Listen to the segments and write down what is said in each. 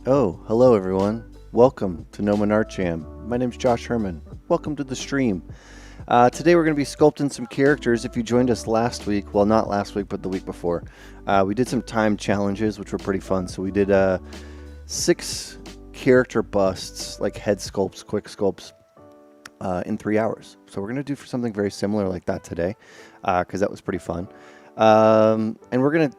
Oh, hello everyone. Welcome to Gnomon Art Jam. My name's Josh Herman. Welcome to the stream. Today we're going to be sculpting some characters. If you joined us last week, well, not last week, but the week before, we did some time challenges, which were pretty fun. So we did 6 character busts, like head sculpts, quick sculpts, in 3 hours. So we're going to do something very similar like that today, because that was pretty fun. And we're going to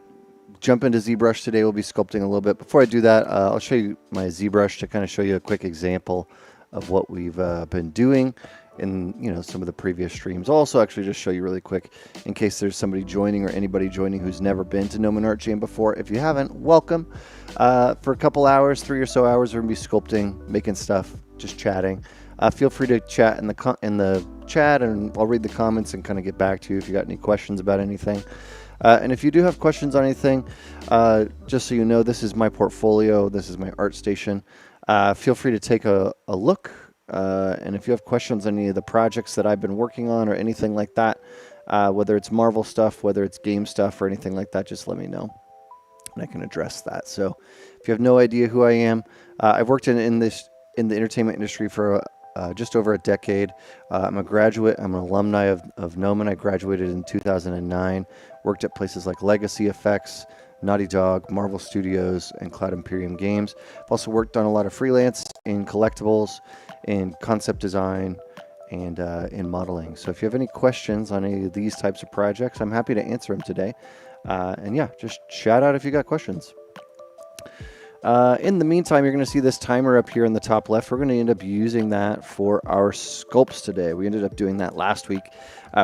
jump into ZBrush today. We'll be sculpting a little bit. Before I do that, I'll show you my ZBrush to kind of show you a quick example of what we've been doing in some of the previous streams. I'll also actually just show you really quick in case there's somebody joining or anybody joining who's never been to Gnomon Art Jam before. If you haven't, welcome. For a couple hours, 3 or so hours, we're going to be sculpting, making stuff, just chatting. Feel free to chat in the chat, and I'll read the comments and kind of get back to you if you got any questions about anything. And if you do have questions on anything, just so you know, this is my portfolio. This is my ArtStation. Feel free to take a look. And if you have questions on any of the projects that I've been working on or anything like that, whether it's Marvel stuff, whether it's game stuff or anything like that, just let me know and I can address that. So if you have no idea who I am, I've worked in the entertainment industry for just over a decade. I'm a graduate. I'm an alumni of Gnomon. I graduated in 2009. Worked at places like Legacy Effects, Naughty Dog, Marvel Studios, and Cloud Imperium Games. I've also worked on a lot of freelance in collectibles, in concept design, and in modeling. So if you have any questions on any of these types of projects, I'm happy to answer them today. And yeah, just shout out if you got questions. In the meantime, you're going to see this timer up here in the top left. We're going to end up using that for our sculpts today. We ended up doing that last week,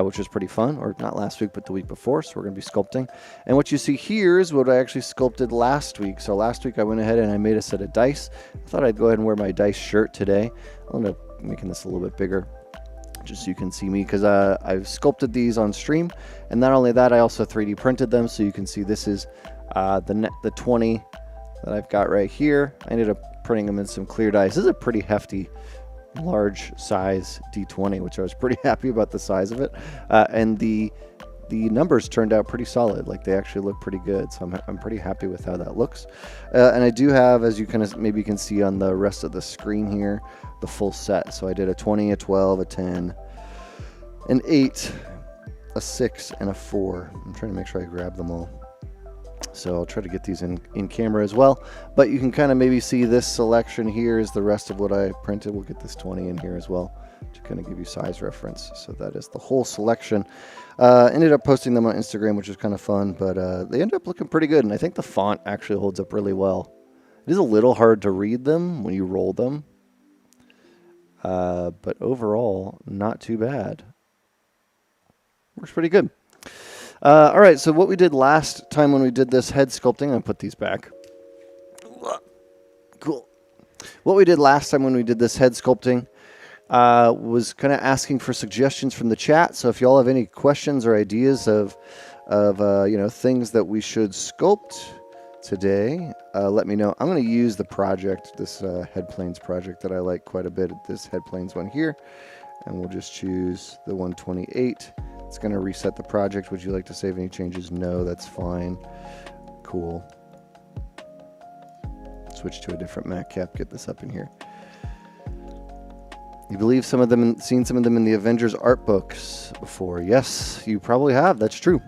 which was pretty fun. Or not last week, but the week before. So we're going to be sculpting. And what you see here is what I actually sculpted last week. So last week I went ahead and I made a set of dice. I thought I'd go ahead and wear my dice shirt today. I'm going to making this a little bit bigger, just so you can see me, because I've sculpted these on stream. And not only that, I also 3D printed them. So you can see this is the 20 that I've got right here. I ended up printing them in some clear dice. This is a pretty hefty, large size D20, which I was pretty happy about the size of it. And the numbers turned out pretty solid. Like, they actually look pretty good. So I'm pretty happy with how that looks. And I do have, as you kind of maybe can see on the rest of the screen here, the full set. So I did a 20, a 12, a 10, an 8, a 6, and a 4. I'm trying to make sure I grab them all. So I'll try to get these in camera as well. But you can kind of maybe see this selection here is the rest of what I printed. We'll get this 20 in here as well to kind of give you size reference. So that is the whole selection. Ended up posting them on Instagram, which was kind of fun. But they ended up looking pretty good. And I think the font actually holds up really well. It is a little hard to read them when you roll them. But overall, not too bad. Works pretty good. All right, so what we did last time when we did this head sculpting, I'll put these back. Cool. What we did last time when we did this head sculpting was kind of asking for suggestions from the chat. So if y'all have any questions or ideas of things that we should sculpt today, let me know. I'm going to use the project, this head planes project that I like quite a bit. This head planes one here, and we'll just choose the 128. It's going to reset the project. Would you like to save any changes? No, that's fine. Cool. Switch to a different mat cap. Get this up in here. You believe seen some of them in the Avengers art books before? Yes, you probably have. That's true.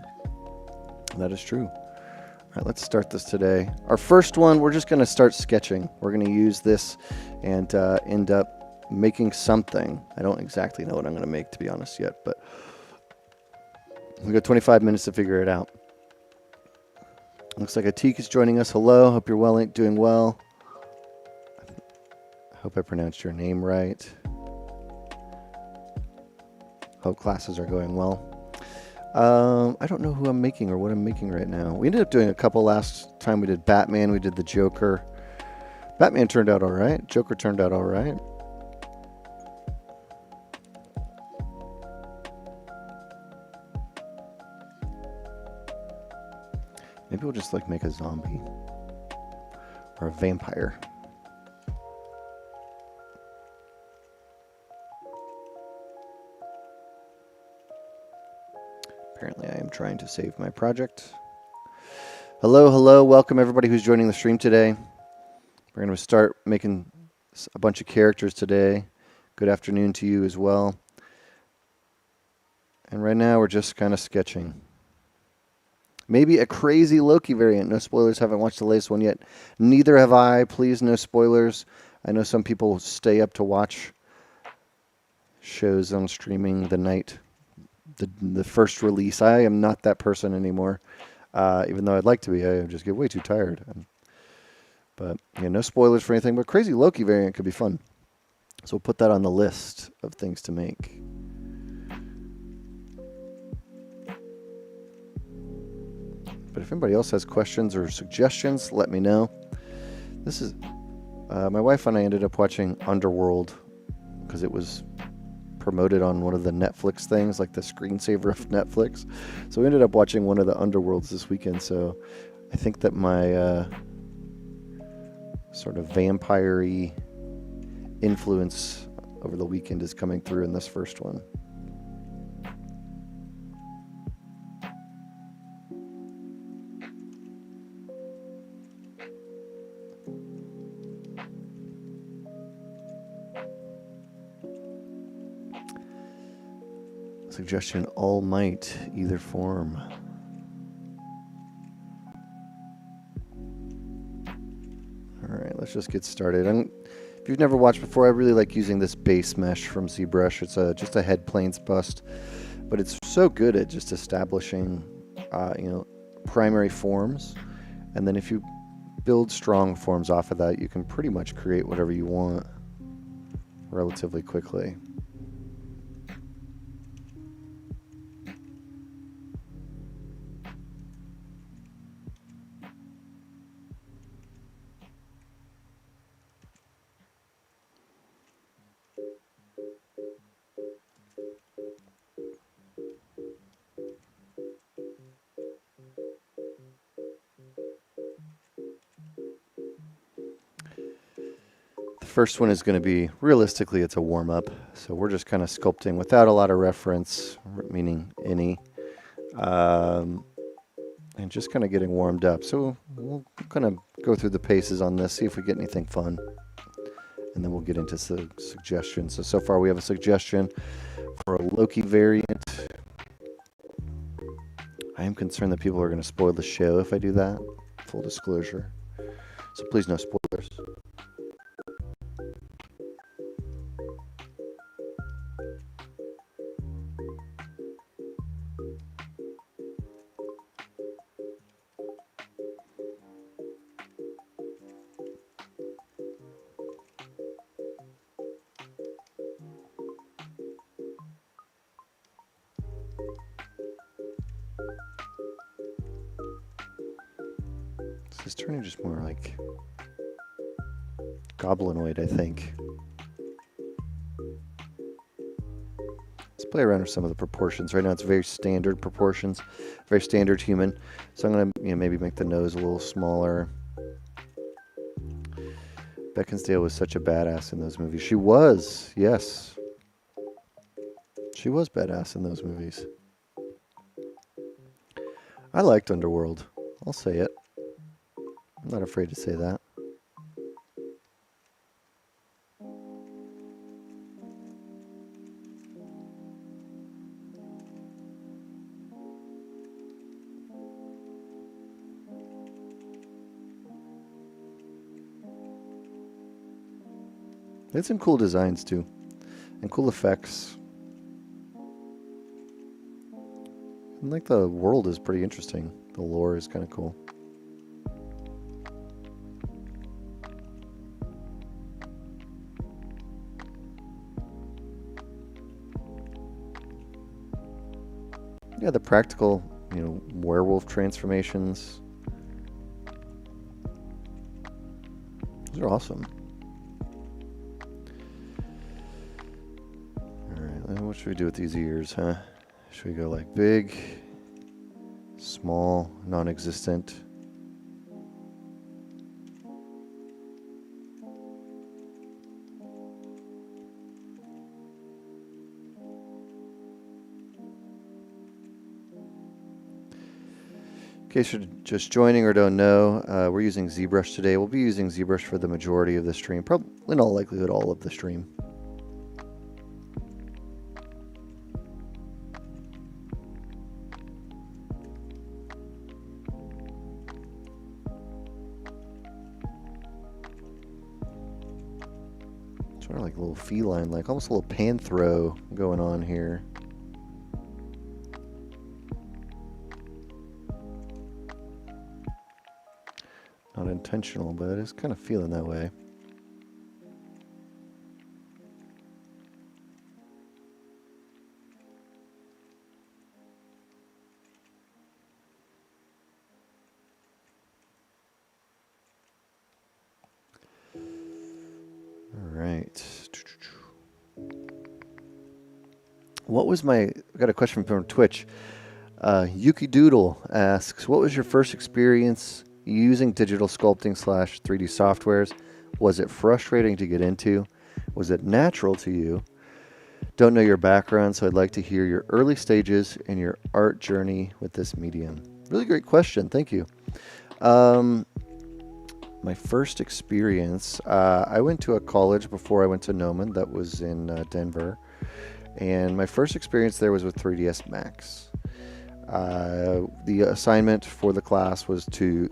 That is true. All right, let's start this today. Our first one, we're just going to start sketching. We're going to use this and end up making something. I don't exactly know what I'm going to make, to be honest, yet, but we've got 25 minutes to figure it out. Looks like Atik is joining us. Hello. Hope you're doing well. I hope I pronounced your name right. Hope classes are going well. I don't know who I'm making or what I'm making right now. We ended up doing a couple last time. We did Batman. We did the Joker. Batman turned out all right. Joker turned out all right. Maybe we'll just make a zombie or a vampire. Apparently I am trying to save my project. Hello, hello. Welcome everybody who's joining the stream today. We're going to start making a bunch of characters today. Good afternoon to you as well. And right now we're just kind of sketching. Maybe a crazy Loki variant. No spoilers. Haven't watched the latest one yet. Neither have I. Please, no spoilers. I know some people stay up to watch shows on streaming the night, the first release. I am not that person anymore. Even though I'd like to be, I just get way too tired. But yeah, no spoilers for anything. But crazy Loki variant could be fun. So we'll put that on the list of things to make. But if anybody else has questions or suggestions, let me know. This is my wife and I ended up watching Underworld because it was promoted on one of the Netflix things, like the screensaver of Netflix. So we ended up watching one of the Underworlds this weekend. So I think that my sort of vampire-y influence over the weekend is coming through in this first one. Suggestion, all might, either form. Alright, let's just get started. If you've never watched before, I really like using this base mesh from ZBrush. It's just a head planes bust, but it's so good at just establishing primary forms. And then if you build strong forms off of that, you can pretty much create whatever you want relatively quickly. First one is going to be, realistically, it's a warm-up. So we're just kind of sculpting without a lot of reference, meaning any, and just kind of getting warmed up. So we'll kind of go through the paces on this, see if we get anything fun. And then we'll get into suggestions. So far we have a suggestion for a Loki variant. I am concerned that people are going to spoil the show if I do that. Full disclosure. So please no spoilers. This is turning just more like goblinoid, I think. Let's play around with some of the proportions. Right now it's very standard proportions, very standard human. So I'm going to maybe make the nose a little smaller. Beckinsale was such a badass in those movies. She was, yes. She was badass in those movies. I liked Underworld. I'll say it. I'm not afraid to say that. They had some cool designs too, and cool effects. And like the world is pretty interesting. The lore is kind of cool. Yeah, the practical, werewolf transformations. Those are awesome. Alright, what should we do with these ears, huh? Should we go like big, small, non-existent? case you're just joining or don't know, we're using ZBrush today. We'll be using ZBrush for the majority of the stream, probably in all likelihood all of the stream. Sort of like a little feline, like almost a little panthro going on here. Not intentional, but it's kind of feeling that way. All right. What was I got a question from Twitch. Yuki Doodle asks, what was your first experience using digital sculpting / 3D softwares? Was it frustrating to get into? Was it natural to you? Don't know your background, so I'd like to hear your early stages and your art journey with this medium. Really great question. Thank you. My first experience, I went to a college before I went to Gnomon that was in Denver. And my first experience there was with 3ds Max. The assignment for the class was two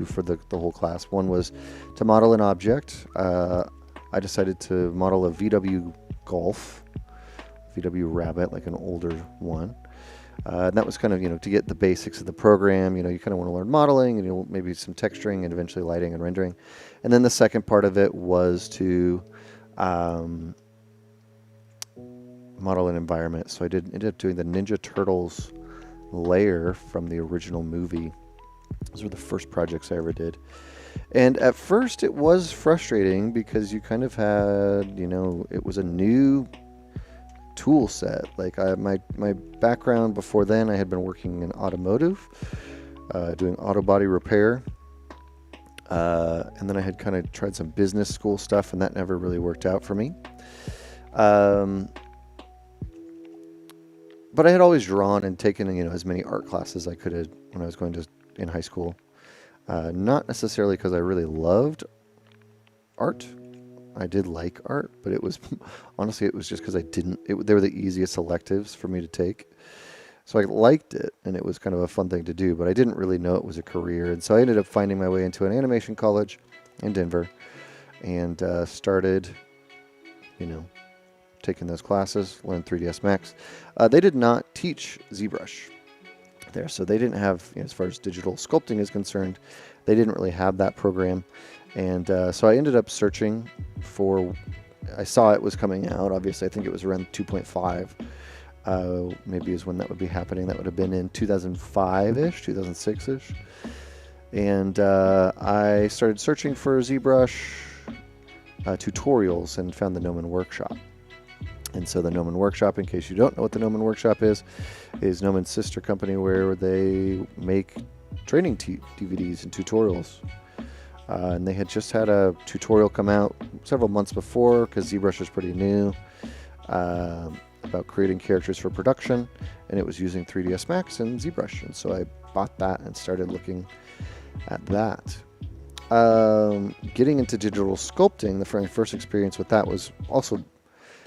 for the whole class. One was to model an object. I decided to model a VW Golf, VW Rabbit, like an older one. And that was kind of, to get the basics of the program. You kind of want to learn modeling and maybe some texturing and eventually lighting and rendering. And then the second part of it was to model an environment. So I ended up doing the Ninja Turtles layer from the original movie. Those were the first projects I ever did. And at first it was frustrating because you kind of had, it was a new tool set. Like my background before then, I had been working in automotive, doing auto body repair. And then I had kind of tried some business school stuff, and that never really worked out for me. But I had always drawn and taken, as many art classes as I could have when I was going in high school. Not necessarily because I really loved art. I did like art, but it was, honestly, it was just because they were the easiest electives for me to take. So I liked it, and it was kind of a fun thing to do, but I didn't really know it was a career. And so I ended up finding my way into an animation college in Denver and started, taking those classes, learned 3ds Max. They did not teach ZBrush there, so they didn't have, as far as digital sculpting is concerned, they didn't really have that program. And so I ended up searching for, I saw it was coming out, obviously. I think it was around 2.5, maybe is when that would be happening. That would have been in 2005-ish, 2006-ish. And I started searching for ZBrush tutorials and found the Gnomon Workshop. And so the Gnomon Workshop, in case you don't know what the Gnomon Workshop is Gnomon's sister company where they make training DVDs and tutorials. And they had just had a tutorial come out several months before, because ZBrush was pretty new, about creating characters for production, and it was using 3ds Max and ZBrush. And so I bought that and started looking at that. Getting into digital sculpting, the first experience with that was also,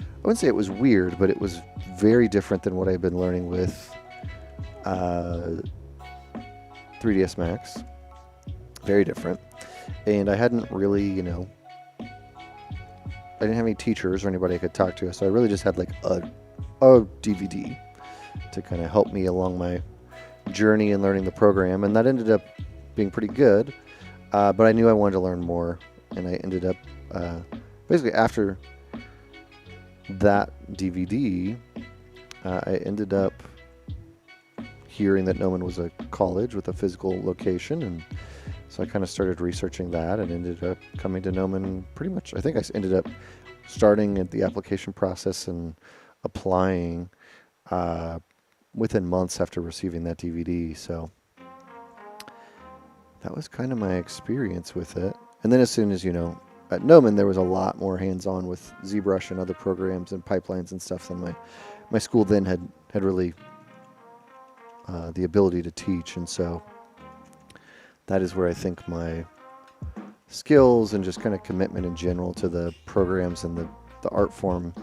I wouldn't say it was weird, but it was very different than what I've been learning with 3ds Max. Very different. And I hadn't really, I didn't have any teachers or anybody I could talk to, so I really just had like a DVD to kind of help me along my journey in learning the program, and that ended up being pretty good, but I knew I wanted to learn more, and I ended up, basically after that DVD, I ended up hearing that Gnomon was a college with a physical location, and so I kind of started researching that and ended up coming to Gnomon pretty much. I think I ended up starting at the application process and applying within months after receiving that DVD. So that was kind of my experience with it. And then as soon as, at Gnomon, there was a lot more hands-on with ZBrush and other programs and pipelines and stuff than my school then had really the ability to teach, and so that is where I think my skills and just kind of commitment in general to the programs and the art form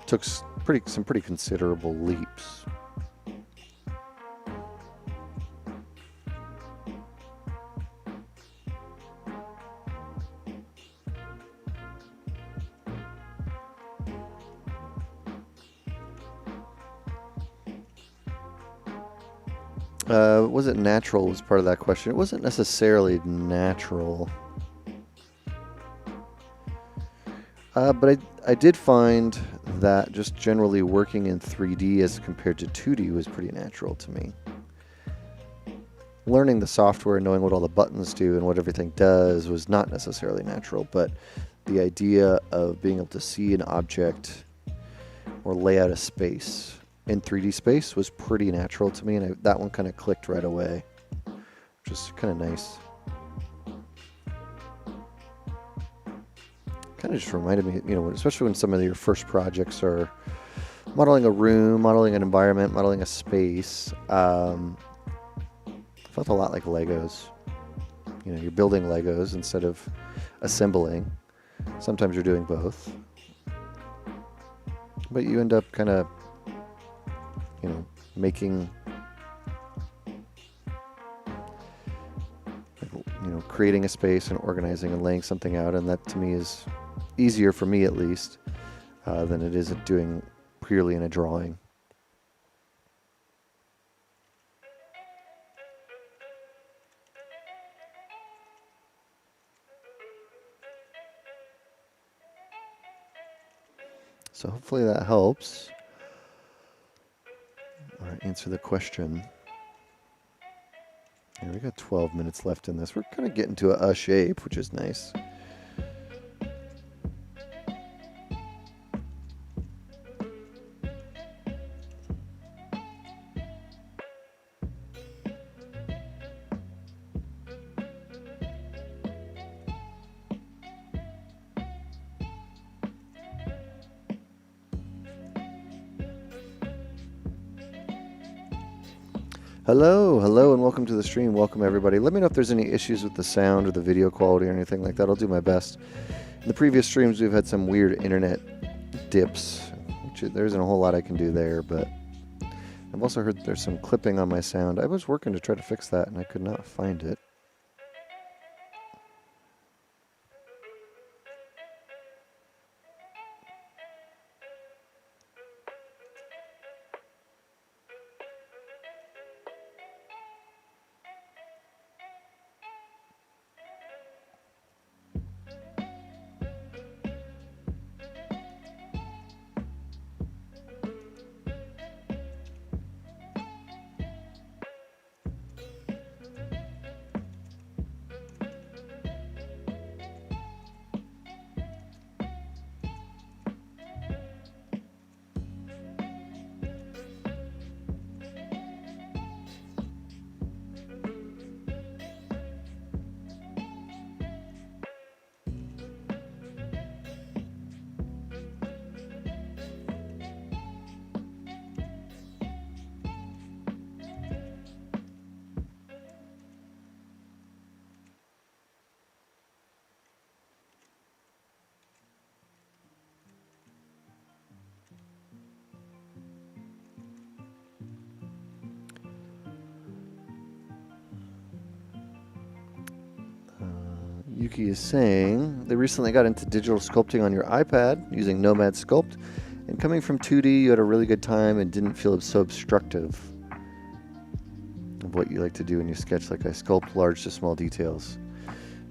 took some pretty considerable leaps. Was it natural was part of that question. It wasn't necessarily natural. But I did find that just generally working in 3D as compared to 2D was pretty natural to me. Learning the software and knowing what all the buttons do and what everything does was not necessarily natural, but the idea of being able to see an object or lay out a space in 3D space was pretty natural to me, and that one kind of clicked right away, which is kind of nice. Kind of just reminded me, you know, especially when some of your first projects are modeling a room, modeling an environment, modeling a space. Felt a lot like Legos. You know, you're building Legos instead of assembling. Sometimes you're doing both. But you end up kind of, you know, making, you know, creating a space and organizing and laying something out, and that to me is easier, for me at least, than it is doing purely in a drawing. So hopefully that helps. All right, answer the question. Yeah, we got 12 minutes left in this. We're kind of getting to a shape, which is nice. Hello, and welcome to the stream. Welcome, everybody. Let me know if there's any issues with the sound or the video quality or anything like that. I'll do my best. In the previous streams, we've had some weird internet dips, which there isn't a whole lot I can do there, but I've also heard there's some clipping on my sound. I was working to try to fix that, and I could not find it. Yuki is saying they recently got into digital sculpting on your iPad using Nomad Sculpt, and coming from 2D, you had a really good time and didn't feel so obstructive of what you like to do when you sketch. Like, I sculpt large to small details.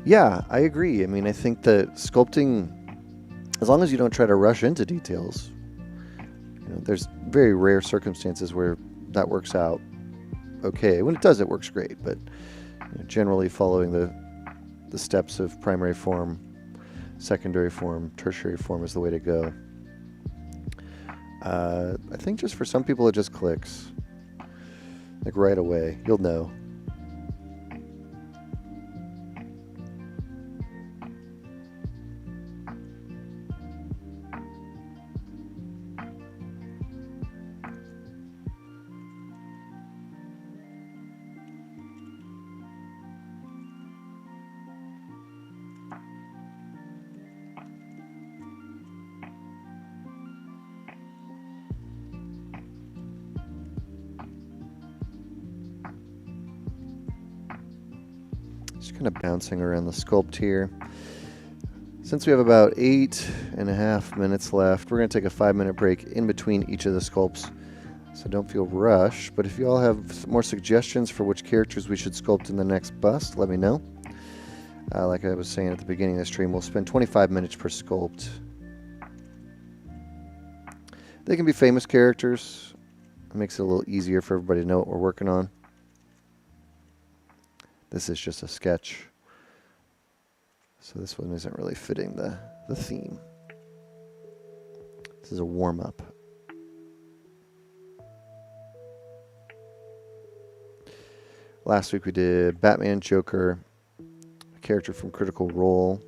Yeah, I agree. I mean, I think that sculpting, as long as you don't try to rush into details, you know, there's very rare circumstances where that works out okay. When it does, it works great, but you know, generally following the steps of primary form, secondary form, tertiary form is the way to go. I think just for some people it just clicks. Like right away, you'll know. Just kind of bouncing around the sculpt here. Since we have about 8.5 minutes left, we're going to take a 5-minute break in between each of the sculpts. So don't feel rushed, but if you all have more suggestions for which characters we should sculpt in the next bust, let me know. Like I was saying at the beginning of the stream, we'll spend 25 minutes per sculpt. They can be famous characters. It makes it a little easier for everybody to know what we're working on. This is just a sketch. So this one isn't really fitting the theme. This is a warm-up. Last week we did Batman, Joker, a character from Critical Role.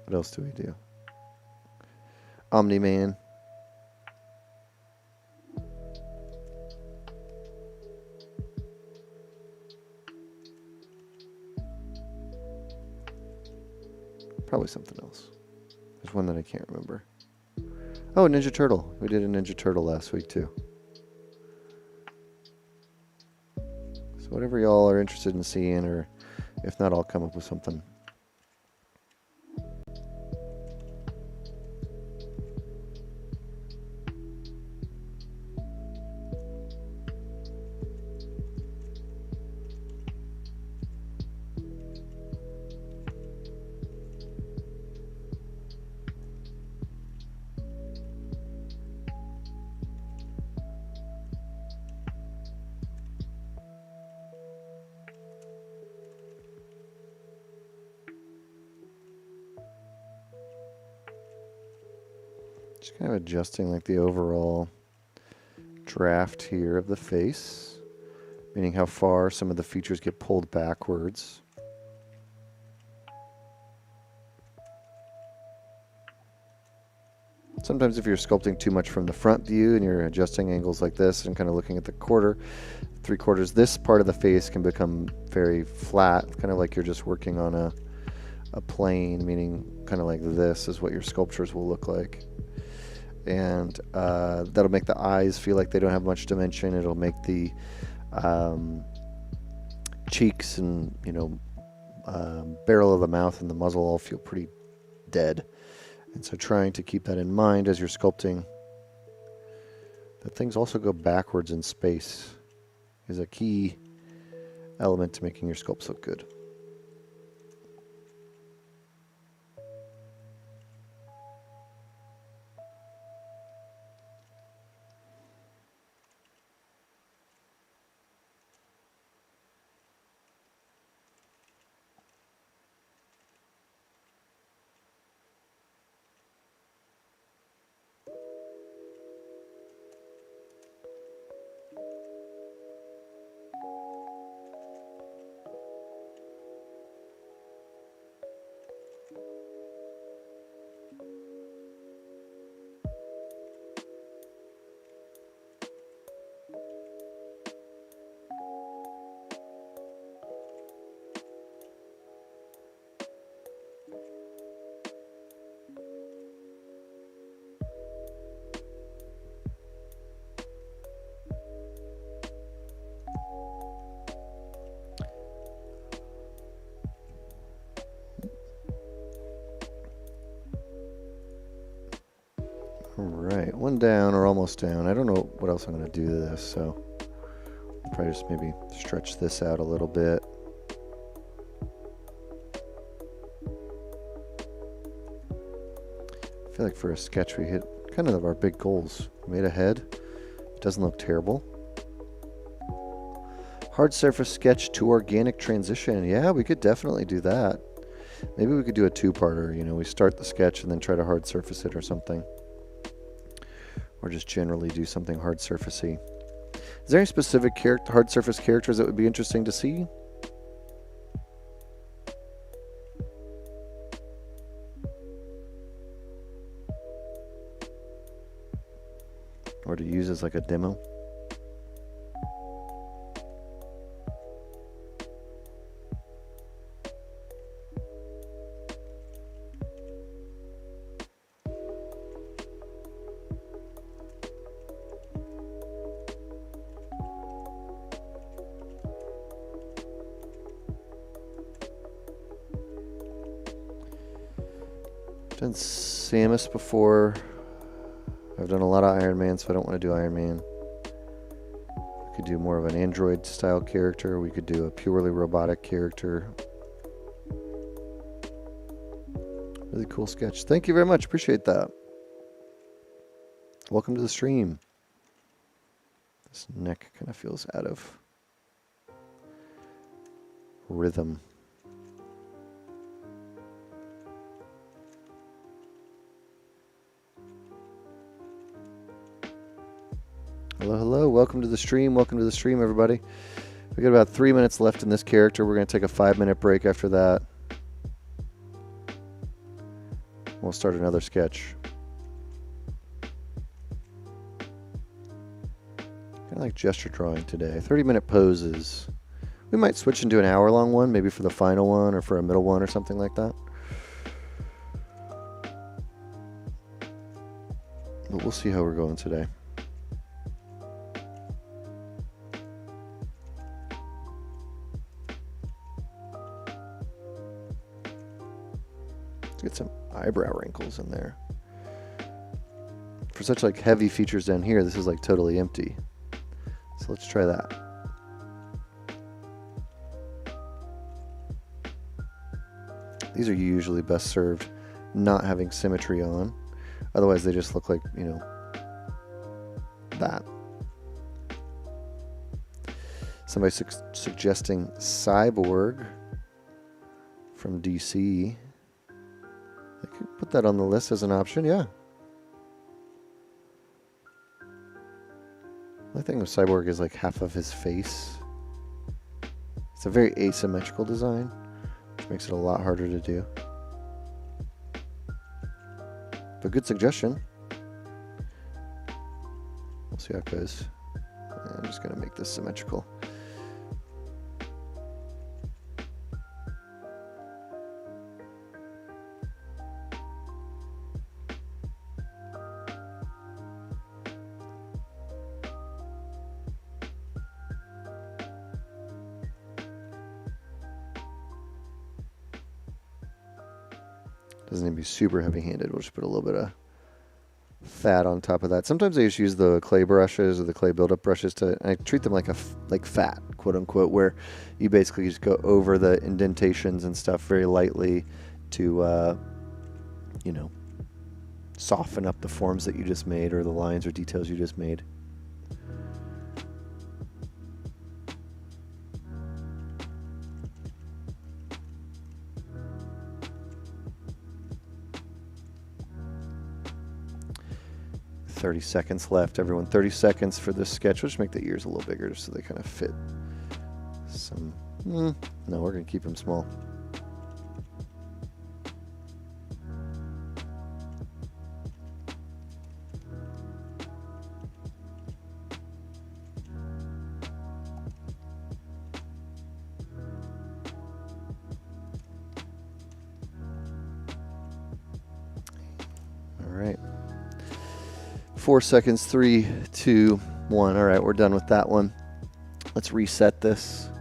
What else do we do? Omni-Man. Probably something else. There's one that I can't remember. Oh, Ninja Turtle. We did a Ninja Turtle last week too. So whatever y'all are interested in seeing, or if not, I'll come up with something. Just kind of adjusting like the overall draft here of the face, meaning how far some of the features get pulled backwards. Sometimes if you're sculpting too much from the front view and you're adjusting angles like this and kind of looking at the quarter, 3/4, this part of the face can become very flat, kind of like you're just working on a plane, meaning kind of like this is what your sculptures will look like. And that'll make the eyes feel like they don't have much dimension. It'll make the cheeks and, you know, barrel of the mouth and the muzzle all feel pretty dead. And so trying to keep that in mind as you're sculpting, that things also go backwards in space is a key element to making your sculpts look good. Alright, one down or almost down. I don't know what else I'm going to do to this, so I'll probably just maybe stretch this out a little bit. I feel like for a sketch we hit kind of our big goals. We made a head. It doesn't look terrible. Hard surface sketch to organic transition. Yeah, we could definitely do that. Maybe we could do a two-parter. You know, we start the sketch and then try to hard surface it or something. Or just generally do something hard surfacey. Is there any specific hard surface characters that would be interesting to see? Or to use as like a demo? Done Samus before. I've done a lot of Iron Man, so I don't want to do Iron Man. We could do more of an android style character. We could do a purely robotic character. Really cool sketch. Thank you very much. Appreciate that. Welcome to the stream. This neck kind of feels out of rhythm. Hello, hello. Welcome to the stream. Welcome to the stream, everybody. We got about 3 minutes left in this character. We're going to take a 5-minute break after that. We'll start another sketch. Kind of like gesture drawing today. 30-minute poses. We might switch into an hour-long one, maybe for the final one or for a middle one or something like that. But we'll see how we're going today. Let's get some eyebrow wrinkles in there. For such like heavy features down here, this is like totally empty. So let's try that. These are usually best served not having symmetry on. Otherwise they just look like, you know, that. Somebody suggesting Cyborg from DC. I could put that on the list as an option, yeah. My thing with Cyborg is like half of his face. It's a very asymmetrical design, which makes it a lot harder to do. But good suggestion. We'll see how it goes. I'm just going to make this symmetrical. Doesn't need to be super heavy-handed. We'll just put a little bit of fat on top of that. Sometimes I just use the clay brushes or the clay buildup brushes to, and I treat them like fat, quote unquote, where you basically just go over the indentations and stuff very lightly to, you know, soften up the forms that you just made or the lines or details you just made. .30 seconds left, everyone. 30 seconds for this sketch. We'll just make the ears a little bigger just so they kind of fit some. No, we're going to keep them small. All right. 4 seconds, 3, 2, 1. All right, we're done with that one. Let's reset this.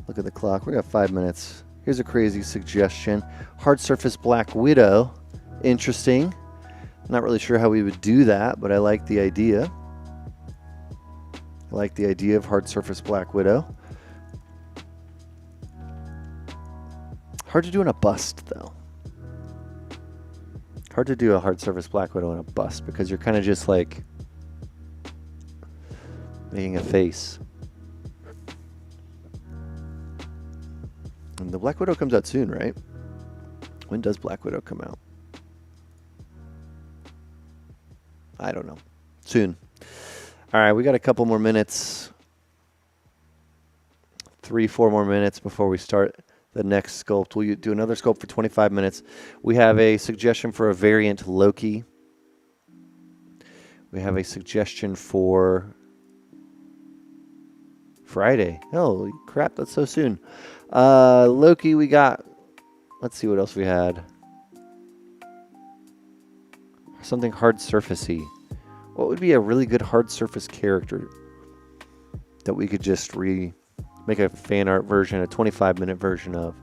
Look at the clock. We got 5 minutes. Here's a crazy suggestion. Hard surface Black Widow. Interesting. Not really sure how we would do that, but I like the idea. I like the idea of hard surface Black Widow. Hard to do in a bust, though. Hard to do a hard surface Black Widow in a bust because you're kind of just like making a face. And the Black Widow comes out soon, right? When does Black Widow come out? I don't know. Soon. All right, we got a couple more minutes. 3-4 more minutes before we start the next sculpt. We'll do another sculpt for 25 minutes. We have a suggestion for a variant Loki. We have a suggestion for Friday. Holy crap, that's so soon. Loki, we got, let's see what else we had. Something hard surfacey. What would be a really good hard surface character that we could just make a fan art version, a 25-minute version of?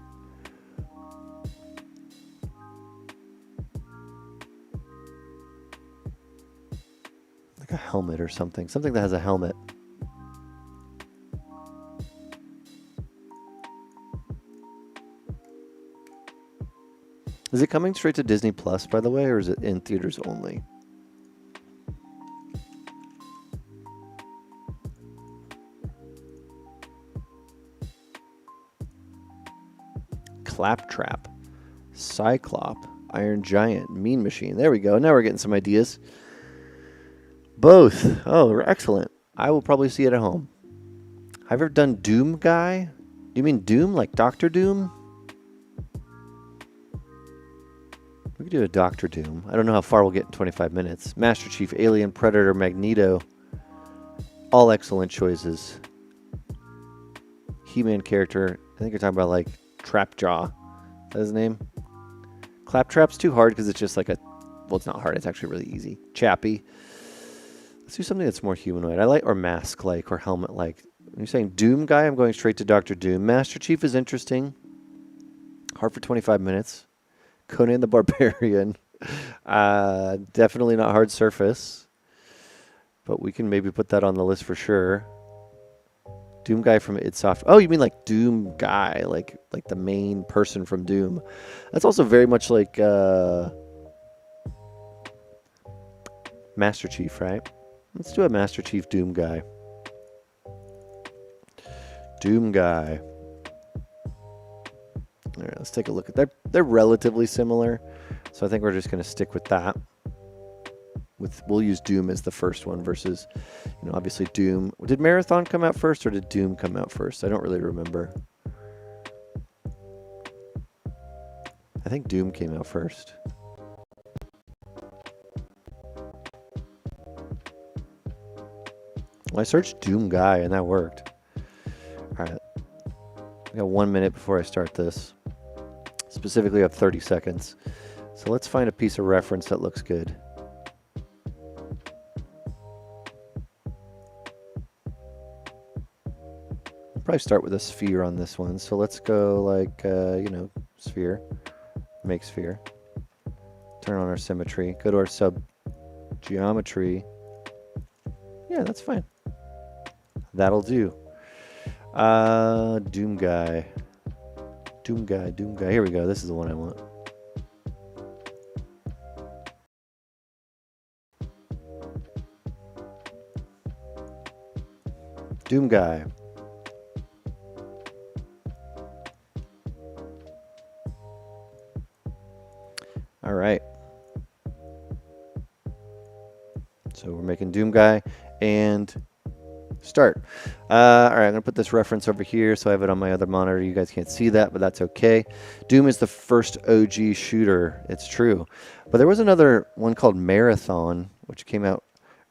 helmet or something. Something that has a helmet. Is it coming straight to Disney Plus, by the way, or is it in theaters only? Claptrap, Cyclop, Iron Giant, Mean Machine. There we go. Now we're getting some ideas. Both. Oh, excellent. I will probably see it at home. Have you ever done Doomguy? You mean Doom, like Doctor Doom? We could do a Doctor Doom. I don't know how far we'll get in 25 minutes. Master Chief, Alien, Predator, Magneto. All excellent choices. He-Man character. I think you're talking about like Trapjaw. Is that his name? Claptrap's too hard because it's just like a... Well, it's not hard. It's actually really easy. Chappie. Let's do something that's more humanoid. I like, or mask-like, or helmet-like. When you're saying Doomguy, I'm going straight to Dr. Doom. Master Chief is interesting. Hard for 25 minutes. Conan the Barbarian. Definitely not hard surface. But we can maybe put that on the list for sure. Doomguy from id Software. Oh, you mean like Doomguy, like the main person from Doom. That's also very much like Master Chief, right? Let's do a Master Chief Doomguy. Doomguy. All right, let's take a look at that. They're relatively similar, so I think we're just going to stick with that. We'll use Doom as the first one versus, you know, obviously Doom. Did Marathon come out first or did Doom come out first? I don't really remember. I think Doom came out first. Well, I searched Doomguy and that worked. All right. I got 1 minute before I start this. Specifically, I have 30 seconds. So let's find a piece of reference that looks good. Probably start with a sphere on this one. So let's go like, you know, sphere. Make sphere. Turn on our symmetry. Go to our sub geometry. Yeah, that's fine. That'll do. Doomguy. Doomguy. Here we go. This is the one I want. Doomguy. All right. So we're making Doomguy and start. All right, I'm going to put this reference over here so I have it on my other monitor. You guys can't see that, but that's okay. Doom is the first OG shooter. It's true. But there was another one called Marathon, which came out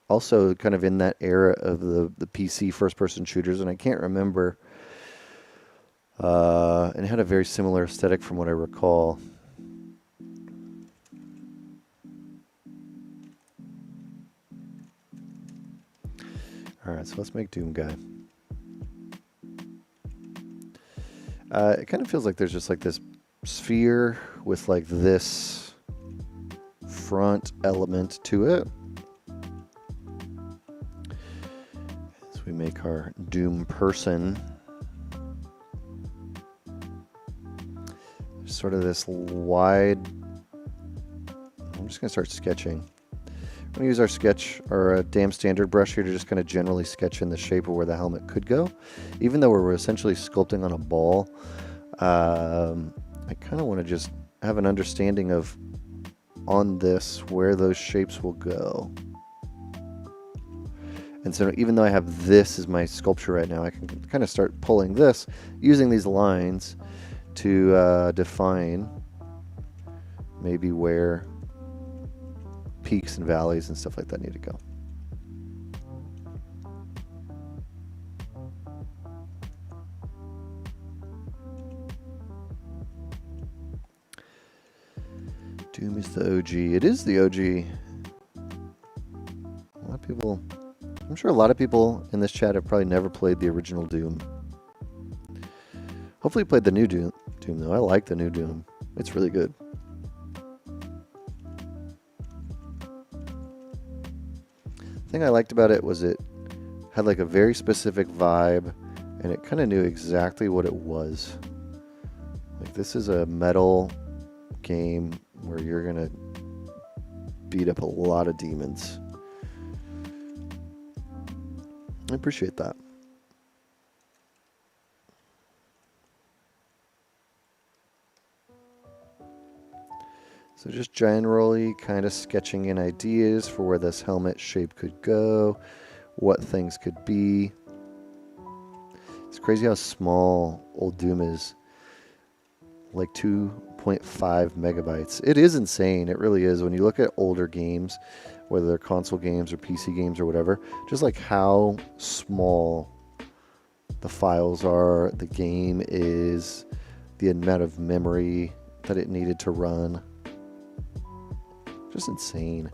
also kind of in that era of the PC first-person shooters, and I can't remember. And it had a very similar aesthetic from what I recall. All right, so let's make Doomguy. It kind of feels like there's just like this sphere with like this front element to it. So we make our Doom person. Sort of this wide. I'm just going to start sketching. I'm going to use our sketch, or a damn standard brush here to just kind of generally sketch in the shape of where the helmet could go. Even though we're essentially sculpting on a ball, I kind of want to just have an understanding of, on this, where those shapes will go. And so even though I have this as my sculpture right now, I can kind of start pulling this, using these lines to define maybe where peaks and valleys and stuff like that need to go. Doom is the OG. It is the OG. A lot of people, I'm sure a lot of people in this chat have probably never played the original Doom. Hopefully you played the new Doom though. I like the new Doom. It's really good. thing I liked about it was it had like a very specific vibe, and it kind of knew exactly what it was. Like, this is a metal game where you're gonna beat up a lot of demons. I appreciate that. So just generally kind of sketching in ideas for where this helmet shape could go, what things could be. It's crazy how small Old Doom is. Like 2.5 megabytes. It is insane. It really is. When you look at older games, whether they're console games or PC games or whatever, just like how small the files are, the game is, the amount of memory that it needed to run. Just insane.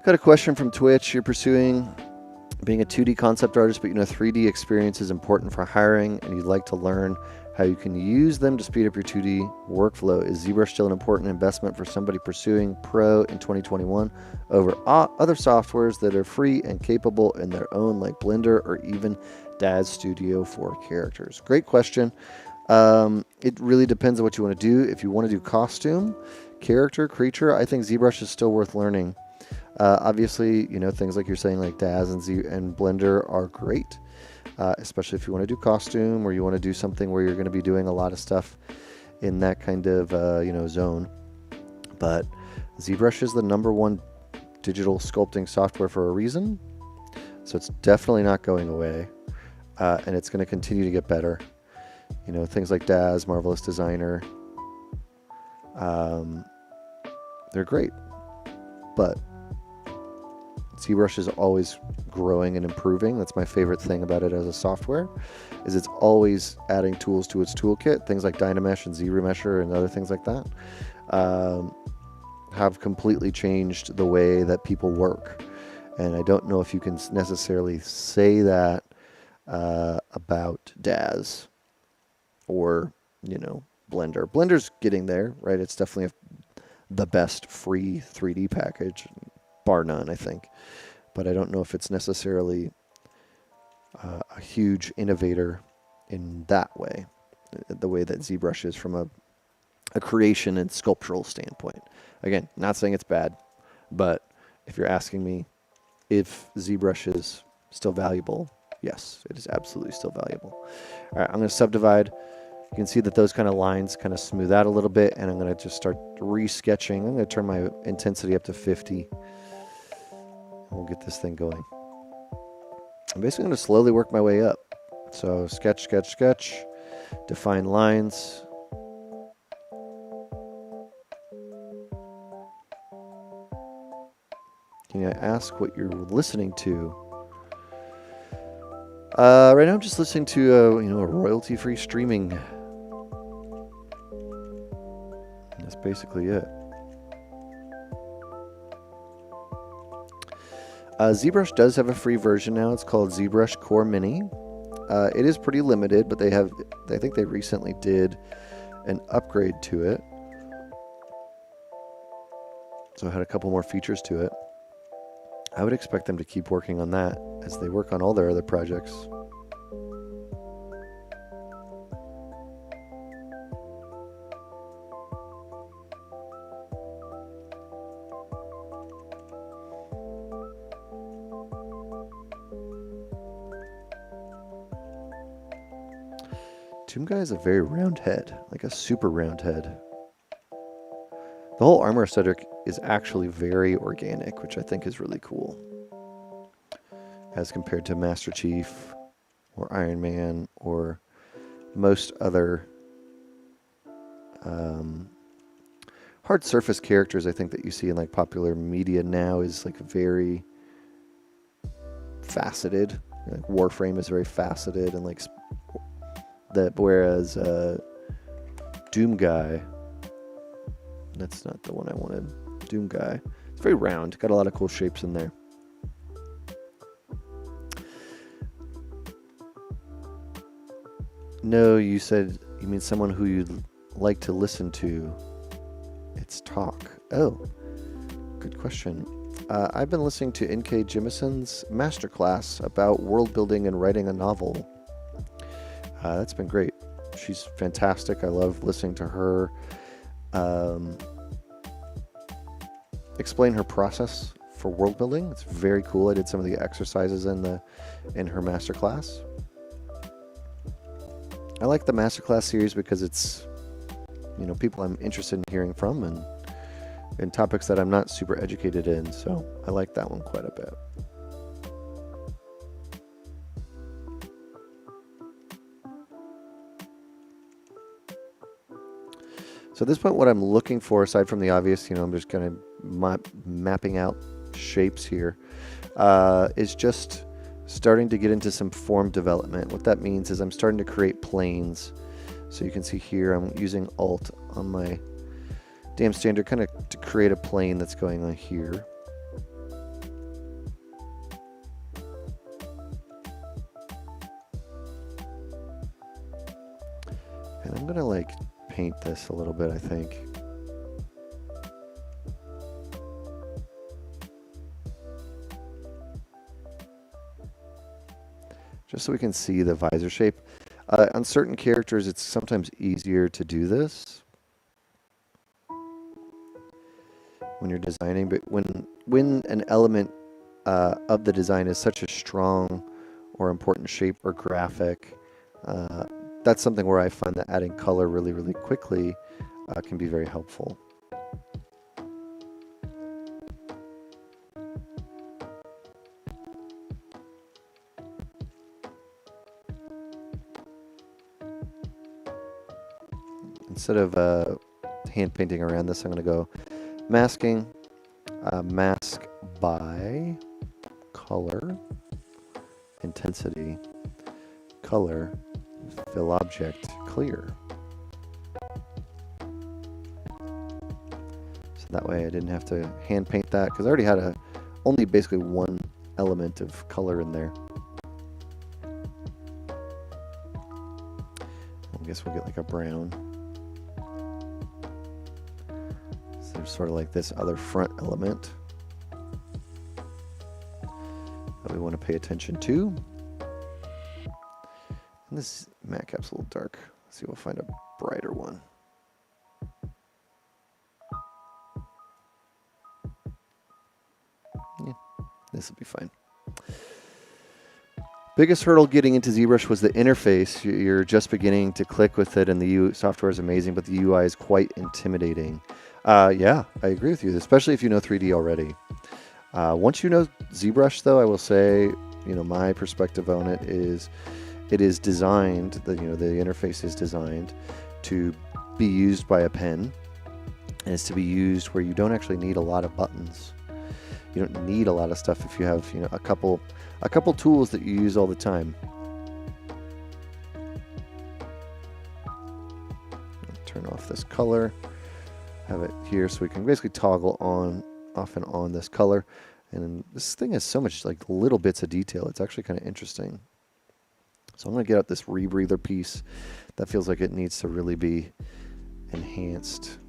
Got a question from Twitch. You're pursuing being a 2D concept artist, but you know 3D experience is important for hiring, and you'd like to learn how you can use them to speed up your 2D workflow. Is ZBrush still an important investment for somebody pursuing Pro in 2021 over other softwares that are free and capable in their own, like Blender or even Daz Studio for characters? Great question. It really depends on what you want to do. If you want to do costume, character, creature, I think ZBrush is still worth learning. Obviously, you know, things like you're saying, like Daz and Blender are great. Especially if you want to do costume, or you want to do something where you're going to be doing a lot of stuff in that kind of zone. But ZBrush is the #1 digital sculpting software for a reason, so it's definitely not going away, and it's going to continue to get better. You know, things like Daz, Marvelous Designer, they're great, but ZBrush is always growing and improving. That's my favorite thing about it as a software, is it's always adding tools to its toolkit. Things like Dynamesh and ZRemesher and other things like that have completely changed the way that people work. And I don't know if you can necessarily say that about Daz or, you know, Blender. Blender's getting there, right? It's definitely the best free 3D package, bar none, I think. But I don't know if it's necessarily a huge innovator in that way, the way that ZBrush is from a creation and sculptural standpoint. Again, not saying it's bad, but if you're asking me if ZBrush is still valuable, yes, it is absolutely still valuable. All right, I'm going to subdivide. You can see that those kind of lines kind of smooth out a little bit, and I'm going to just start re-sketching. I'm going to turn my intensity up to 50. We'll get this thing going. I'm basically going to slowly work my way up. So sketch, sketch, sketch, define lines. Can I ask what you're listening to? Right now I'm just listening to a royalty-free streaming. That's basically it. ZBrush does have a free version now. It's called ZBrush Core Mini. It is pretty limited, but I think they recently did an upgrade to it. So it had a couple more features to it. I would expect them to keep working on that as they work on all their other projects. Doomguy has a very round head, like a super round head. The whole armor aesthetic is actually very organic, which I think is really cool. As compared to Master Chief or Iron Man or most other hard surface characters I think that you see in like popular media now is like very faceted. Like Warframe is very faceted and like that, whereas Doomguy, that's not the one I wanted. Doomguy, it's very round, got a lot of cool shapes in there. No, you said you mean someone who you'd like to listen to. It's talk. Oh, good question. I've been listening to N.K. Jemison's masterclass about world building and writing a novel. That's been great. She's fantastic. I love listening to her explain her process for world building. It's very cool. I did some of the exercises in her masterclass. I like the masterclass series because it's, you know, people I'm interested in hearing from and topics that I'm not super educated in. So I like that one quite a bit. So at this point, what I'm looking for, aside from the obvious, you know, I'm just kind of mapping out shapes here, is just starting to get into some form development. What that means is I'm starting to create planes. So you can see here, I'm using Alt on my dam standard kind of to create a plane that's going on here. And I'm going to like paint this a little bit, I think. Just so we can see the visor shape. On certain characters, it's sometimes easier to do this when you're designing, but when an element of the design is such a strong or important shape or graphic, that's something where I find that adding color really, really quickly can be very helpful. Instead of hand painting around this, I'm going to go masking, mask by color, intensity, color, fill object, clear. So that way I didn't have to hand paint that because I already had only basically one element of color in there. I guess we'll get like a brown. So there's sort of like this other front element that we want to pay attention to. And this matte cap's a little dark. Let's see if we'll find a brighter one. Yeah, this will be fine. Biggest hurdle getting into ZBrush was the interface. You're just beginning to click with it, and the software is amazing, but the UI is quite intimidating. Yeah, I agree with you, especially if you know 3D already. Once you know ZBrush, though, I will say, you know, my perspective on it is designed, the interface is designed to be used by a pen, and it's to be used where you don't actually need a lot of buttons. You don't need a lot of stuff if you have, you know, a couple tools that you use all the time. Turn off this color. Have it here so we can basically toggle off and on this color. And this thing has so much like little bits of detail. It's actually kind of interesting. So I'm going to get out this rebreather piece that feels like it needs to really be enhanced.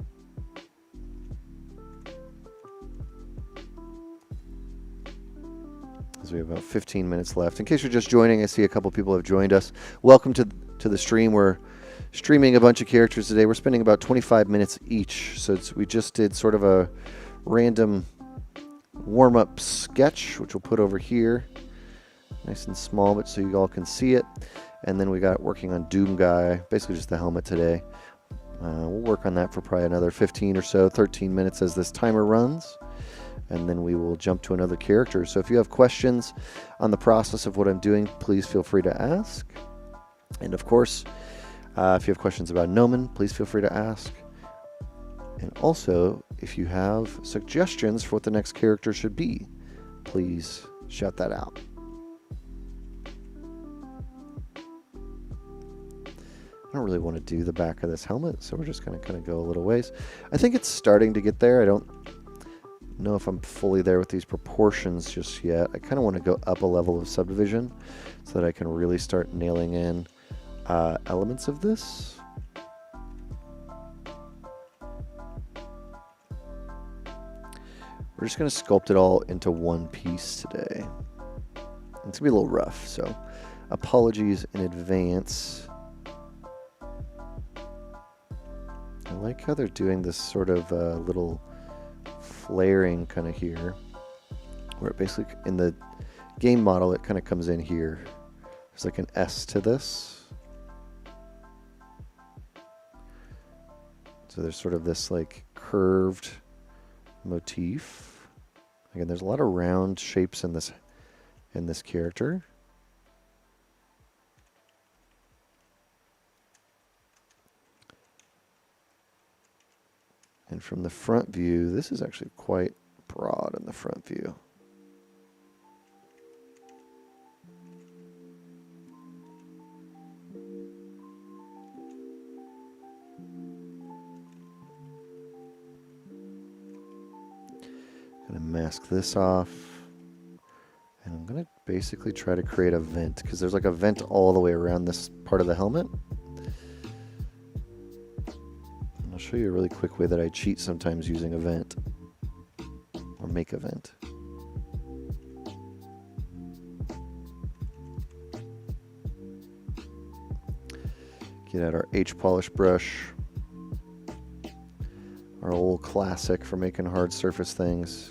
As we have about 15 minutes left. In case you're just joining, I see a couple people have joined us. Welcome to the stream. We're streaming a bunch of characters today. We're spending about 25 minutes each. So we just did sort of a random warm-up sketch, which we'll put over here. Nice and small, but so you all can see it. And then we got working on Doomguy, basically just the helmet today. We'll work on that for probably another 15 or so, 13 minutes as this timer runs. And then we will jump to another character. So if you have questions on the process of what I'm doing, please feel free to ask. And of course, if you have questions about Gnomon, please feel free to ask. And also, if you have suggestions for what the next character should be, please shout that out. I don't really want to do the back of this helmet, so we're just going to kind of go a little ways. I think it's starting to get there. I don't know if I'm fully there with these proportions just yet. I kind of want to go up a level of subdivision so that I can really start nailing in elements of this. We're just going to sculpt it all into one piece today. It's going to be a little rough, so apologies in advance. I like how they're doing this sort of little flaring kind of here, where it basically, in the game model, it kind of comes in here. There's like an S to this. So there's sort of this like curved motif. Again, there's a lot of round shapes in this character. And from the front view, this is actually quite broad in the front view. Gonna mask this off. And I'm gonna basically try to create a vent, because there's like a vent all the way around this part of the helmet. I'll show you a really quick way that I cheat sometimes using a vent, or make a vent. Get out our H-polish brush, our old classic for making hard surface things.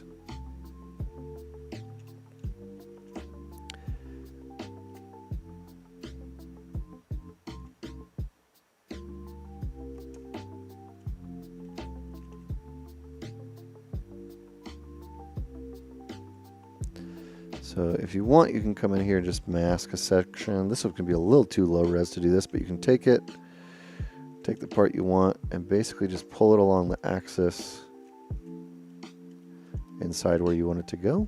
So if you want, you can come in here and just mask a section. This one can be a little too low res to do this, but you can take it, take the part you want, and basically just pull it along the axis inside where you want it to go.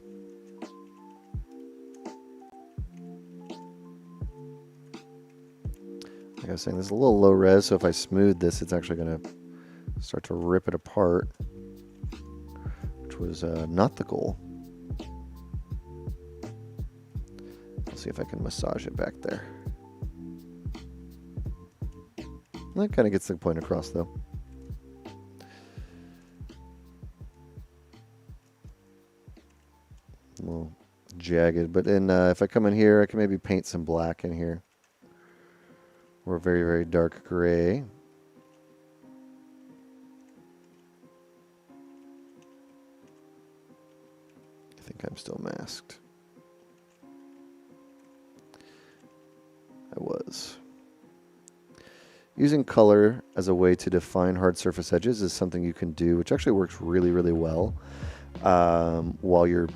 Like I was saying, this is a little low res, so if I smooth this, it's actually going to start to rip it apart, which was not the goal. See if I can massage it back there. That kind of gets the point across, though. A little jagged, but then if I come in here, I can maybe paint some black in here, or very, very dark gray. I think I'm still masked. I was. Using color as a way to define hard surface edges is something you can do, which actually works really, really well while you're,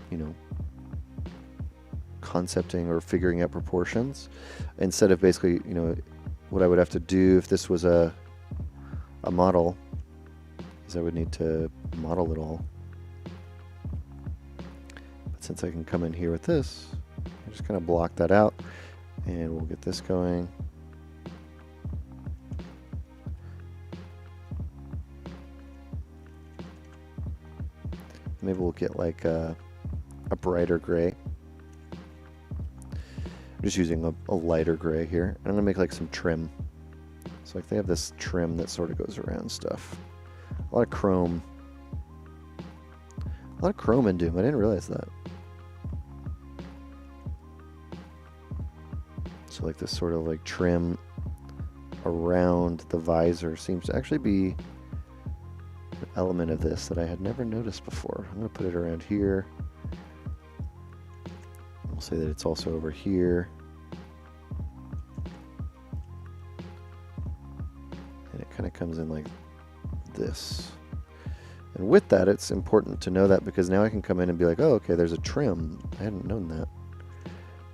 concepting or figuring out proportions. Instead of basically, what I would have to do if this was a model is I would need to model it all. But since I can come in here with this, I just kind of block that out. And we'll get this going. Maybe we'll get like a brighter gray. I'm just using a lighter gray here. I'm gonna make like some trim. So like they have this trim that sort of goes around stuff. A lot of chrome. A lot of chrome in Doom. I didn't realize that. So like this sort of like trim around the visor seems to actually be an element of this that I had never noticed before. I'm going to put it around here. We'll say that it's also over here. And it kind of comes in like this. And with that, it's important to know that, because now I can come in and be like, oh, okay, there's a trim. I hadn't known that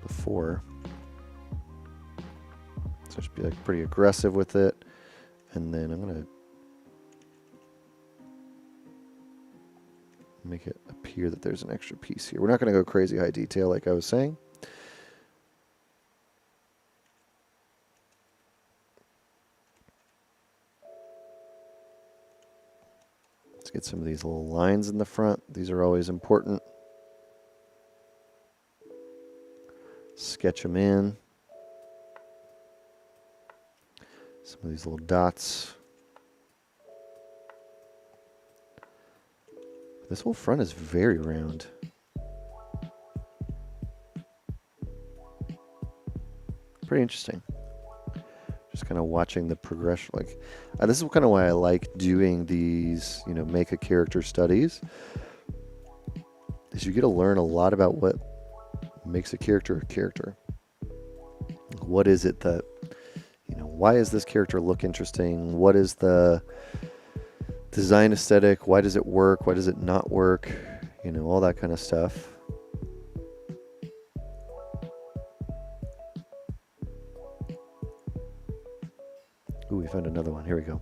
before. So just be like pretty aggressive with it. And then I'm going to make it appear that there's an extra piece here. We're not going to go crazy high detail like I was saying. Let's get some of these little lines in the front. These are always important. Sketch them in. These little dots. This whole front is very round. Pretty interesting. Just kind of watching the progression. Like, this is kind of why I like doing these, you know, make a character studies. Is you get to learn a lot about what makes a character a character. What is it that, you know, why does this character look interesting? What is the design aesthetic? Why does it work? Why does it not work? You know, all that kind of stuff. Ooh, we found another one. Here we go.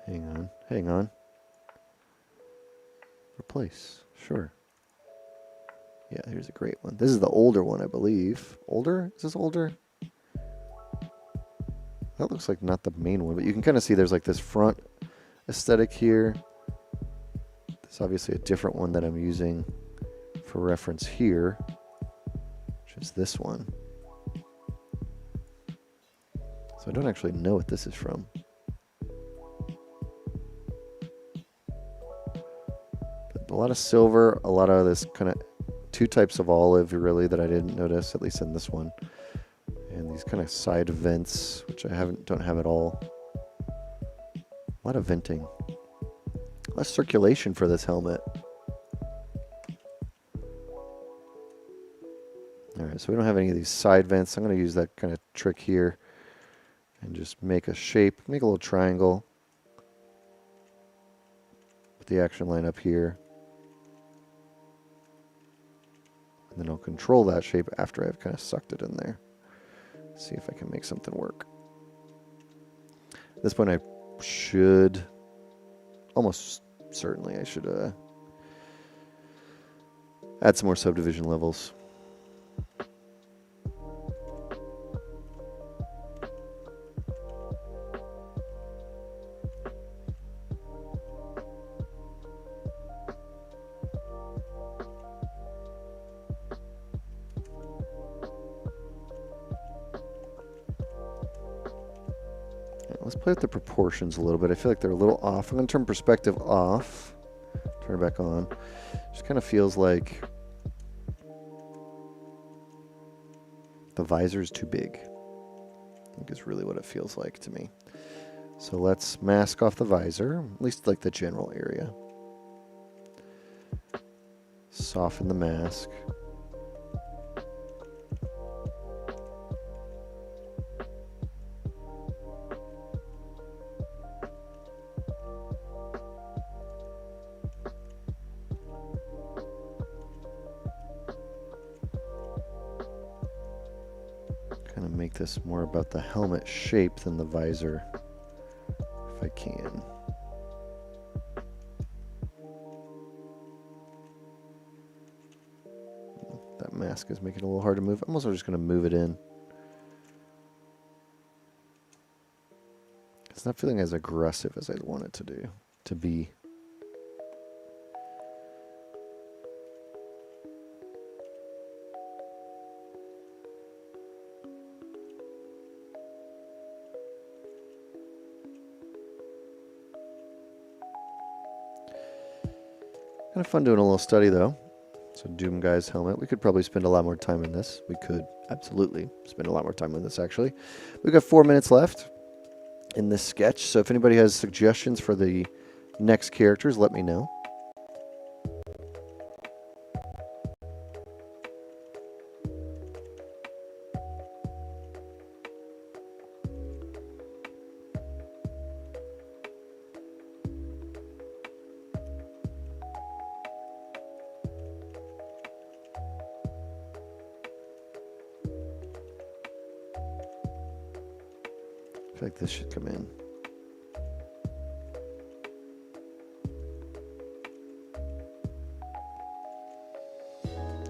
Hang on. Hang on. Replace. Sure. Yeah, here's a great one. This is the older one, I believe. Older? Is this older? That looks like not the main one, but you can kind of see there's like this front aesthetic here. There's obviously a different one that I'm using for reference here, which is this one. So I don't actually know what this is from. But a lot of silver, a lot of this kind of two types of olive really that I didn't notice, at least in this one. And these kind of side vents, which I don't have at all. A lot of venting. Less circulation for this helmet. Alright, so we don't have any of these side vents. I'm going to use that kind of trick here. And just make a shape, make a little triangle. Put the action line up here. And then I'll control that shape after I've kind of sucked it in there. See if I can make something work. At this point I should, almost certainly I should add some more subdivision levels. Let's play with the proportions a little bit. I feel like they're a little off. I'm going to turn perspective off. Turn it back on. Just kind of feels like the visor is too big. I think is really what it feels like to me. So let's mask off the visor, at least like the general area. Soften the mask. Kind of make this more about the helmet shape than the visor, if I can. That mask is making it a little hard to move. I'm also just going to move it in. It's not feeling as aggressive as I want it to be. Kind of fun doing a little study though. So Doomguy's helmet. We could probably spend a lot more time in this. We could absolutely spend a lot more time on this actually. We've got 4 minutes left in this sketch. So if anybody has suggestions for the next characters, let me know. I feel like this should come in.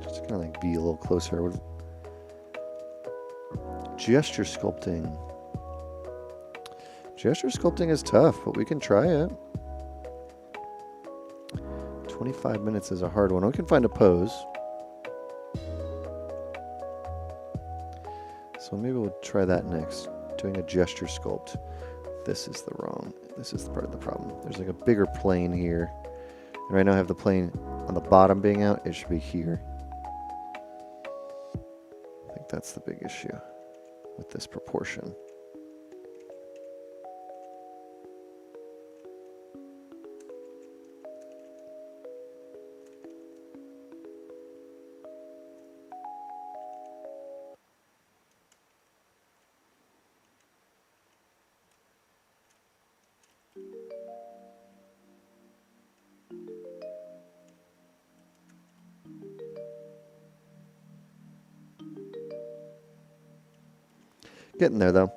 Just to kind of like be a little closer. Gesture sculpting. Gesture sculpting is tough, but we can try it. 25 minutes is a hard one. We can find a pose. So maybe we'll try that next. Doing a gesture sculpt. This is the part of the problem. There's like a bigger plane here. And right now I have the plane on the bottom being out. It should be here. I think that's the big issue with this proportion. Getting there, though.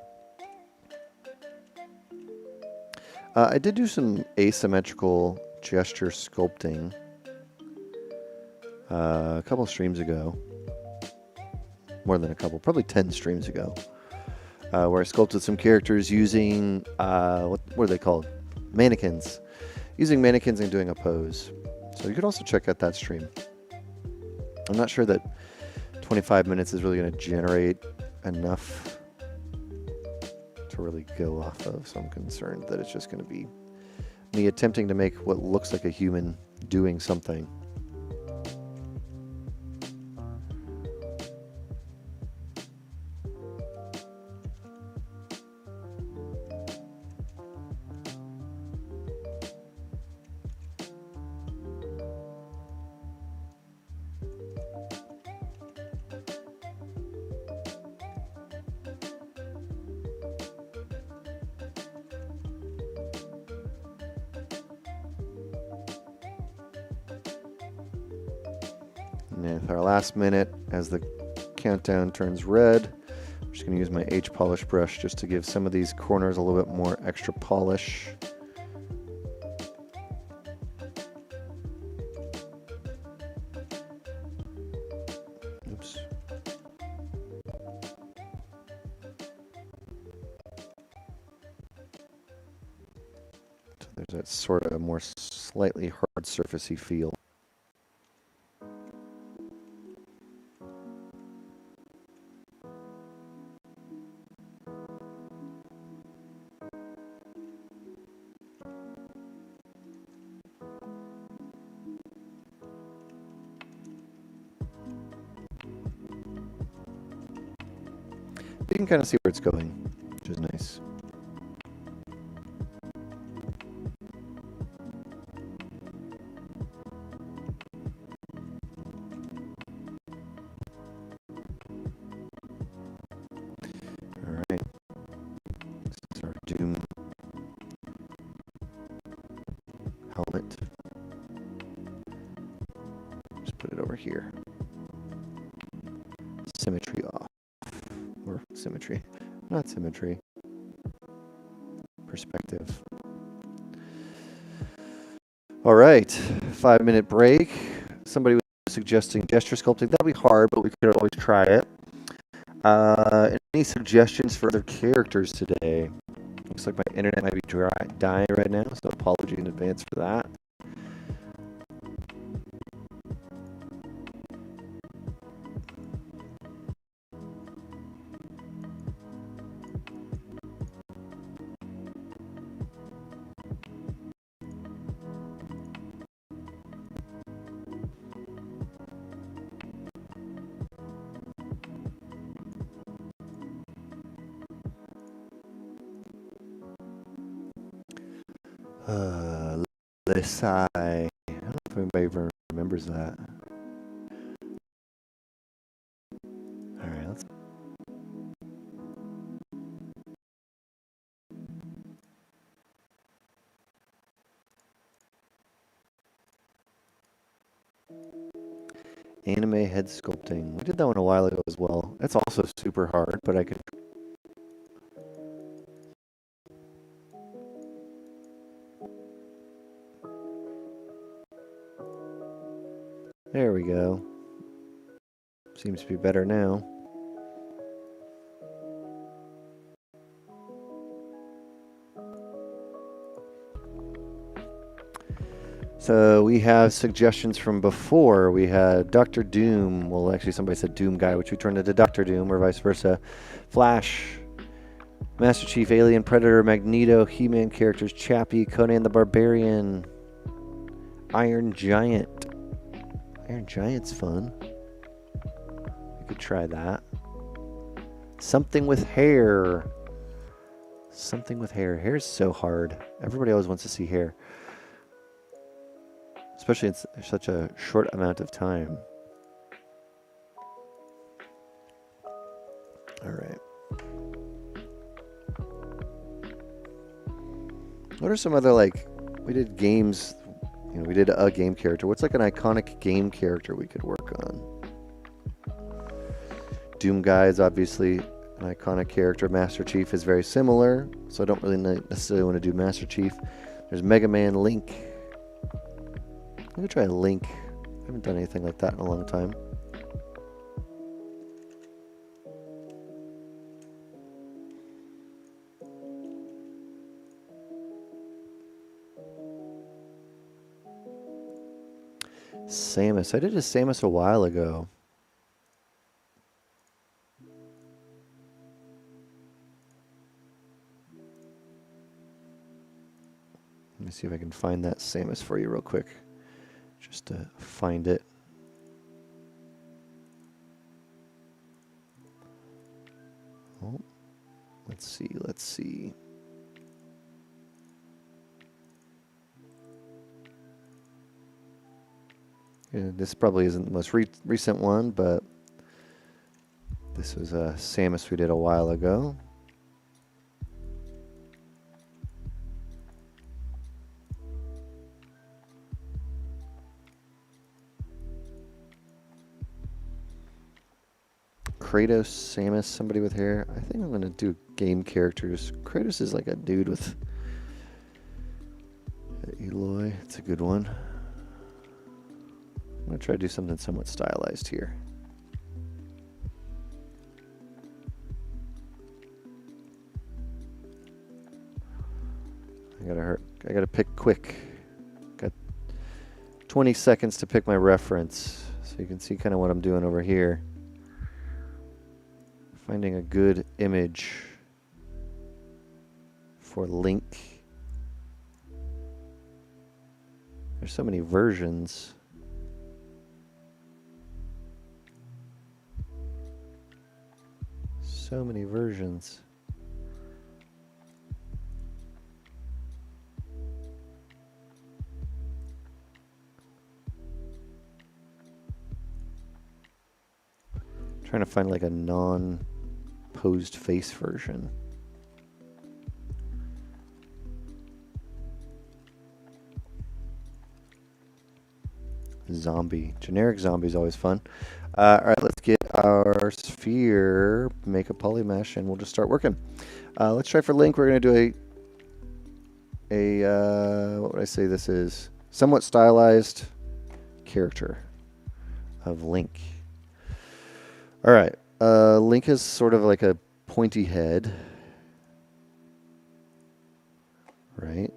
I did do some asymmetrical gesture sculpting a couple streams ago. More than a couple, probably 10 streams ago. Where I sculpted some characters using, what are they called? Mannequins. Using mannequins and doing a pose. So you could also check out that stream. I'm not sure that 25 minutes is really going to generate enough to really go off of, so I'm concerned that it's just going to be me attempting to make what looks like a human doing something. And with our last minute, as the countdown turns red, I'm just going to use my H polish brush just to give some of these corners a little bit more extra polish. Oops. So there's that sort of more slightly hard surfacey feel. You can kind of see where it's going, which is nice. All right, this is our Doom helmet. Just put it over here. Symmetry off. Or symmetry. Not symmetry. Perspective. All right. 5-minute break. Somebody was suggesting gesture sculpting. That'll be hard, but we could always try it. Any suggestions for other characters today? Looks like my internet might be dying right now, so apology in advance for that. Lisai. I don't know if anybody ever remembers that. Alright, let's... Anime head sculpting. We did that one a while ago as well. That's also super hard, but I could... There we go. Seems to be better now. So we have suggestions from before. We had Doctor Doom. Well, actually, somebody said Doomguy, which we turned into Doctor Doom, or vice versa. Flash, Master Chief, Alien, Predator, Magneto, He-Man characters, Chappie, Conan the Barbarian, Iron Giant. Iron Giant's fun. We could try that. Something with hair. Something with hair. Hair's so hard. Everybody always wants to see hair. Especially in such a short amount of time. All right. What are some other, like, we did games, you know, we did a game character. What's like an iconic game character we could work on? Doomguy is obviously an iconic character. Master Chief is very similar, so I don't really necessarily want to do Master Chief. There's Mega Man, Link. I'm going to try Link. I haven't done anything like that in a long time. Samus. I did a Samus a while ago. Let me see if I can find that Samus for you real quick. Just to find it. Oh, let's see, let's see. Yeah, this probably isn't the most recent one, but this was a Samus we did a while ago. Kratos, Samus, somebody with hair. I think I'm going to do game characters. Kratos is like a dude with Eloy. It's a good one. I'm going to try to do something somewhat stylized here. I gotta pick quick. Got 20 seconds to pick my reference. So you can see kind of what I'm doing over here. Finding a good image for Link. There's so many versions. So many versions. Trying to find like a non-posed face version. Zombie. Generic zombie is always fun. All right, let's get our sphere, make a polymesh, and we'll just start working. Let's try for Link. We're going to do what would I say this is? Somewhat stylized character of Link. All right. Link is sort of like a pointy head. Right?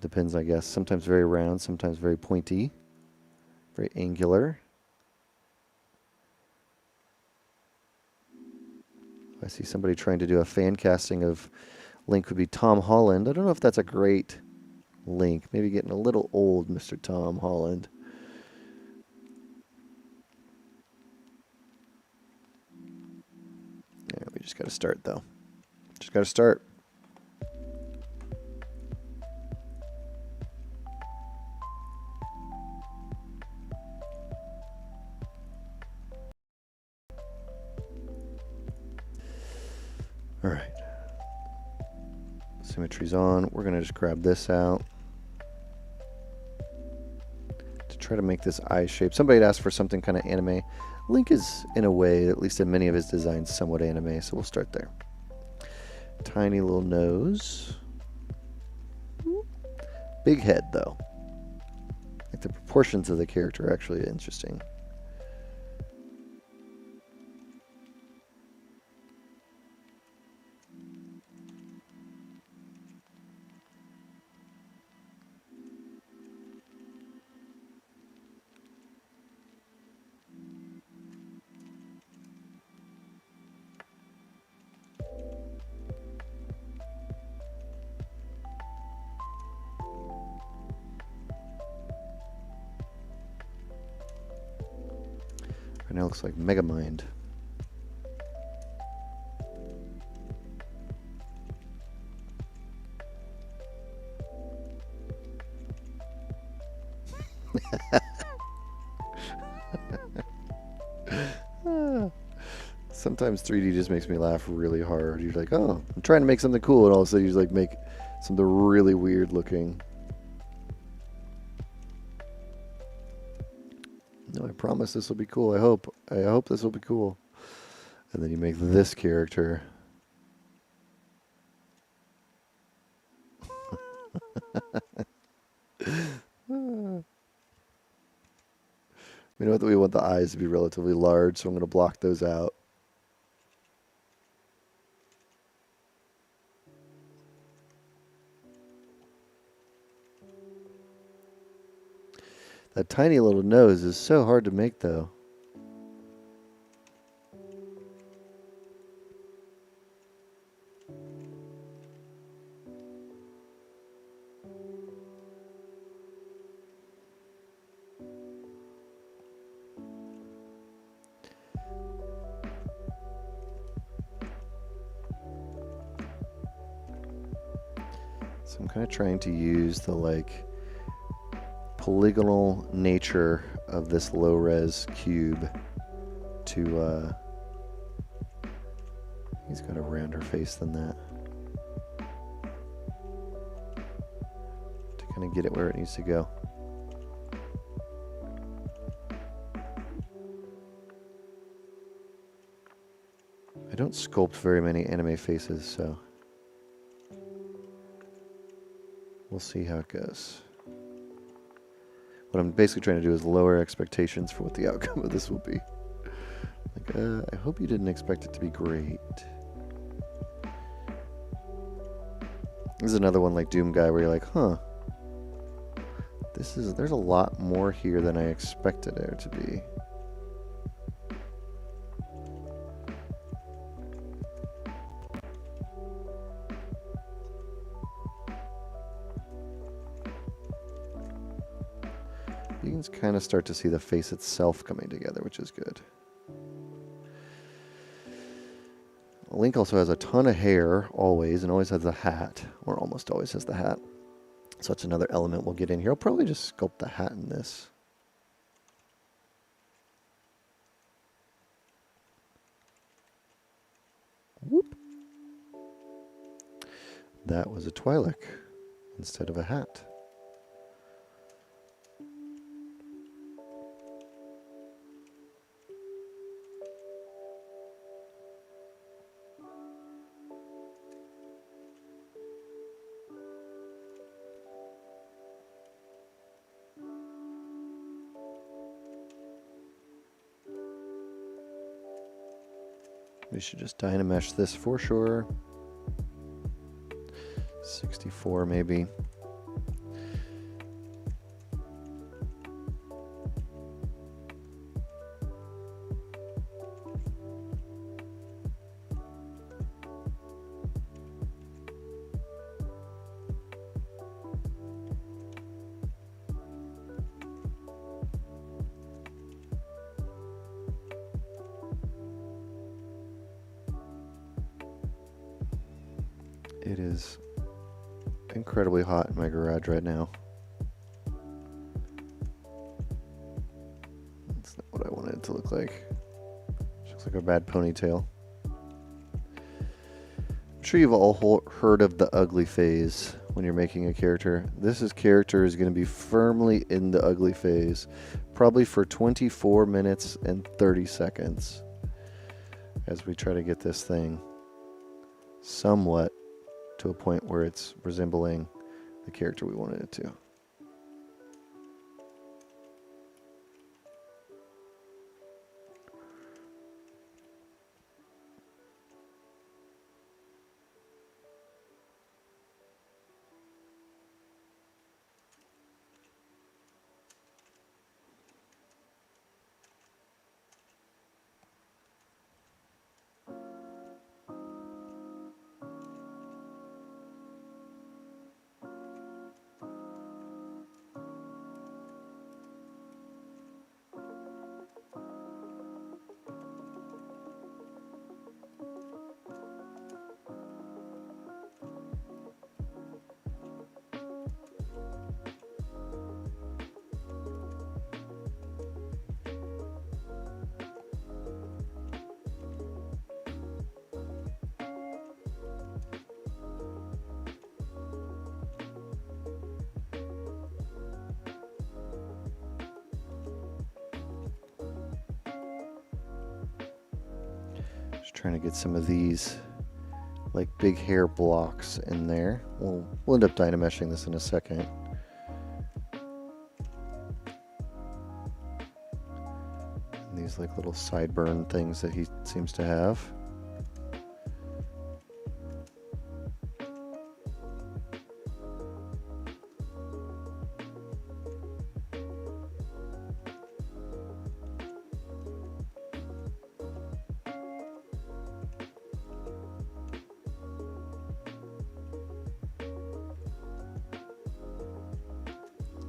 Depends, I guess. Sometimes very round, sometimes very pointy. Very angular. I see somebody trying to do a fan casting of Link would be Tom Holland. I don't know if that's a great Link. Maybe getting a little old, Mr. Tom Holland. Yeah, we just got to start, though. Just got to start. All right. Symmetry's on. We're going to just grab this out to try to make this eye shape. Somebody had asked for something kind of anime. Link is, in a way, at least in many of his designs, somewhat anime, so we'll start there. Tiny little nose. Big head, though. Like the proportions of the character are actually interesting. now looks like Megamind. Sometimes 3D just makes me laugh really hard. You're like, oh, I'm trying to make something cool, and all of a sudden you just like make something really weird looking. No, I promise this will be cool. I hope this will be cool. And then you make this character. We know that we want the eyes to be relatively large, so I'm going to block those out. That tiny little nose is so hard to make, though. So I'm kind of trying to use the like polygonal nature of this low-res cube to he's got a rounder face than that, to kind of get it where it needs to go. I don't sculpt very many anime faces, so we'll see how it goes. What I'm basically trying to do is lower expectations for what the outcome of this will be. Like, I hope you didn't expect it to be great. This is another one like Doomguy where you're like, huh, there's a lot more here than I expected there to be. You can kind of start to see the face itself coming together, which is good. Link also has a ton of hair, always, and always has a hat, or almost always has the hat. So that's another element we'll get in here. I'll probably just sculpt the hat in this. Whoop. That was a Twi'lek instead of a hat. We should just Dynamesh this for sure. 64 maybe. It is incredibly hot in my garage right now. That's not what I wanted it to look like. It looks like a bad ponytail. I'm sure you've all heard of the ugly phase when you're making a character. This character is going to be firmly in the ugly phase, probably for 24 minutes and 30 seconds as we try to get this thing somewhat to a point where it's resembling the character we wanted it to. Trying to get some of these like big hair blocks in there. We'll end up dynameshing this in a second. And these like little sideburn things that he seems to have.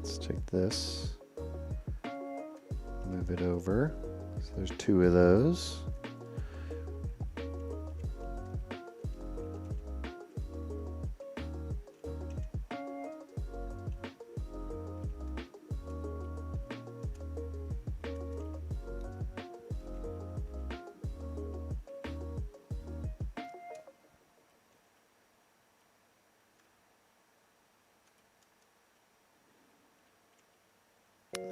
Let's take this, move it over. So there's two of those.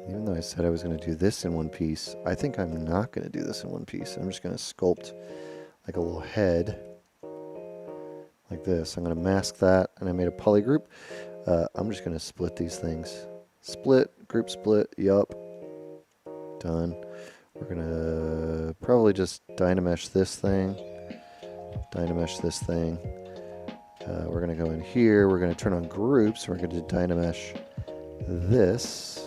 Even though I said I was going to do this in one piece, I think I'm not going to do this in one piece. I'm just going to sculpt like a little head like this. I'm going to mask that, and I made a poly group. I'm just going to split these things. Split, group split, yup. Done. We're going to probably just dynamesh this thing. Dynamesh this thing. We're going to go in here. We're going to turn on groups. We're going to dynamesh this.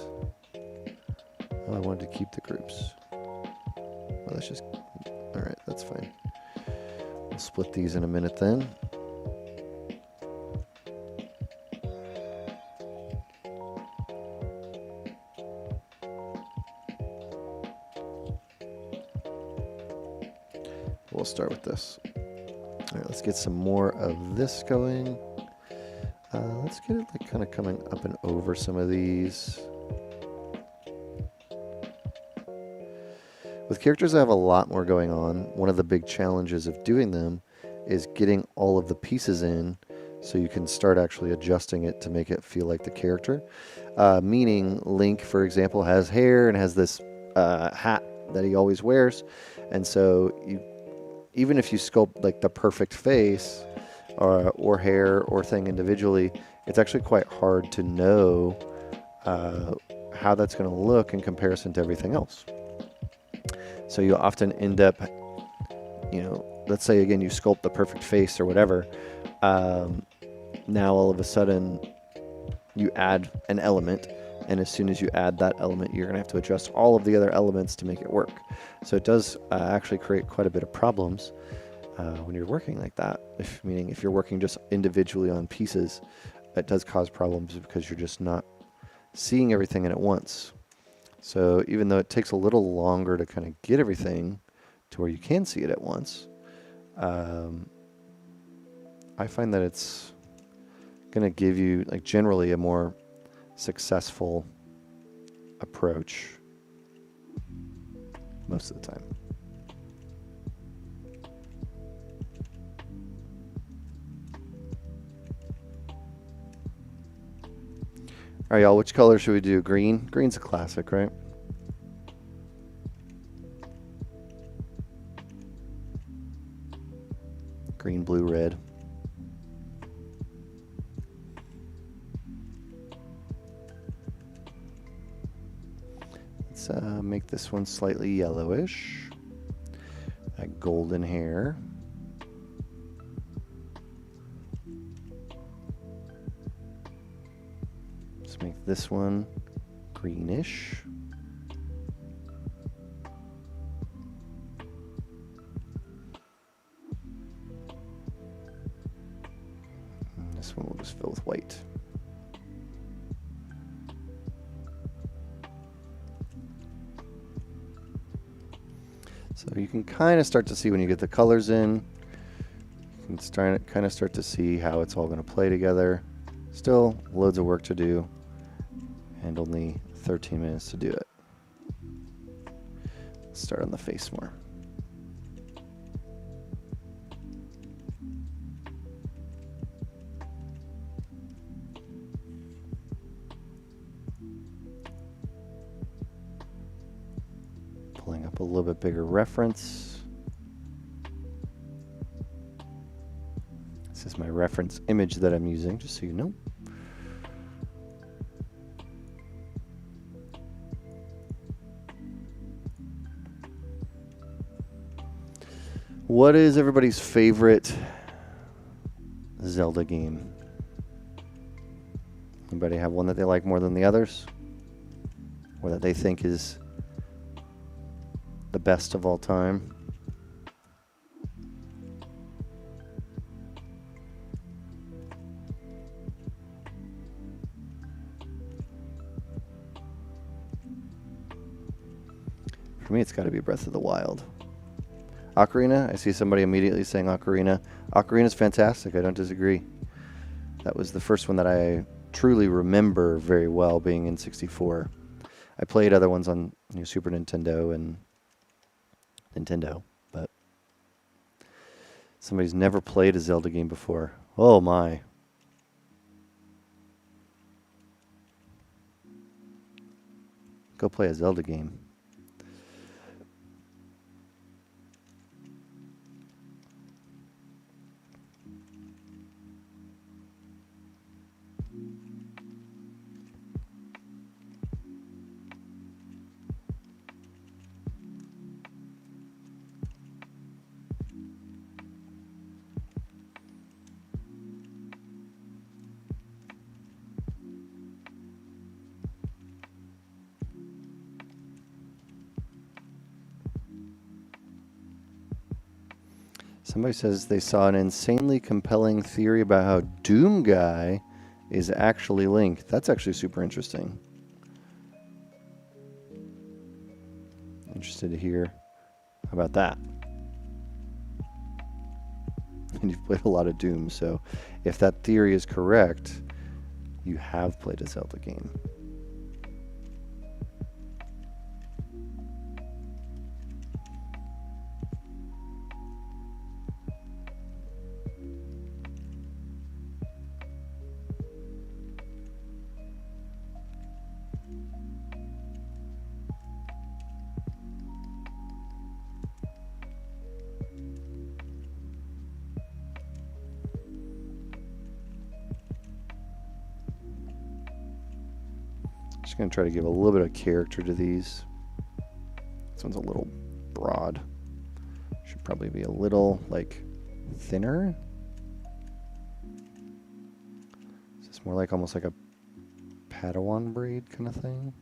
Oh, I wanted to keep the groups. Well, let's just... Alright, that's fine. We'll split these in a minute then. We'll start with this. Alright, let's get some more of this going. Let's get it like kind of coming up and over some of these. With characters that have a lot more going on, one of the big challenges of doing them is getting all of the pieces in so you can start actually adjusting it to make it feel like the character. Meaning Link, for example, has hair and has this hat that he always wears. And so even if you sculpt like the perfect face or hair or thing individually, it's actually quite hard to know how that's going to look in comparison to everything else. So you often end up, you know, let's say again you sculpt the perfect face or whatever. Now all of a sudden you add an element, and as soon as you add that element, you're going to have to adjust all of the other elements to make it work. So it does actually create quite a bit of problems when you're working like that. Meaning if you're working just individually on pieces, it does cause problems because you're just not seeing everything in at once. So even though it takes a little longer to kind of get everything to where you can see it at once, I find that it's going to give you like generally a more successful approach most of the time. All right, y'all, which color should we do? Green? Green's a classic, right? Green, blue, red. Let's make this one slightly yellowish. That golden hair. Let's make this one greenish. And this one we'll just fill with white. So you can kind of start to see when you get the colors in, you can kind of start to see how it's all going to play together. Still loads of work to do and only 13 minutes to do it. Let's start on the face more. Pulling up a little bit bigger reference. This is my reference image that I'm using, just so you know. What is everybody's favorite Zelda game? Anybody have one that they like more than the others? Or that they think is the best of all time? For me, it's got to be Breath of the Wild. Ocarina, I see somebody immediately saying Ocarina. Ocarina's fantastic, I don't disagree. That was the first one that I truly remember very well, being in 64. I played other ones on Super Nintendo and Nintendo, but somebody's never played a Zelda game before. Oh my. Go play a Zelda game. Somebody says they saw an insanely compelling theory about how Doomguy is actually Link. That's actually super interesting. Interested to hear about that. And you've played a lot of Doom, so if that theory is correct, you have played a Zelda game. Just going to try to give a little bit of character to these. This one's a little broad. Should probably be a little, like, thinner. Is this more like almost like a Padawan braid kind of thing?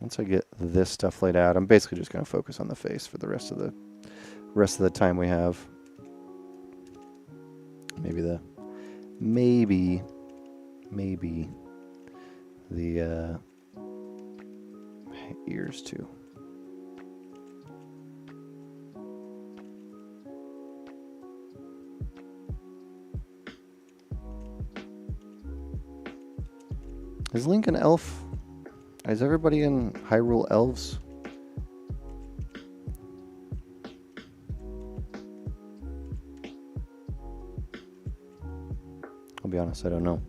Once I get this stuff laid out, I'm basically just going to focus on the face for the rest of the time we have. Maybe the ears too. Is Link an elf? Is everybody in Hyrule elves? I'll be honest, I don't know.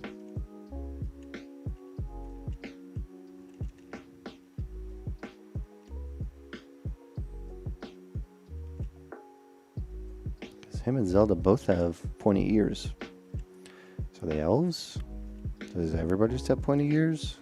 Because him and Zelda both have pointy ears. So the elves? Does everybody just have pointy ears?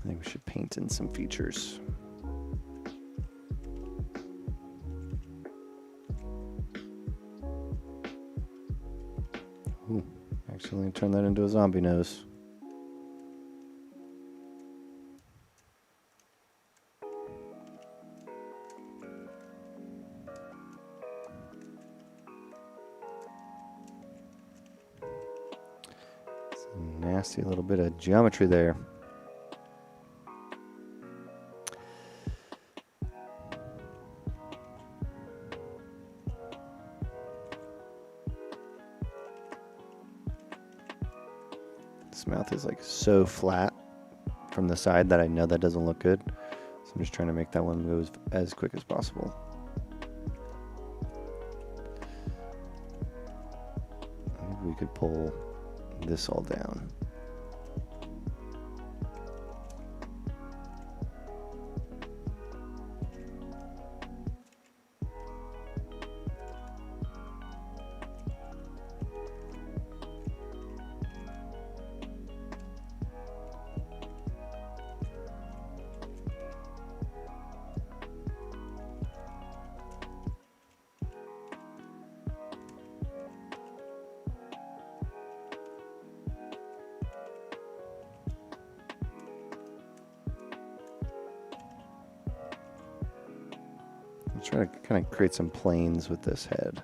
think we should paint in some features. Ooh, accidentally turn that into a zombie nose. It's a nasty little bit of geometry there. This mouth is like so flat from the side that I know that doesn't look good. So I'm just trying to make that one go as quick as possible. Maybe we could pull this all down. I'm trying to kind of create some planes with this head.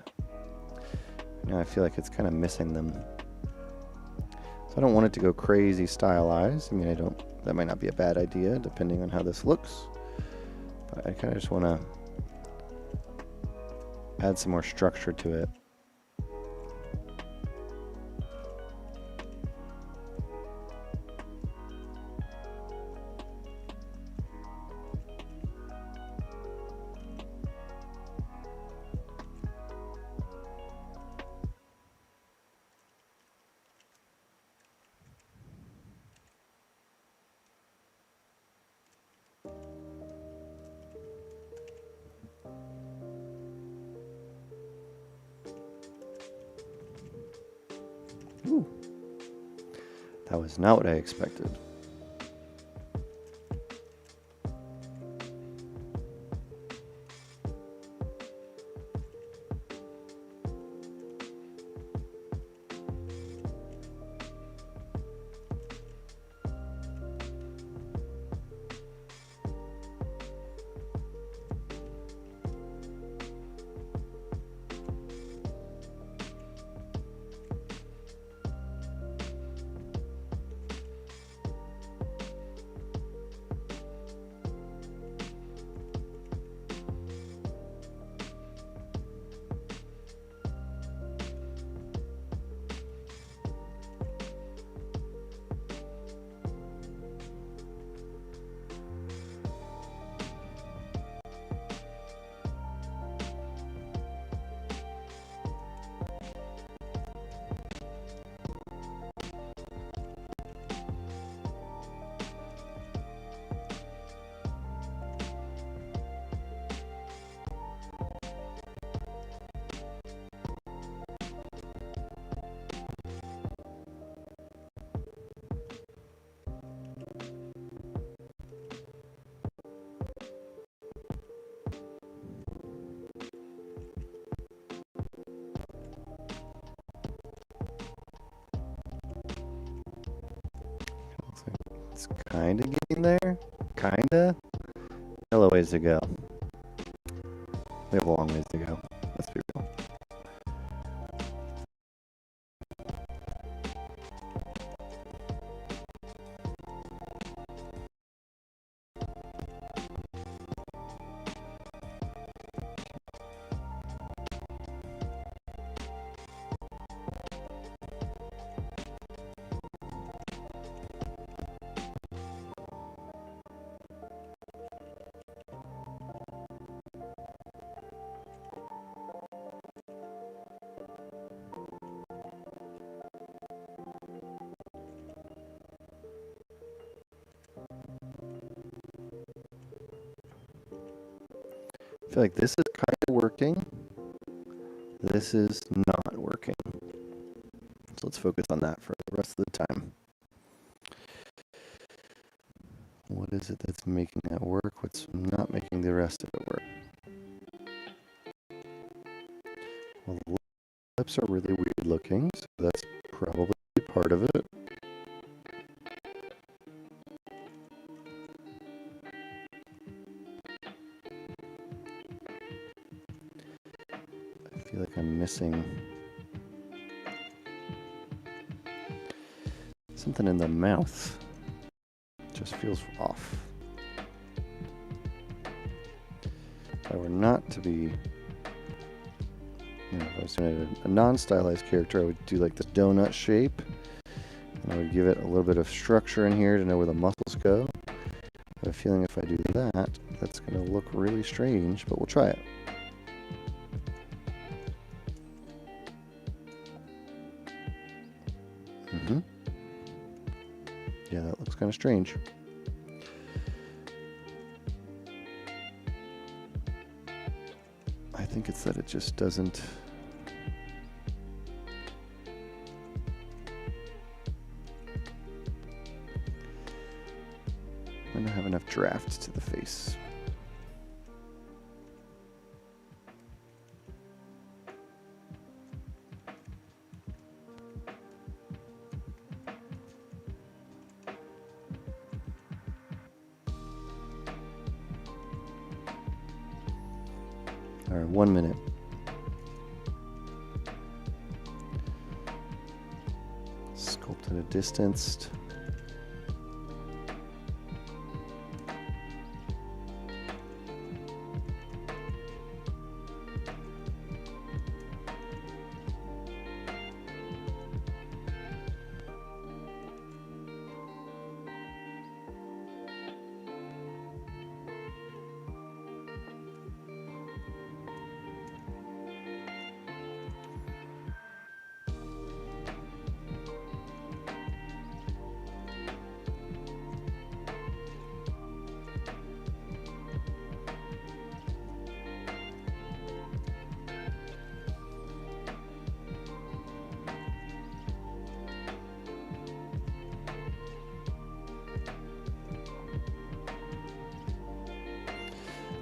Now I feel like it's kind of missing them. So I don't want it to go crazy stylized. I mean, that might not be a bad idea depending on how this looks. But I kind of just want to add some more structure to it. Ooh. That was not what I expected. It's kind of getting there. Kinda. Still a ways to go. We have a long ways to go. Let's be real. I feel like this is kind of working. This is not working. So let's focus on that for the rest of the time. What is it that's making that work? What's not making the rest of it work? Well, the lips are really weird looking, so that's probably part of it. I feel like I'm missing something in the mouth. Just feels off. If I were not to be, if I was doing a non-stylized character, I would do like the donut shape, and I would give it a little bit of structure in here to know where the muscles go. I have a feeling if I do that, that's going to look really strange, but we'll try it. Yeah, that looks kind of strange. I think it's that it just doesn't... I don't have enough draft to the face. All right, 1 minute. Sculpt at a distance.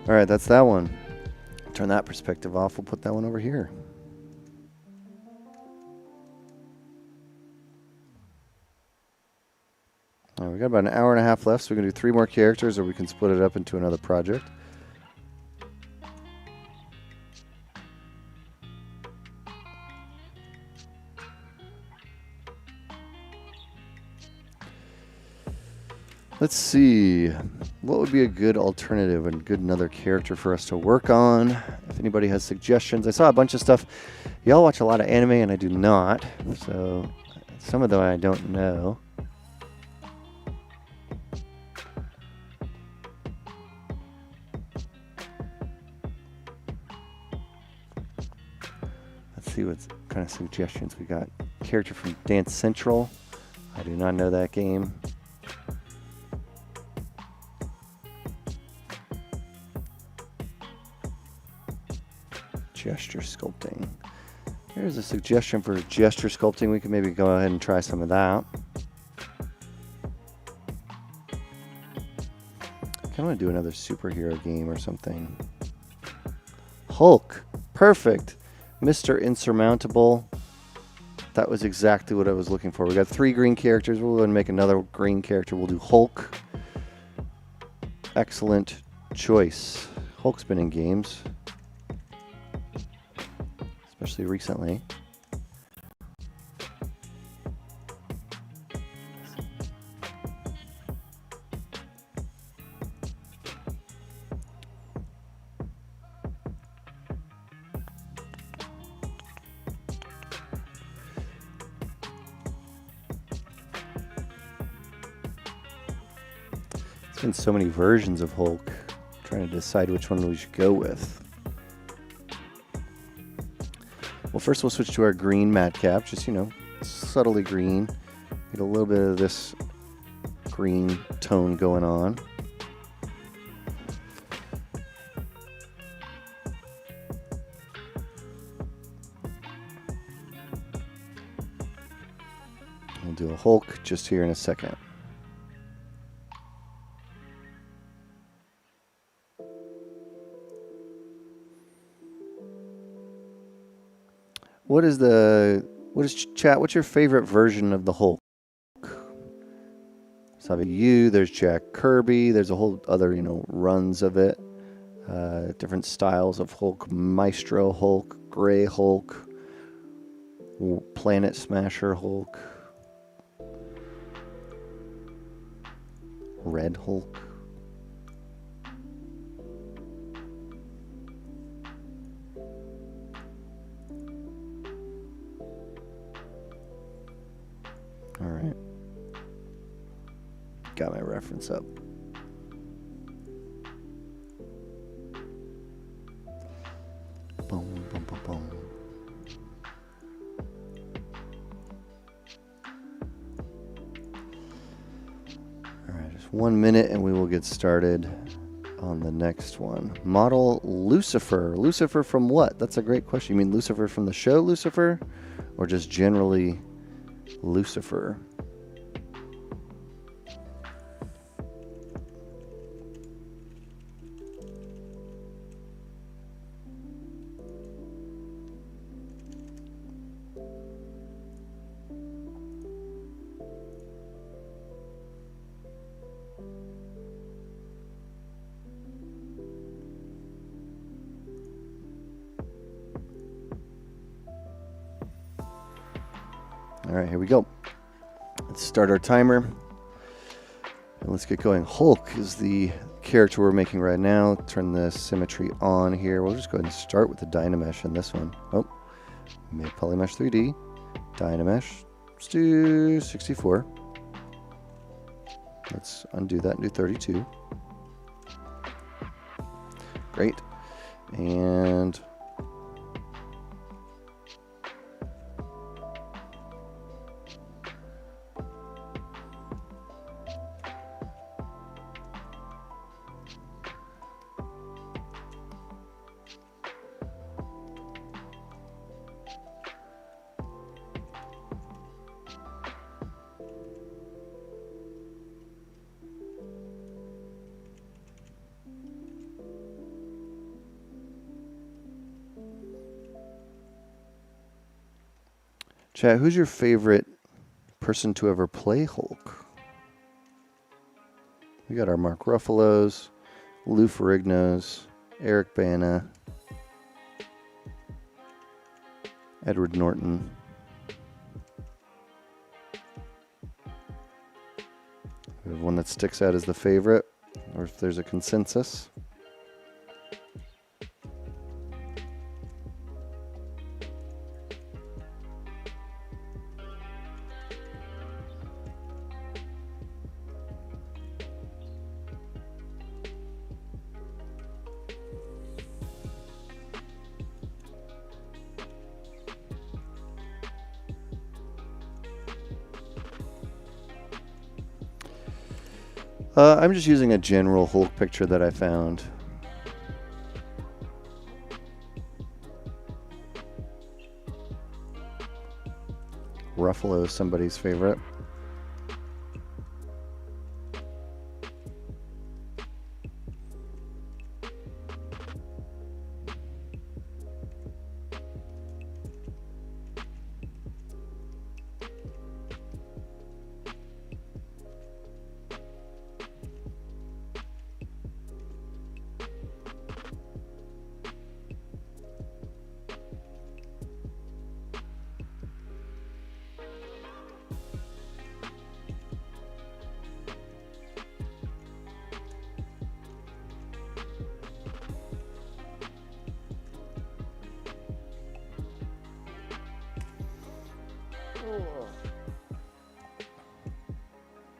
All right, that's that one. Turn that perspective off. We'll put that one over here. All right, we got about an hour and a half left, so we can do 3 more characters, or we can split it up into another project. Let's see, what would be a good alternative and good another character for us to work on? If anybody has suggestions. I saw a bunch of stuff. Y'all watch a lot of anime and I do not, so some of them I don't know. Let's see what kind of suggestions we got. Character from Dance Central. I do not know that game. Gesture sculpting. Here's a suggestion for gesture sculpting. We can maybe go ahead and try some of that. I kind of want to do another superhero game or something. Hulk. Perfect. Mr. Insurmountable. That was exactly what I was looking for. We got 3 green characters. We'll go and make another green character. We'll do Hulk. Excellent choice. Hulk's been in games, especially recently. There's been so many versions of Hulk. I'm trying to decide which one we should go with. Well, first we'll switch to our green madcap, just, subtly green. Get a little bit of this green tone going on. We'll do a Hulk just here in a second. what is chat? What's your favorite version of the Hulk? So there's Jack Kirby. There's a whole other, runs of it. Different styles of Hulk: Maestro Hulk, Gray Hulk, Planet Smasher Hulk, Red Hulk. All right. Got my reference up. Boom, boom, boom, boom. All right, just 1 minute and we will get started on the next one. Model Lucifer. Lucifer from what? That's a great question. You mean Lucifer from the show Lucifer, or just generally Lucifer? All right, here we go. Let's start our timer. And let's get going. Hulk is the character we're making right now. Turn the symmetry on here. We'll just go ahead and start with the Dynamesh in this one. Oh, make Polymesh 3D. Dynamesh. Let's do 64. Let's undo that and do 32. Great. And chat, who's your favorite person to ever play Hulk? We got our Mark Ruffalo's, Lou Ferrigno's, Eric Bana, Edward Norton. We have one that sticks out as the favorite, or if there's a consensus. I'm just using a general Hulk picture that I found. Ruffalo is somebody's favorite.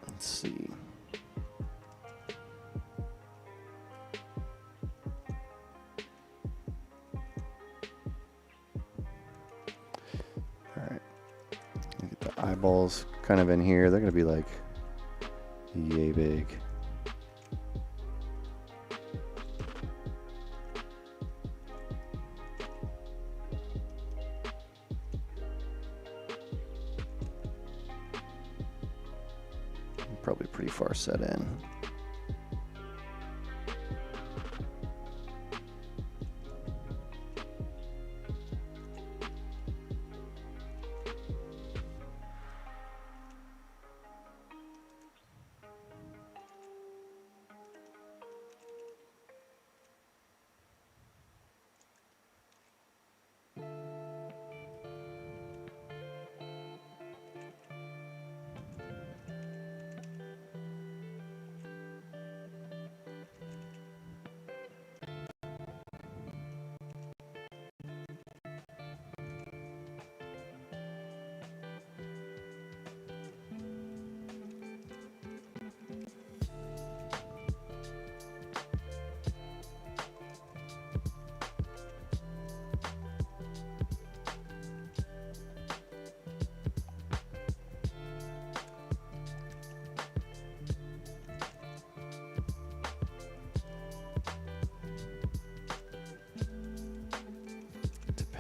Let's see. All right. Get the eyeballs kind of in here. They're going to be like yay big. Probably pretty far set in.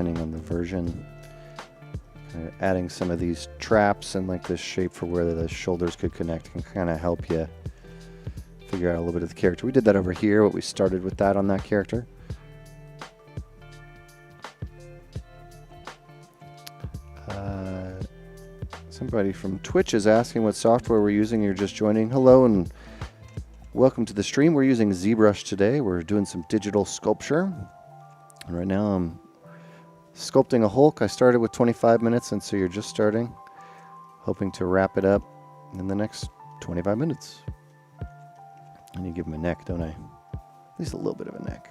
depending on the version. Adding some of these traps and like this shape for where the shoulders could connect can kind of help you figure out a little bit of the character. We did that over here, what we started with that on that character. Somebody from Twitch is asking what software we're using. You're just joining. Hello and welcome to the stream. We're using ZBrush today. We're doing some digital sculpture. And right now I'm sculpting a Hulk. I started with 25 minutes, and so you're just starting. Hoping to wrap it up in the next 25 minutes. I need to give him a neck, don't I? At least a little bit of a neck.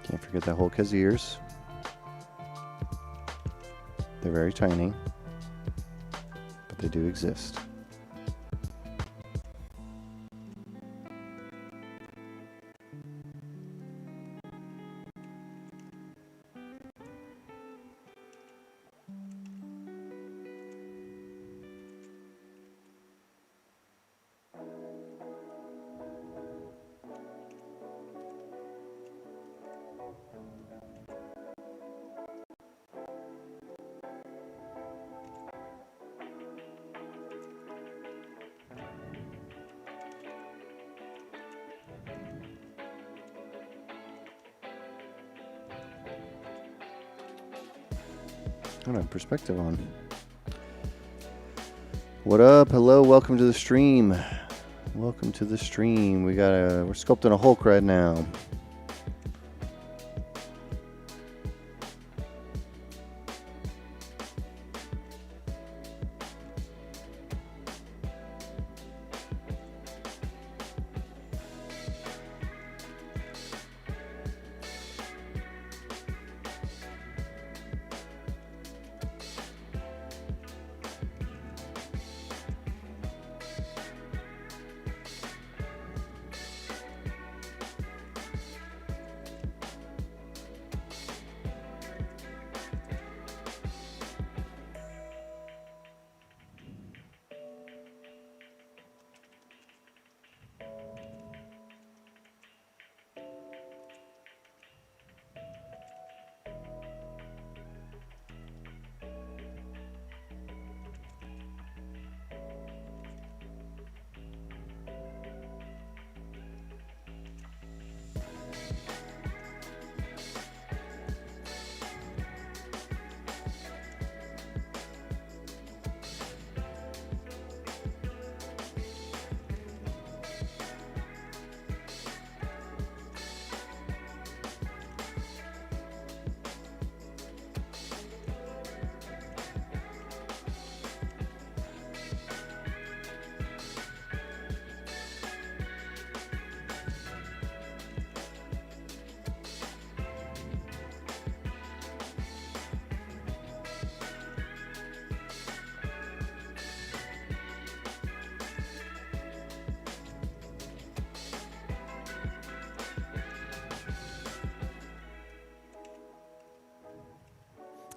Can't forget that Hulk has ears. They're very tiny, but they do exist. I don't have perspective on. What up? Hello, welcome to the stream. Welcome to the stream. We're sculpting a Hulk right now.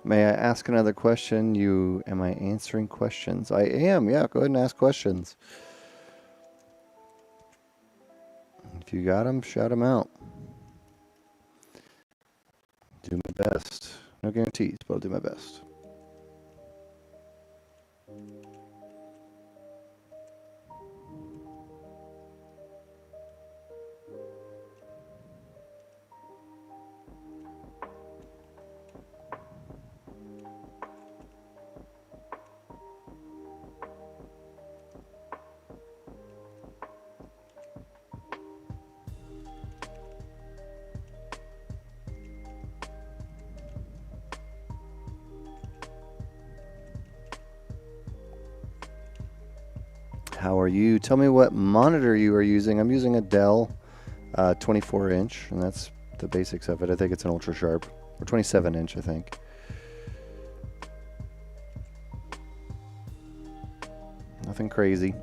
May I ask another question? Am I answering questions? I am, yeah, go ahead and ask questions. If you got them, shout them out. Do my best. No guarantees, but I'll do my best. How are you? Tell me what monitor you are using. I'm using a Dell 24-inch, and that's the basics of it. I think it's an ultra sharp, or 27-inch, I think. Nothing crazy.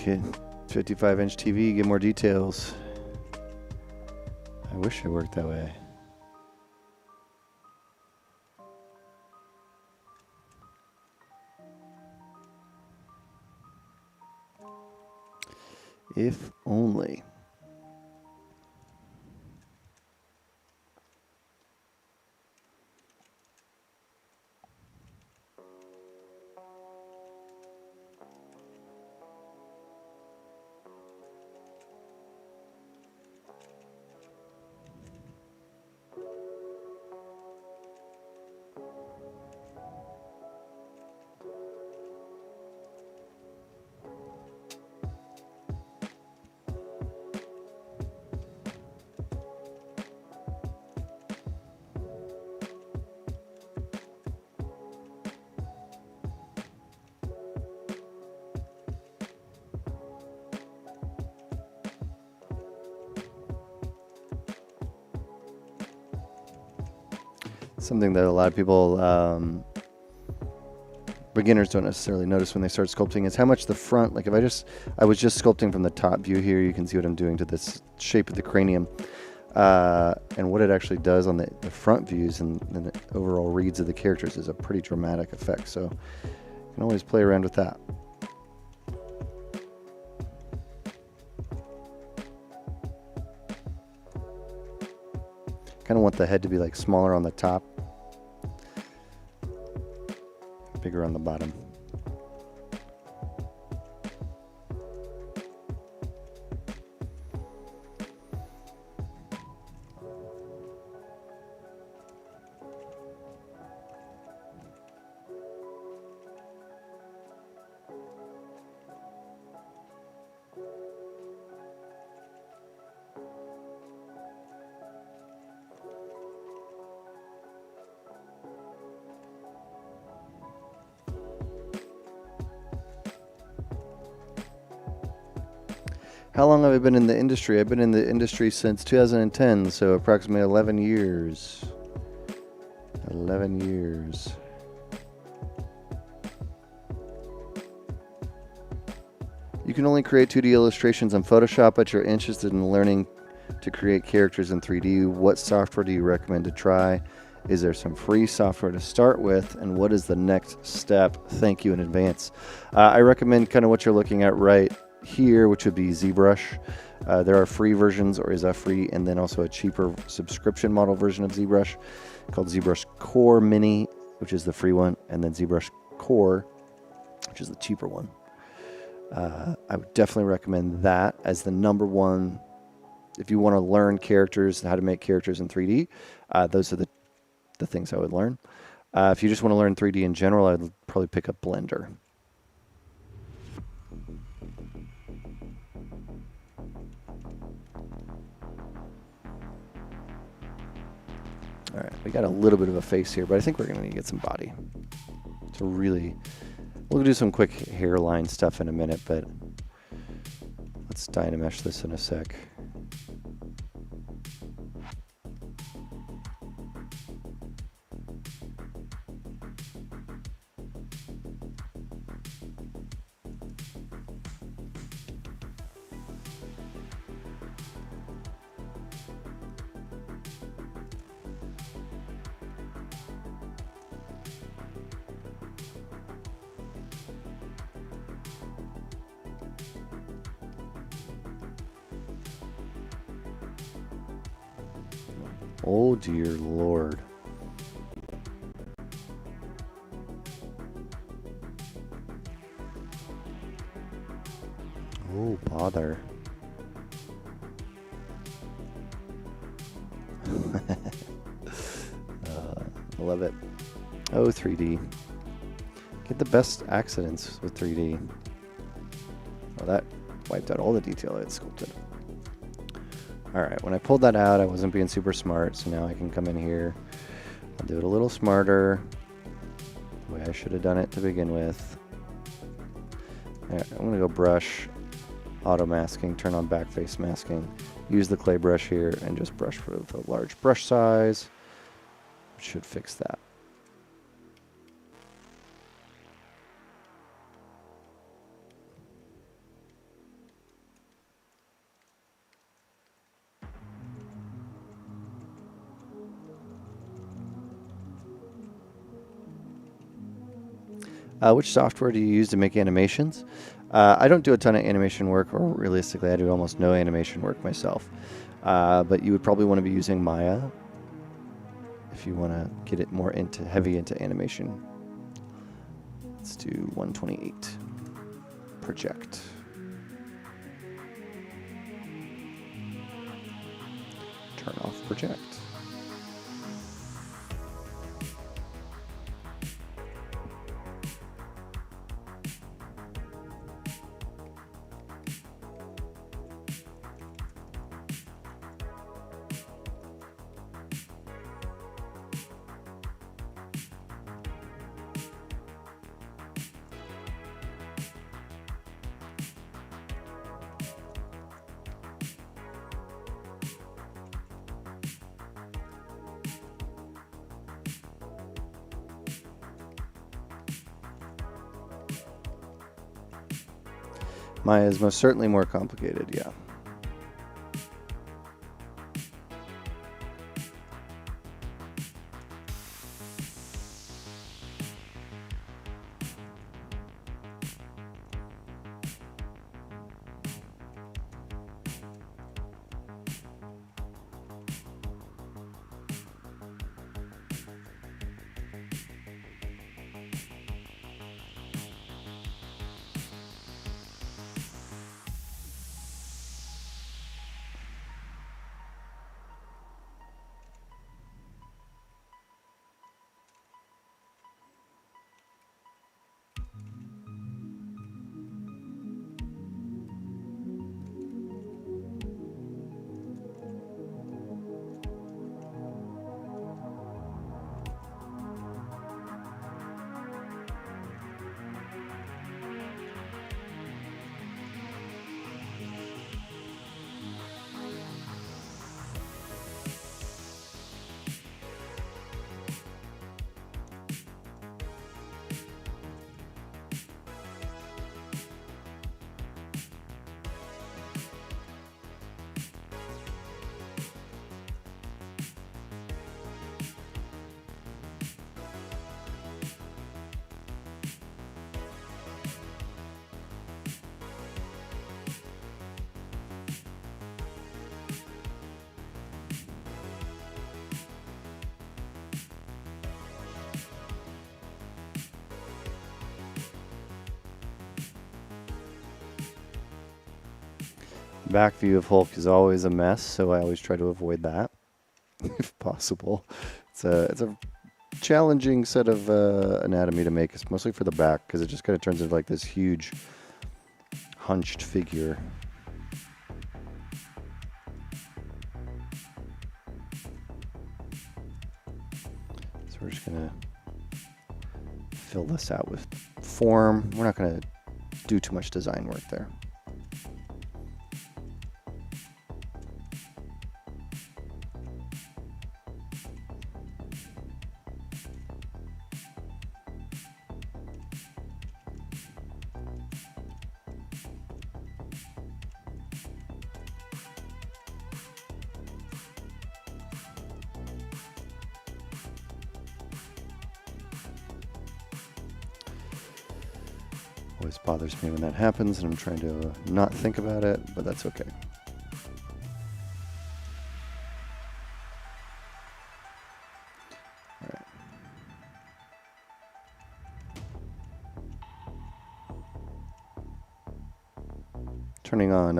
Okay, 55-inch TV, get more details. I wish it worked that way. If only. Something that a lot of people, beginners don't necessarily notice when they start sculpting is how much the front, like if I was just sculpting from the top view here, you can see what I'm doing to this shape of the cranium, and what it actually does on the front views and the overall reads of the characters is a pretty dramatic effect. So you can always play around with that. Kind of want the head to be like smaller on the top, bigger on the bottom. How long have I been in the industry? I've been in the industry since 2010, so approximately 11 years. 11 years. You can only create 2D illustrations on Photoshop, but you're interested in learning to create characters in 3D. What software do you recommend to try? Is there some free software to start with? And what is the next step? Thank you in advance. I recommend kind of what you're looking at right here, which would be ZBrush. There are free versions, or is a free, and then also a cheaper subscription model version of ZBrush called ZBrush Core Mini, which is the free one, and then ZBrush Core, which is the cheaper one. I would definitely recommend that as the number one. If you want to learn characters, how to make characters in 3D, those are the things I would learn. If you just want to learn 3D in general, I'd probably pick up Blender. All right, we got a little bit of a face here, but I think we're going to need to get some body. So really, we'll do some quick hairline stuff in a minute, but let's Dynamesh this in a sec. Oh dear Lord. Oh, bother. I love it. Oh, 3D. Get the best accidents with 3D. Oh, that wiped out all the detail I had sculpted. Alright, when I pulled that out, I wasn't being super smart, so now I can come in here. I'll do it a little smarter. The way I should have done it to begin with. Alright, I'm going to go brush, auto masking, turn on back face masking. Use the clay brush here and just brush with a large brush size. Should fix that. Which software do you use to make animations? I don't do a ton of animation work, or realistically, I do almost no animation work myself. But you would probably want to be using Maya if you want to get it more heavy into animation. Let's do 128. Project. Turn off project. Maya is most certainly more complicated, yeah. Back view of Hulk is always a mess, so I always try to avoid that, if possible. It's a challenging set of anatomy to make, mostly for the back, because it just kind of turns into like this huge hunched figure. So we're just going to fill this out with form. We're not going to do too much design work there. Always bothers me when that happens, and I'm trying to not think about it, but that's okay. turning on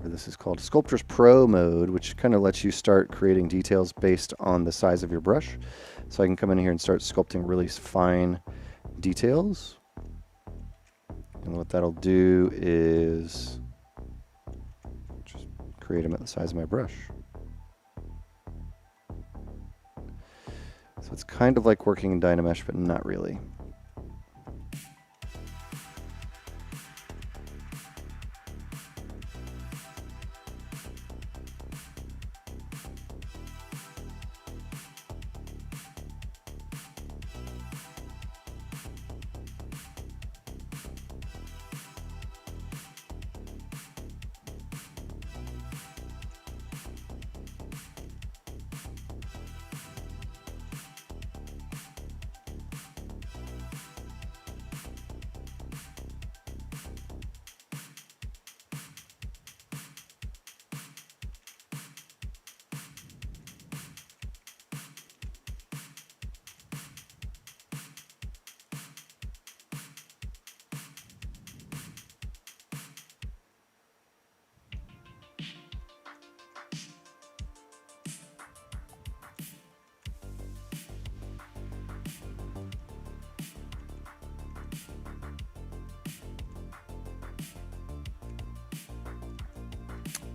this is called Sculptor's Pro mode, which kind of lets you start creating details based on the size of your brush. So I can come in here and start sculpting really fine details. And what that'll do is just create them at the size of my brush. So it's kind of like working in Dynamesh, but not really.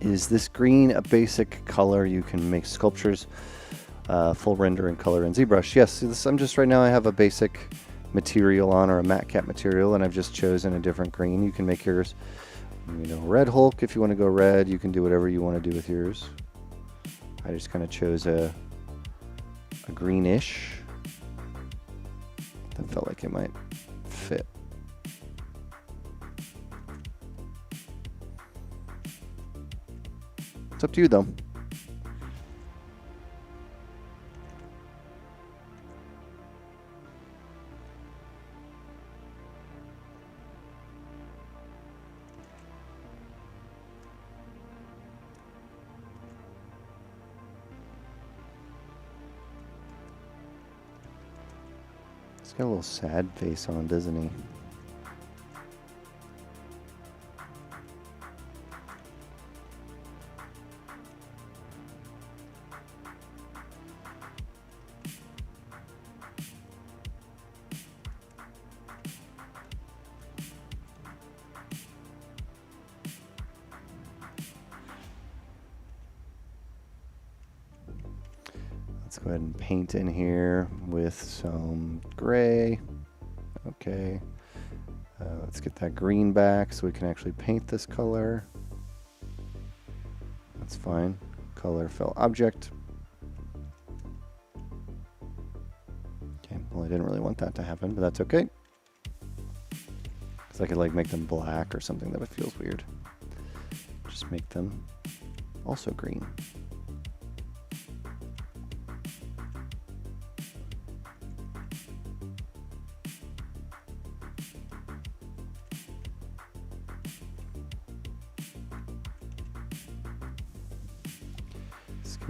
Is this green a basic color? You can make sculptures full render and color in ZBrush. Yes, I'm just right now I have a basic material on, or a matte cap material, and I've just chosen a different green. You can make yours, you know, red Hulk if you want to go red. You can do whatever you want to do with yours. I just kind of chose a greenish that felt like it might fit. It's up to you, though. He's got a little sad face on, doesn't he? Let's go ahead and paint in here with some gray. Okay. Let's get that green back so we can actually paint this color. That's fine. Color fill object. Okay, well, I didn't really want that to happen, but that's okay. Because I could like make them black or something that feels weird. Just make them also green.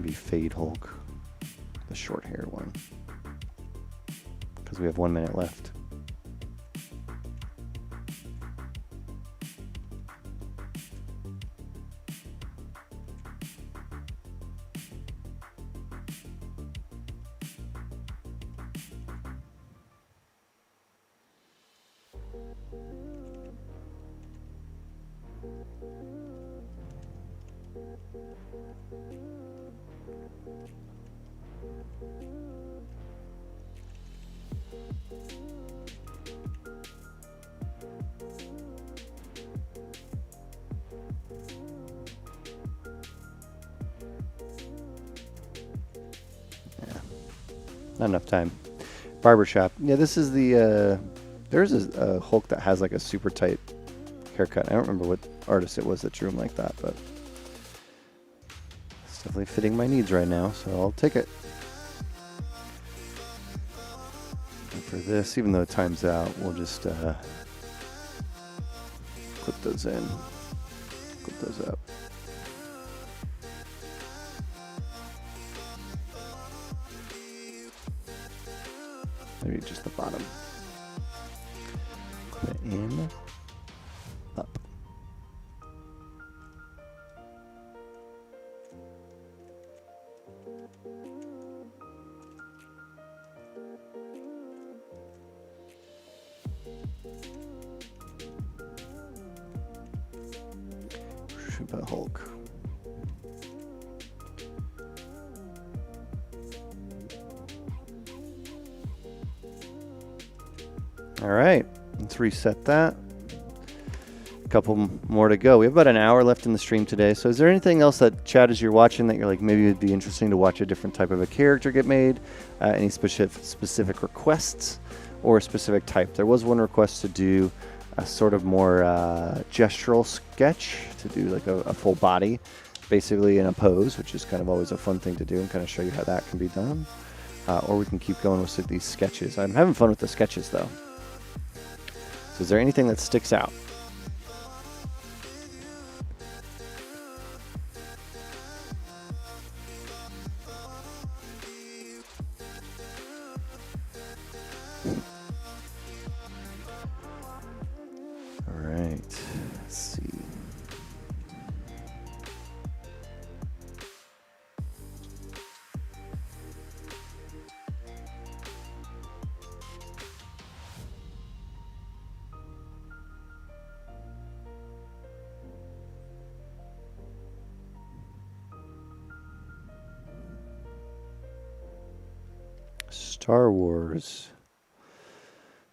Be Fade Hulk, the short-haired one, because we have 1 minute left. Not enough time. Barbershop. Yeah, this is the, there's a Hulk that has like a super tight haircut. I don't remember what artist it was that drew him like that, but it's definitely fitting my needs right now, so I'll take it. And for this, even though time's out, we'll just clip those in, clip those up. Maybe just the bottom. Clip it in, up. should we put Hulk? All right, let's reset that. A couple more to go. We have about an hour left in the stream today. So is there anything else that, Chad, as you're watching, that you're like, maybe it'd be interesting to watch a different type of a character get made? Any specific requests or a specific type? There was one request to do a sort of more gestural sketch, to do like a full body, basically in a pose, which is kind of always a fun thing to do and kind of show you how that can be done. Or we can keep going with these sketches. I'm having fun with the sketches, though. So is there anything that sticks out? Star Wars.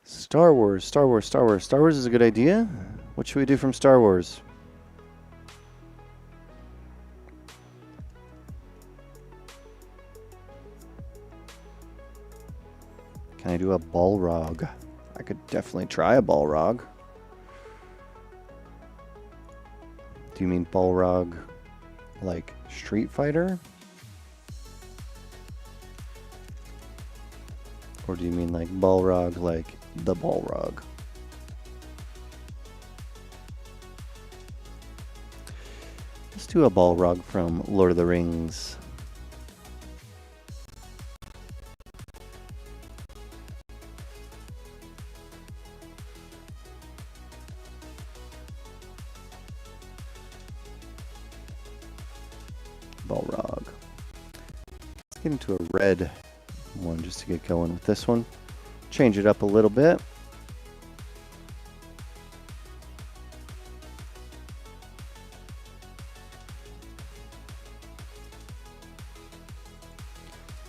Star Wars, Star Wars, Star Wars. Star Wars is a good idea. What should we do from Star Wars? Can I do a Balrog? I could definitely try a Balrog. Do you mean Balrog like Street Fighter? Or do you mean like Balrog, like the Balrog? Let's do a Balrog from Lord of the Rings. Balrog. Let's get into a red one just to get going with this one. Change it up a little bit.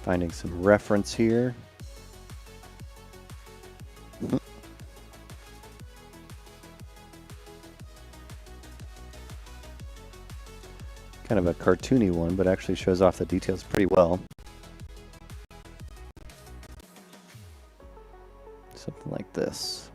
Finding some reference here. Kind of a cartoony one, but actually shows off the details pretty well. Something like this.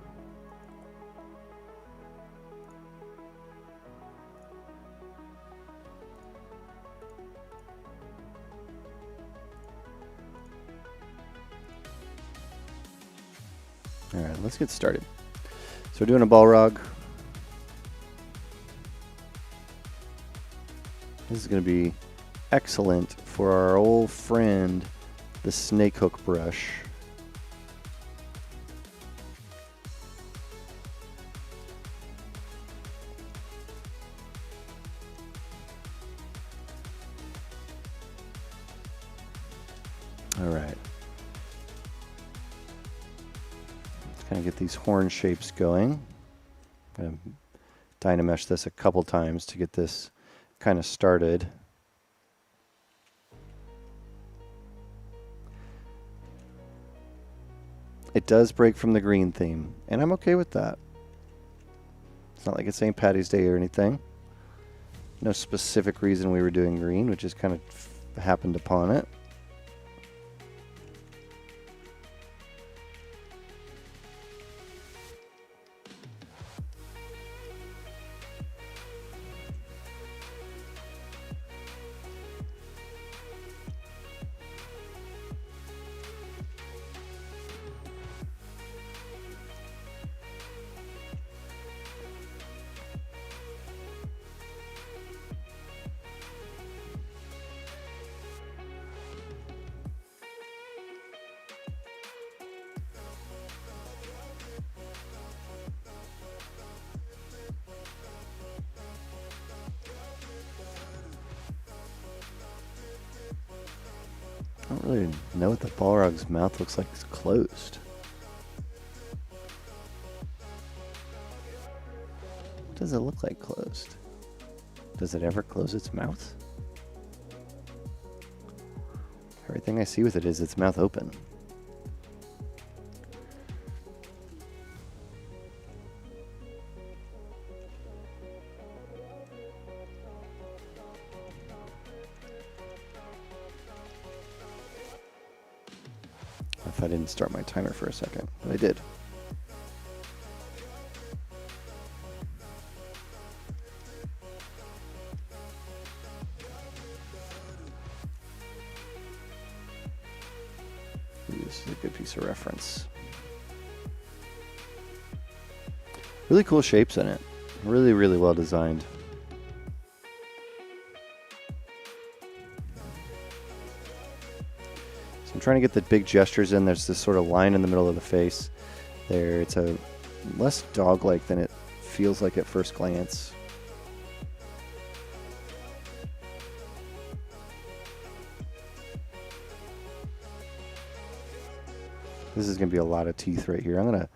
All right, let's get started. So we're doing a Balrog. This is going to be excellent for our old friend, the snake hook brush. All right. Let's kind of get these horn shapes going. I'm going to Dynamesh this a couple times to get this kind of started. It does break from the green theme, and I'm okay with that. It's not like it's St. Patty's Day or anything. No specific reason we were doing green, we just kind of happened upon it. I don't really know what the Balrog's mouth looks like. It's closed. What does it look like closed? Does it ever close its mouth? Everything I see with it is its mouth open. If I didn't start my timer for a second, but I did. This is a good piece of reference. Really cool shapes in it. Really, really well designed. So I'm trying to get the big gestures in. There's this sort of line in the middle of the face there. It's a less dog-like than it feels like at first glance. This is going to be a lot of teeth right here. I'm going to,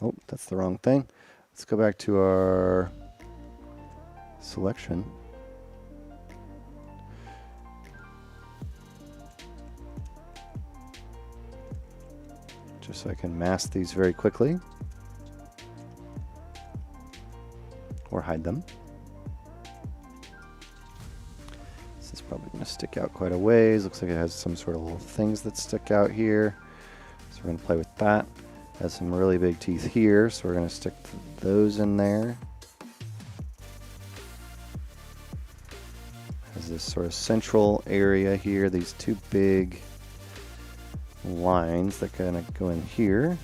oh, that's the wrong thing. Let's go back to our selection. Just so I can mask these very quickly. Or hide them. This is probably going to stick out quite a ways. Looks like it has some sort of little things that stick out here. So we're going to play with that. Has some really big teeth here, so we're going to stick those in there. Has this sort of central area here, these two big lines that kind of go in here.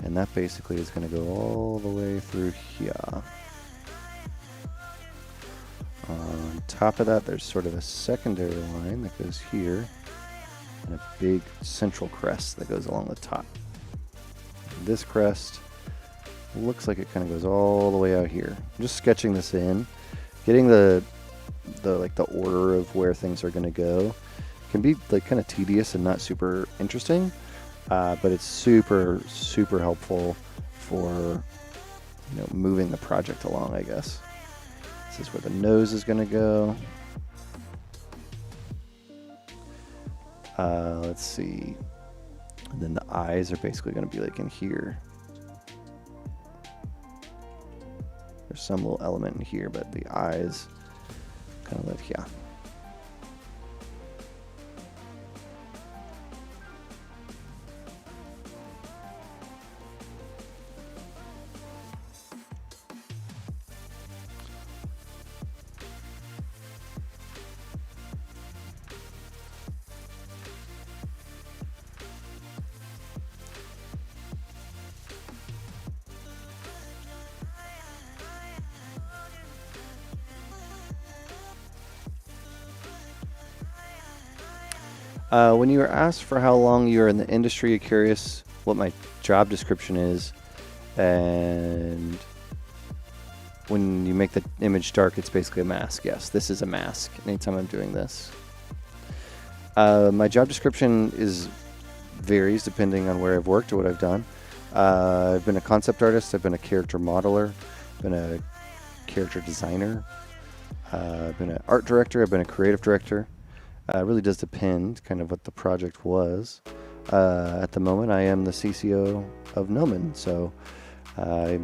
And that basically is going to go all the way through here. On top of that, there's sort of a secondary line that goes here. And a big central crest that goes along the top. This crest looks like it kind of goes all the way out here. I'm just sketching this in, getting the order of where things are going to go. Can be like kind of tedious and not super interesting, but it's super helpful for moving the project along, I guess. This is where the nose is going to go. Let's see. And then the eyes are basically going to be like in here. There's some little element in here, but the eyes kind of live here. When you were asked for how long you're in the industry, you're curious what my job description is, and when you make the image dark, it's basically a mask. Yes, this is a mask anytime I'm doing this. My job description varies depending on where I've worked or what I've done. I've been a concept artist, I've been a character modeler, I've been a character designer, I've been an art director, I've been a creative director. It really does depend kind of what the project was. At the moment, I am the CCO of Gnomon, so I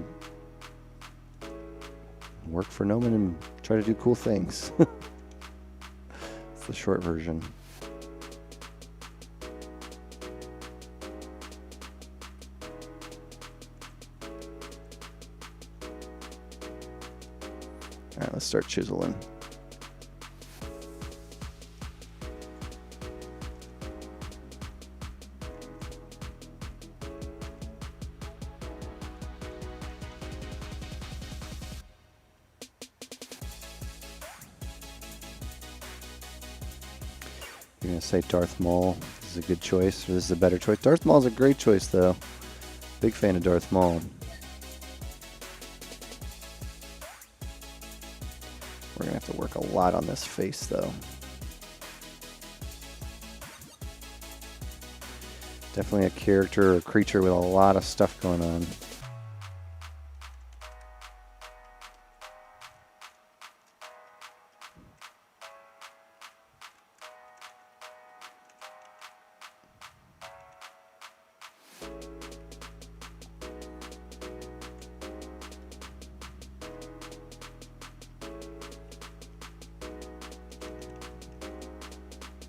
work for Gnomon and try to do cool things. It's the short version. All right, let's start chiseling. You're going to say Darth Maul is a good choice, or this is a better choice. Darth Maul is a great choice, though. Big fan of Darth Maul. We're going to have to work a lot on this face, though. Definitely a character or creature with a lot of stuff going on.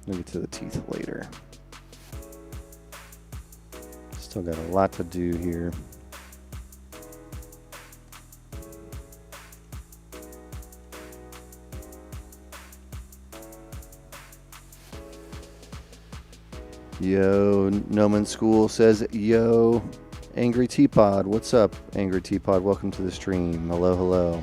We'll get to the teeth later. Still got a lot to do here. Yo, Gnomon School says, yo, Angry Teapod. What's up, Angry Teapod? Welcome to the stream. Hello, hello.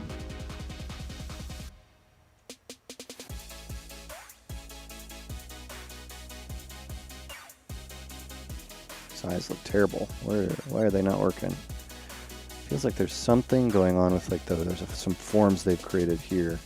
His eyes look terrible. Why are they not working? Feels like there's something going on with like there's some forms they've created here.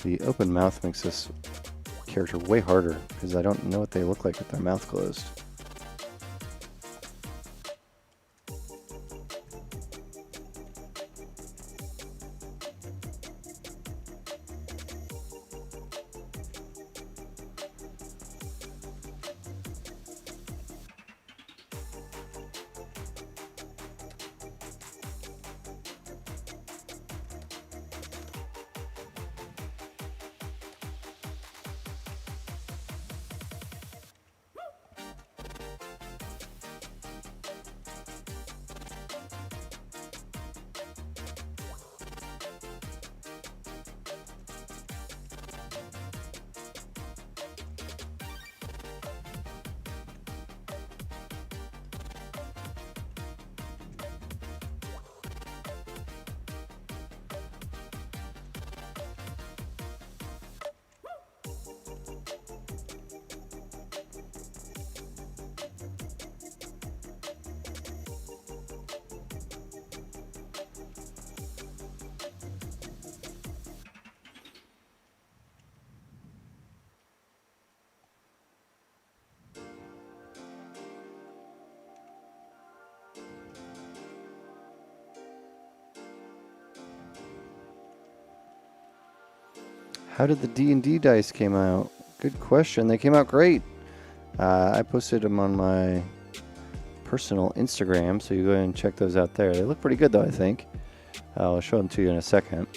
The open mouth makes this character way harder because I don't know what they look like with their mouth closed. How did the D&D dice came out? Good question. They came out great. I posted them on my personal Instagram, so you go ahead and check those out there. They look pretty good, though, I think. I'll show them to you in a second.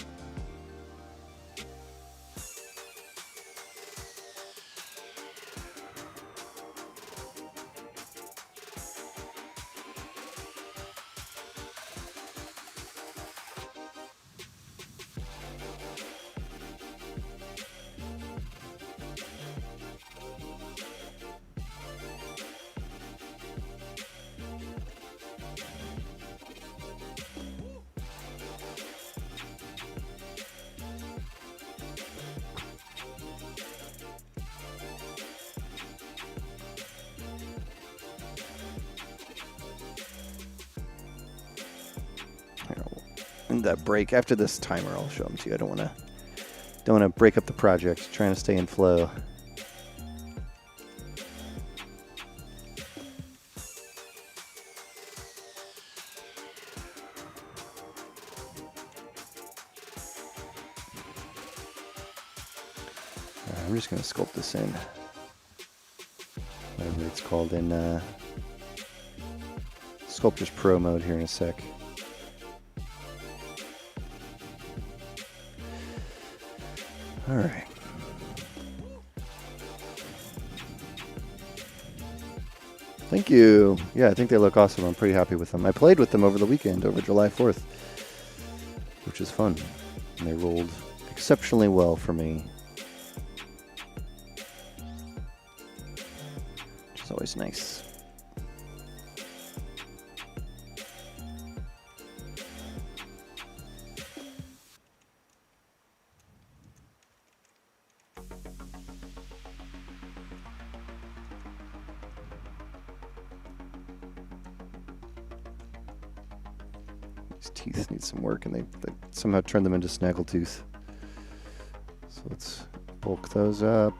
That break after this timer, I'll show them to you. I don't want to break up the project. Trying to stay in flow. I'm just going to sculpt this in, whatever it's called, in Sculptors Pro mode here in a sec. All right. Thank you. Yeah, I think they look awesome. I'm pretty happy with them. I played with them over the weekend, over July 4th, which was fun. And they rolled exceptionally well for me. always nice. These teeth need some work, and they somehow turned them into snaggletooth. So let's bulk those up.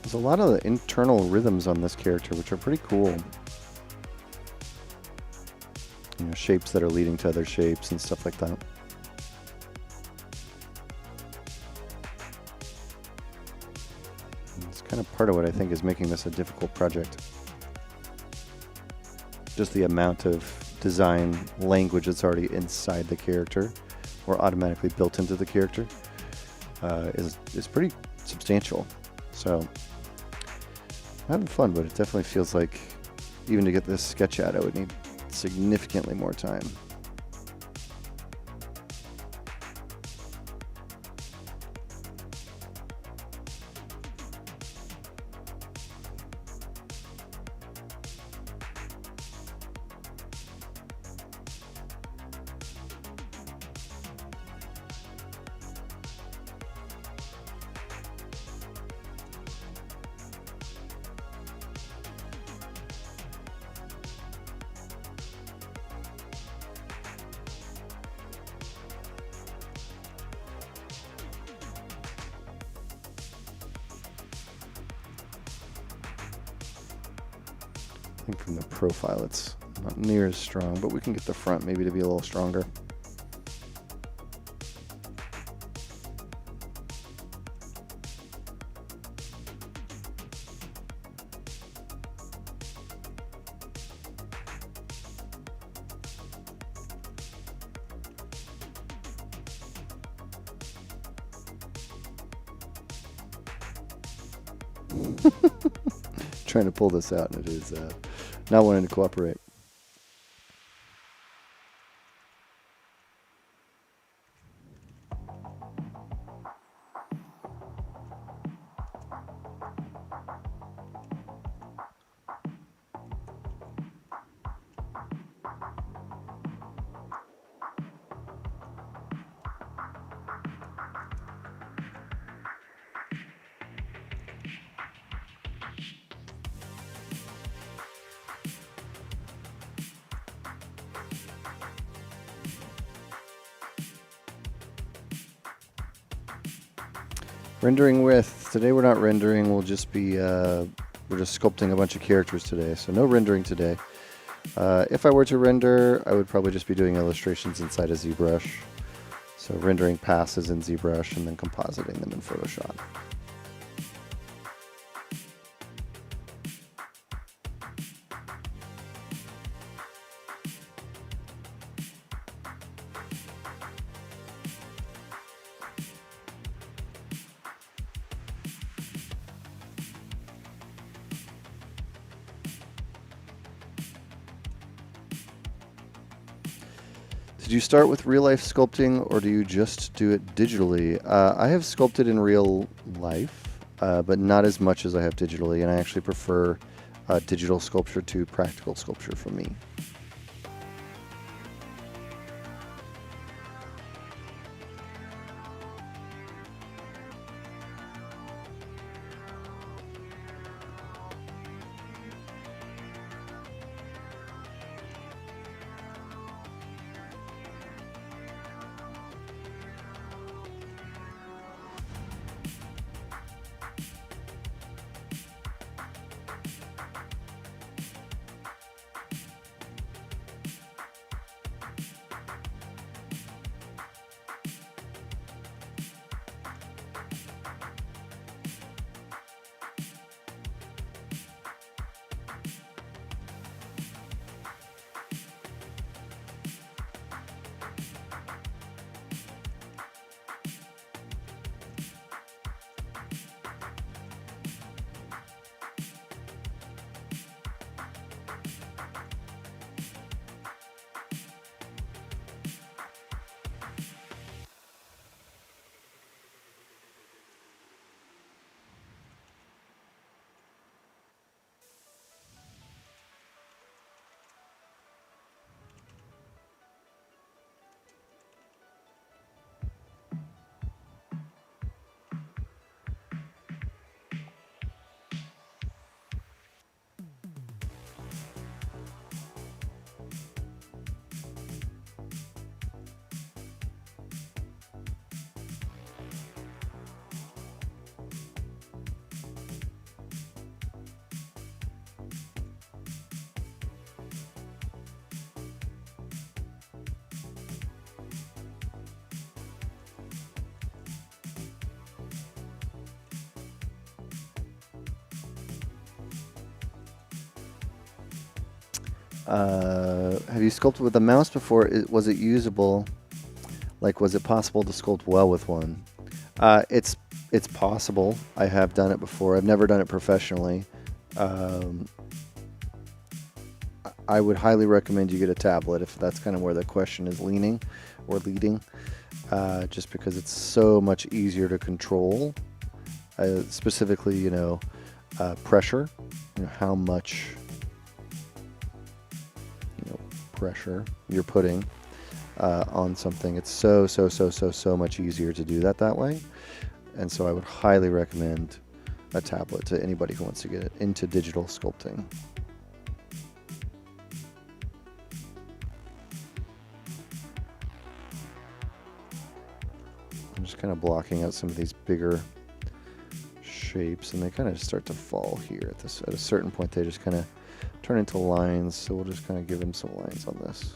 There's a lot of the internal rhythms on this character, which are pretty cool. You know, shapes that are leading to other shapes and stuff like that. It's kind of part of what I think is making this a difficult project. Just the amount of design language that's already inside the character or automatically built into the character is pretty substantial. So I'm having fun, but it definitely feels like even to get this sketch out, I would need significantly more time. I think from the profile it's not near as strong, but we can get the front maybe to be a little stronger. Trying to pull this out, and it is not wanting to cooperate. Rendering with. Today we're not rendering, we'll just be, we're just sculpting a bunch of characters today, so no rendering today. If I were to render, I would probably just be doing illustrations inside of ZBrush. So rendering passes in ZBrush and then compositing them in Photoshop. Did you start with real-life sculpting, or do you just do it digitally? I have sculpted in real life, but not as much as I have digitally, and I actually prefer digital sculpture to practical sculpture for me. Have you sculpted with a mouse before? Was it usable? Like, was it possible to sculpt well with one? It's possible. I have done it before. I've never done it professionally. I would highly recommend you get a tablet if that's kind of where the question is leaning or leading, just because it's so much easier to control. Specifically, you know, pressure. You know, how much pressure you're putting on something. It's so much easier to do that way. And so I would highly recommend a tablet to anybody who wants to get into digital sculpting. I'm just kind of blocking out some of these bigger shapes, and they kind of start to fall here at a certain point. They just kind of turn into lines, so we'll just kind of give them some lines on this.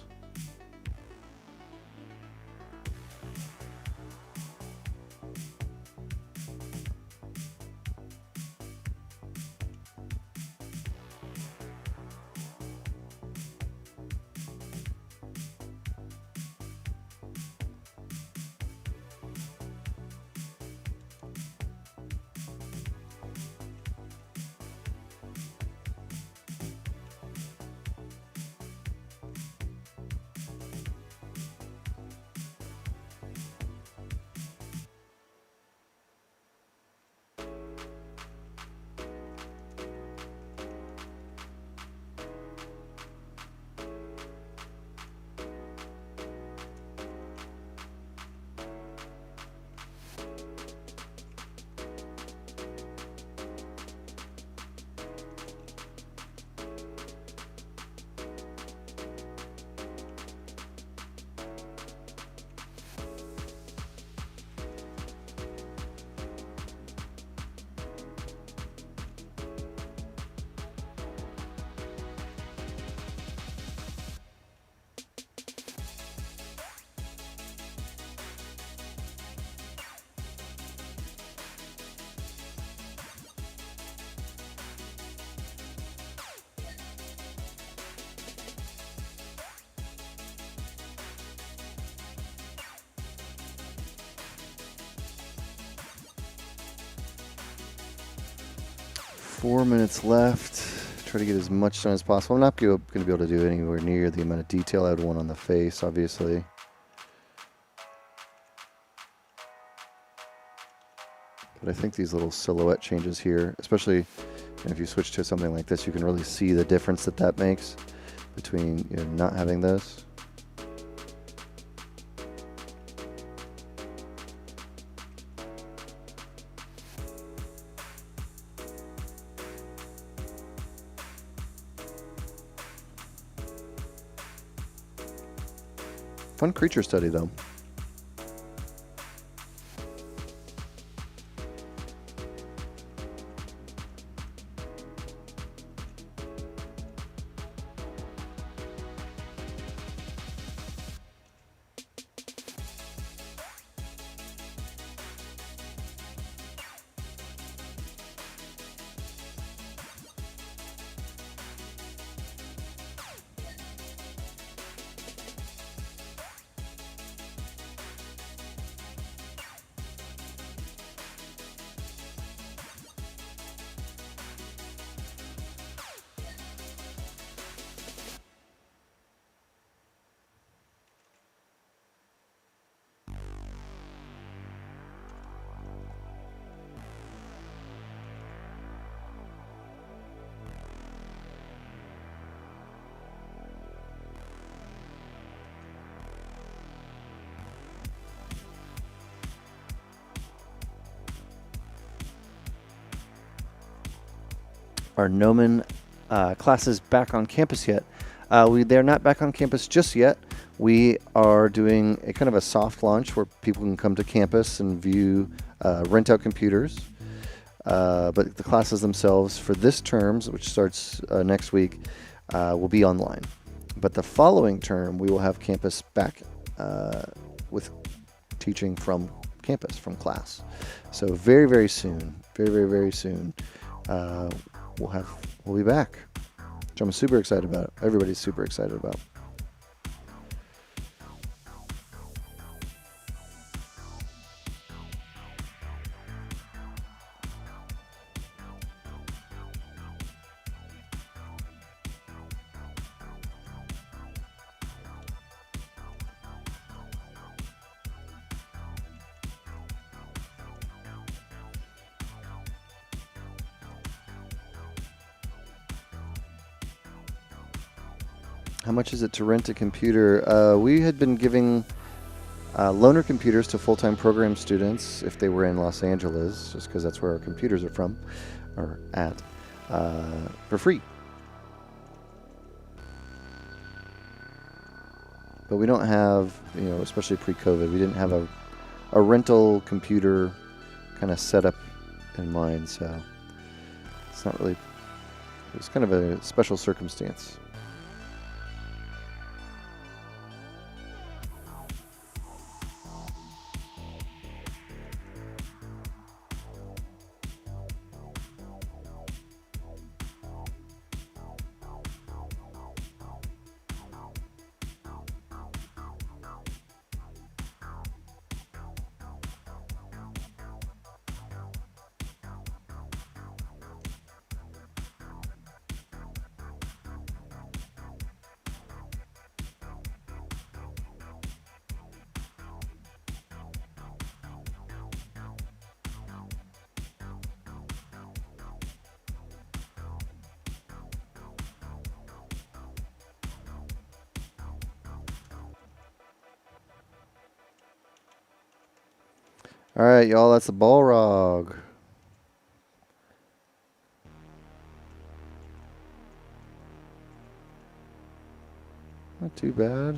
Four minutes left. Try to get as much done as possible. I'm not going to be able to do anywhere near the amount of detail I would want on the face, obviously. But I think these little silhouette changes here, especially if you switch to something like this, you can really see the difference that makes between, you know, not having those. Fun creature study, though. Our Gnomon classes back on campus yet? They're not back on campus just yet. We are doing a kind of a soft launch where people can come to campus and view, rent out computers. But the classes themselves for this term, which starts next week, will be online. But the following term, we will have campus back with teaching from campus, from class. So very soon, very soon, we'll be back. which I'm super excited about. Everybody's super excited about. How much is it to rent a computer? We had been giving loaner computers to full-time program students if they were in Los Angeles, just because that's where our computers are from, or at, for free. But we don't have, you know, especially pre-COVID, we didn't have a rental computer kind of setup in mind, so it's not really, it was kind of a special circumstance. All right, y'all, that's the Balrog. Not too bad.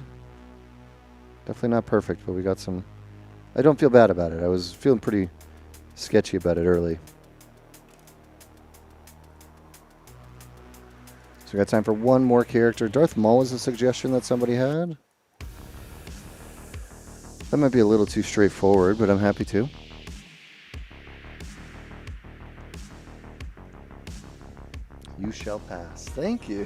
Definitely not perfect, but we got some... I don't feel bad about it. I was feeling pretty sketchy about it early. So we got time for one more character. Darth Maul is a suggestion that somebody had. That might be a little too straightforward, but I'm happy to. You shall pass. Thank you.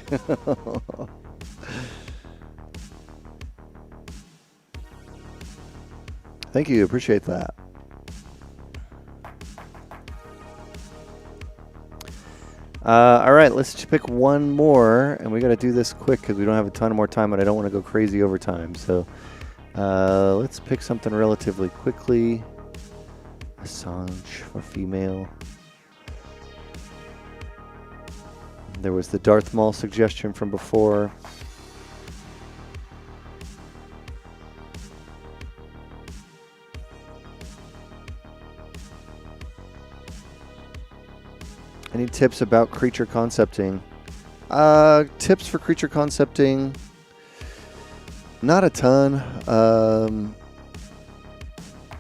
Thank you. Appreciate that. All right, let's pick one more, and we got to do this quick because we don't have a ton more time, but I don't want to go crazy over time. So let's pick something relatively quickly. Assange for female. There was the Darth Maul suggestion from before. Any tips about creature concepting? Tips for creature concepting? Not a ton.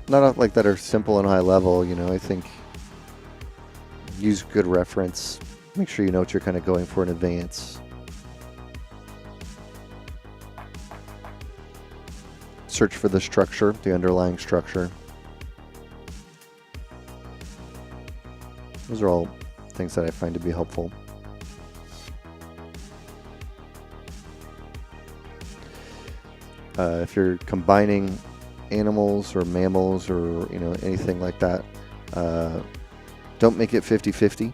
Not like that are simple and high level. You know, I think use good reference. Make sure you know what you're kind of going for in advance. Search for the structure, the underlying structure. Those are all things that I find to be helpful. If you're combining animals or mammals or anything like that, don't make it 50-50.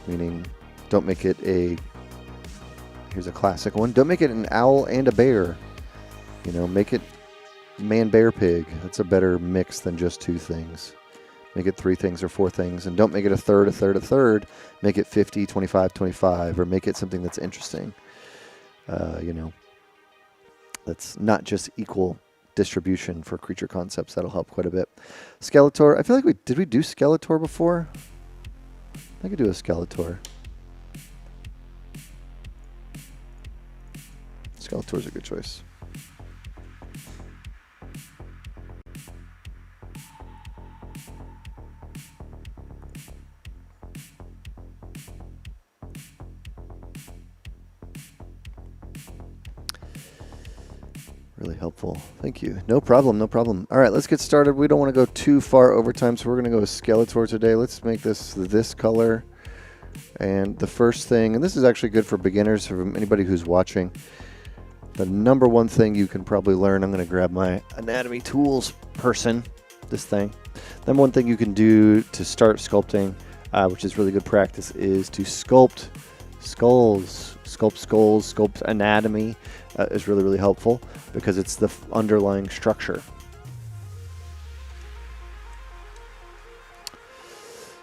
Meaning, don't make it here's a classic one. Don't make it an owl and a bear. Make it man-bear-pig. That's a better mix than just two things. Make it 3 things or 4 things. And don't make it a third, a third, a third. Make it 50, 25, 25. Or make it something that's interesting. That's not just equal distribution for creature concepts. That'll help quite a bit. Skeletor. I feel like did we do Skeletor before? I could do a Skeletor. Skeletor's a good choice. Really helpful. Thank you. No problem, no problem. All right, let's get started. We don't want to go too far over time, so we're going to go with Skeletor today. Let's make this color. And the first thing, and this is actually good for beginners, for anybody who's watching, the number one thing you can probably learn, I'm going to grab my anatomy tools person, this thing. Number one thing you can do to start sculpting, which is really good practice, is to sculpt skulls. Sculpt anatomy is really, really helpful because it's the underlying structure.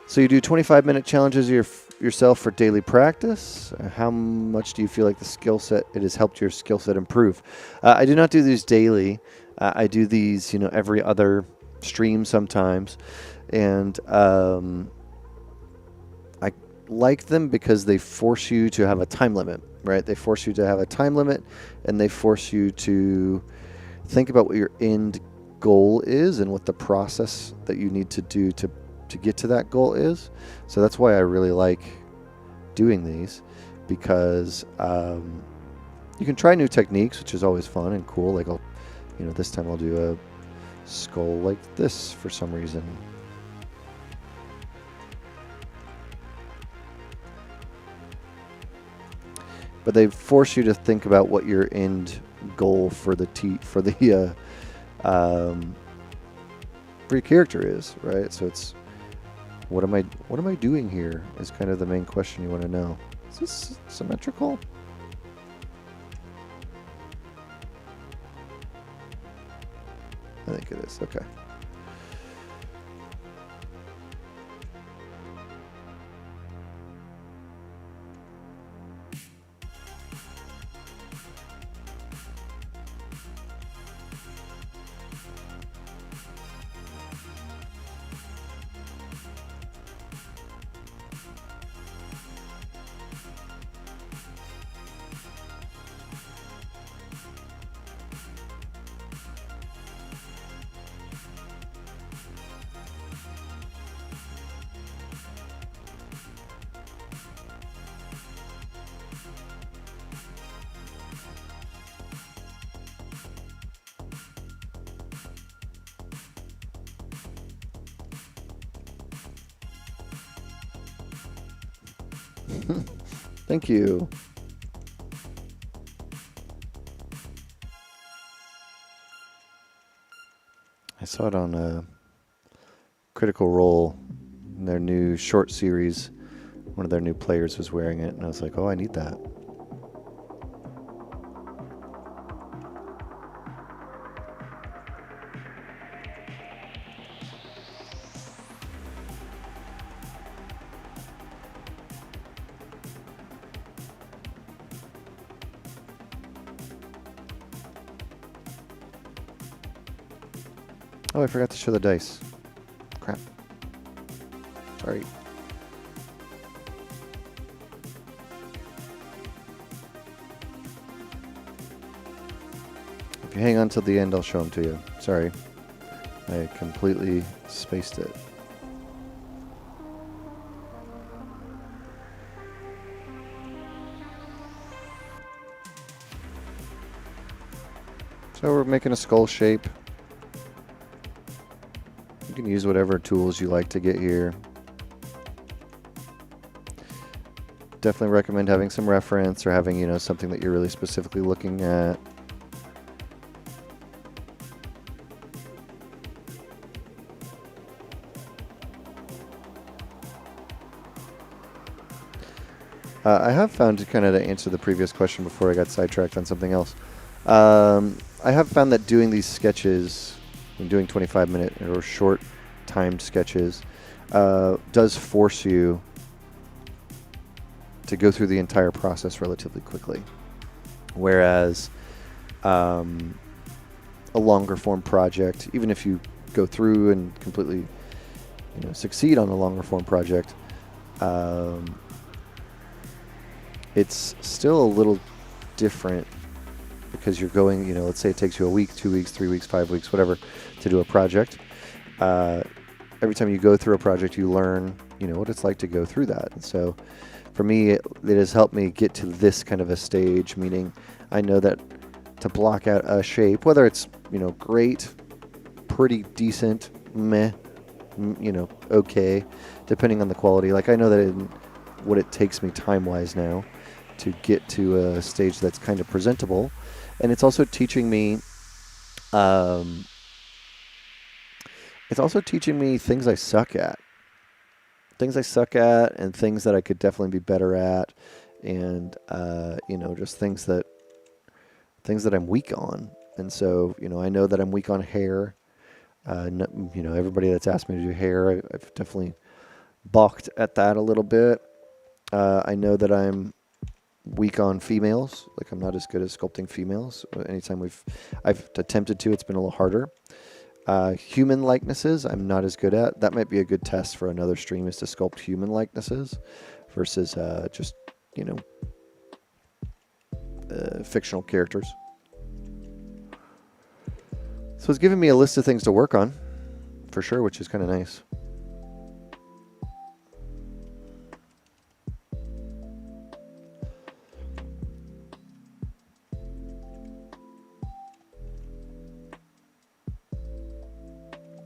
So you do 25-minute challenges yourself for daily practice. How much do you feel like the skill set, it has helped your skill set improve? I do not do these daily. I do these, every other stream sometimes. And I like them because they force you to have a time limit, right? They force you to have a time limit, and they force you to think about what your end goal is and what the process that you need to do to get to that goal is. So that's why I really like doing these, because you can try new techniques, which is always fun and cool. Like this time I'll do a skull like this for some reason. But they force you to think about what your end goal for for your character is, right? So it's what am I doing here is kind of the main question you want to know. Is this symmetrical? I think it is. Okay. Thank you. I saw it on Critical Role in their new short series. One of their new players was wearing it, and I was like, oh, I need that. Oh, I forgot to show the dice. Crap. Sorry. If you hang on till the end, I'll show them to you. Sorry. I completely spaced it. So we're making a skull shape. You can use whatever tools you like to get here. Definitely recommend having some reference or having, something that you're really specifically looking at. I have found, to answer the previous question before I got sidetracked on something else, I have found that doing these sketches, and doing 25-minute or short timed sketches, does force you to go through the entire process relatively quickly. Whereas a longer form project, even if you go through and completely succeed on a longer form project, it's still a little different, because you're going, let's say it takes you a week, 2 weeks, 3 weeks, 5 weeks, whatever, to do a project. Every time you go through a project, you learn, what it's like to go through that. And so for me, it has helped me get to this kind of a stage, meaning I know that to block out a shape, whether it's, great, pretty decent, meh, okay, depending on the quality. Like I know that what it takes me time-wise now to get to a stage that's kind of presentable. And it's also teaching me things I suck at. Things I suck at and things that I could definitely be better at, and just things that I'm weak on. And so, I know that I'm weak on hair. Everybody that's asked me to do hair, I've definitely balked at that a little bit. I know that I'm weak on females. Like, I'm not as good at sculpting females. Anytime I've attempted to, it's been a little harder. Human likenesses, I'm not as good at. That might be a good test for another stream, is to sculpt human likenesses versus just, fictional characters. So it's giving me a list of things to work on, for sure, which is kind of nice.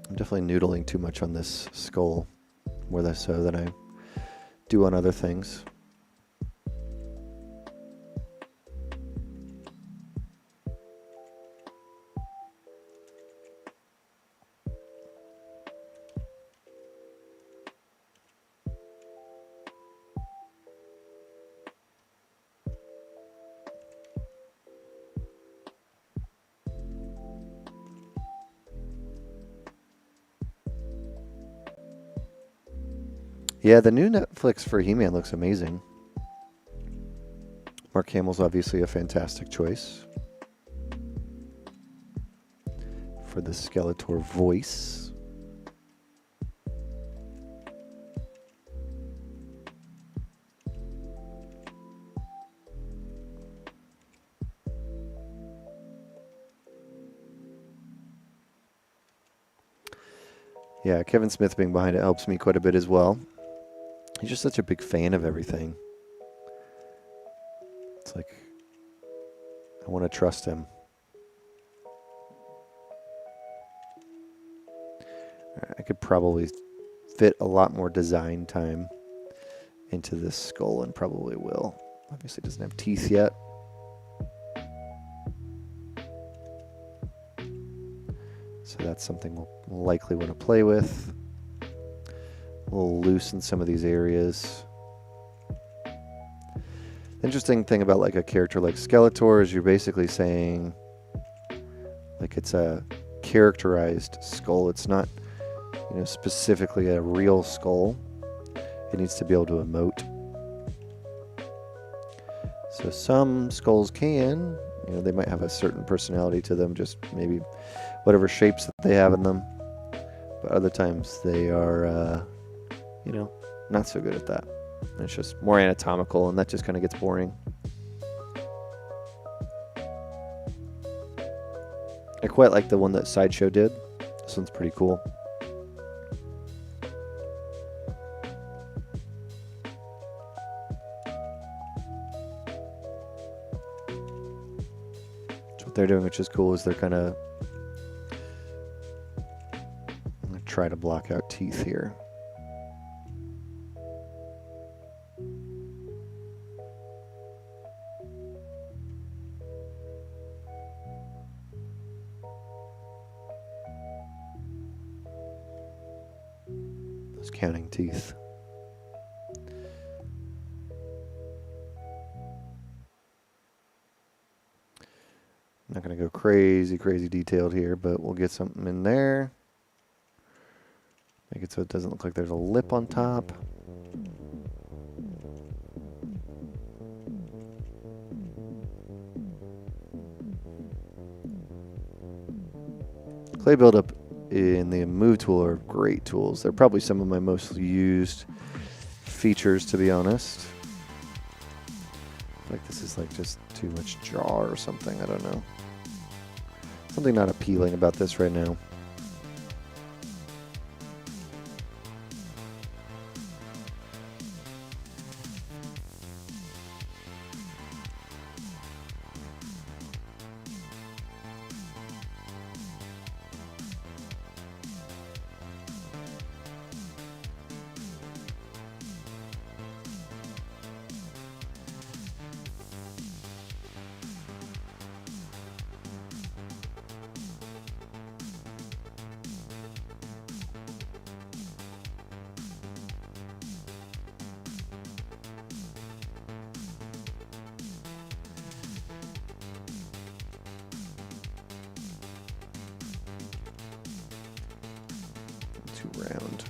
I'm definitely noodling too much on this skull, more so than I do on other things. Yeah, the new Netflix for He-Man looks amazing. Mark Hamill's obviously a fantastic choice for the Skeletor voice. Yeah, Kevin Smith being behind it helps me quite a bit as well. He's just such a big fan of everything. It's like, I want to trust him. I could probably fit a lot more design time into this skull, and probably will. Obviously doesn't have teeth yet. So that's something we'll likely want to play with. We'll loosen some of these areas. The interesting thing about like a character like Skeletor is you're basically saying like it's a characterized skull. It's not, specifically a real skull. It needs to be able to emote. So some skulls can, they might have a certain personality to them, just maybe whatever shapes that they have in them. But other times they are, not so good at that. And it's just more anatomical, and that just kind of gets boring. I quite like the one that Sideshow did. This one's pretty cool. So what they're doing, which is cool, is they're kind of... I'm going to try to block out teeth here. Counting teeth. I'm not going to go crazy detailed here, but we'll get something in there. Make it so it doesn't look like there's a lip on top. Clay buildup and the move tool are great tools. They're probably some of my most used features, to be honest. Like this is like just too much jaw or something. I don't know. Something not appealing about this right now. Too round.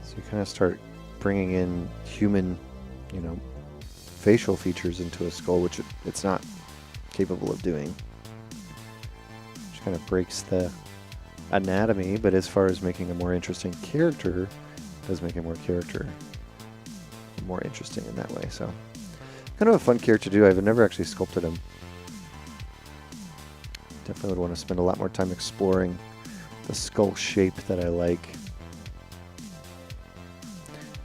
So you kind of start bringing in human, you know, facial features into a skull, which it's not capable of doing. Which kind of breaks the anatomy, but as far as making a more interesting character, it does make it more interesting in that way. So kind of a fun character to do. I've never actually sculpted him. Definitely would want to spend a lot more time exploring the skull shape that I like.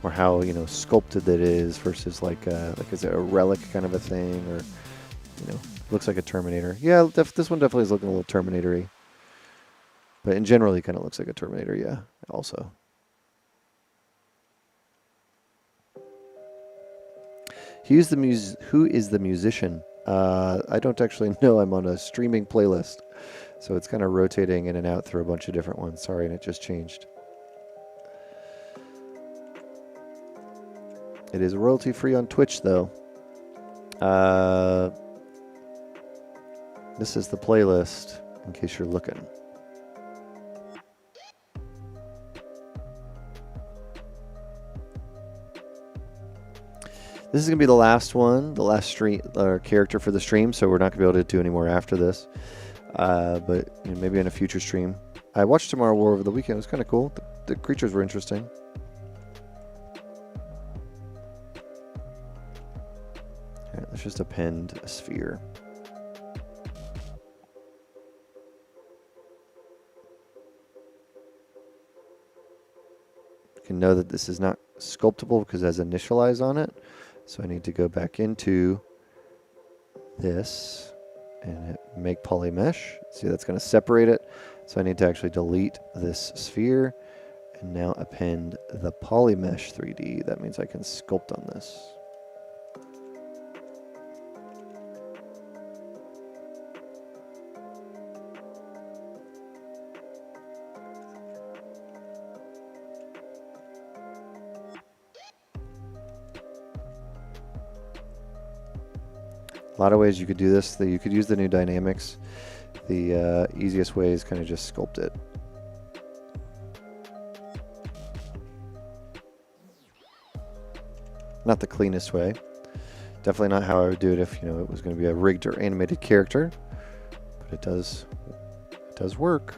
Or how, you know, sculpted it is versus like is it a relic kind of a thing, or, you know, looks like a Terminator. Yeah, this one definitely is looking a little Terminator-y. But in general, he kind of looks like a Terminator, yeah, also. Who is the musician? I don't actually know. I'm on a streaming playlist. So it's kind of rotating in and out through a bunch of different ones. Sorry, and it just changed. It is royalty-free on Twitch, though. This is the playlist, in case you're looking. This is going to be the last one, the last stream character for the stream, so we're not going to be able to do any more after this. But you know, maybe in a future stream. I watched Tomorrow War over the weekend. It was kind of cool. The creatures were interesting. Let's just append a sphere. You can know that this is not sculptable because it has initialize on it. So I need to go back into this and hit make poly mesh. See, that's going to separate it. So I need to actually delete this sphere and now append the poly mesh 3D. That means I can sculpt on this. A lot of ways you could do this. You could use the new dynamics. The easiest way is kind of just sculpt it. Not the cleanest way. Definitely not how I would do it if, you know, it was going to be a rigged or animated character. But it does work.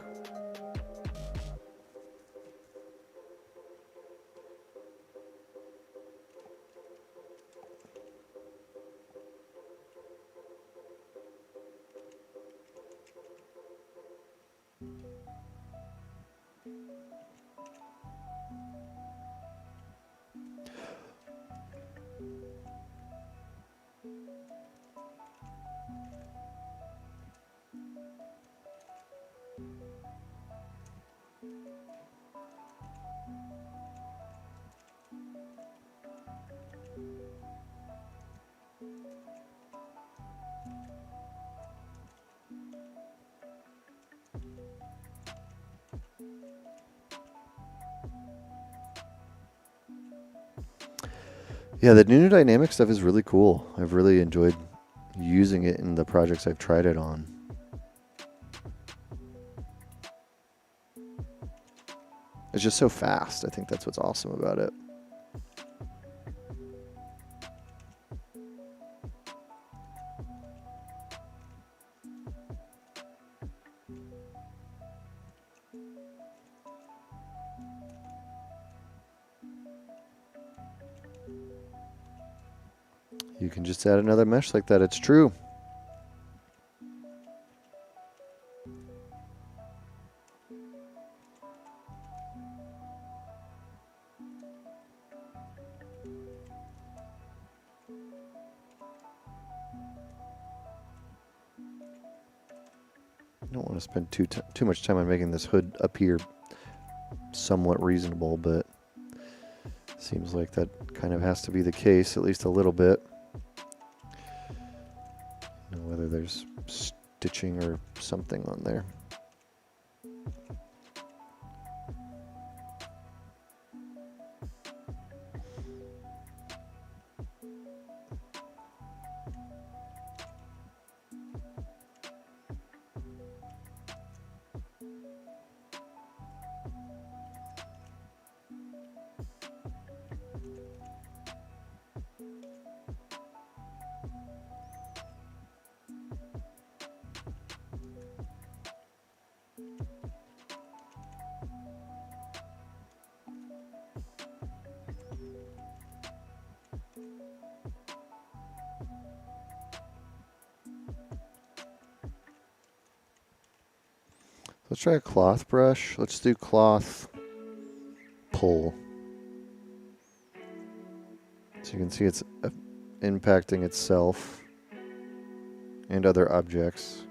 Yeah, the new dynamic stuff is really cool. I've really enjoyed using it in the projects I've tried it on. It's just so fast. I think that's what's awesome about it. You can just add another mesh like that. It's true. I don't want to spend too much time on making this hood appear somewhat reasonable, but seems like that kind of has to be the case, at least a little bit. whether there's stitching or something on there. Let's try a cloth brush. Let's do cloth pull. So you can see it's impacting itself and other objects.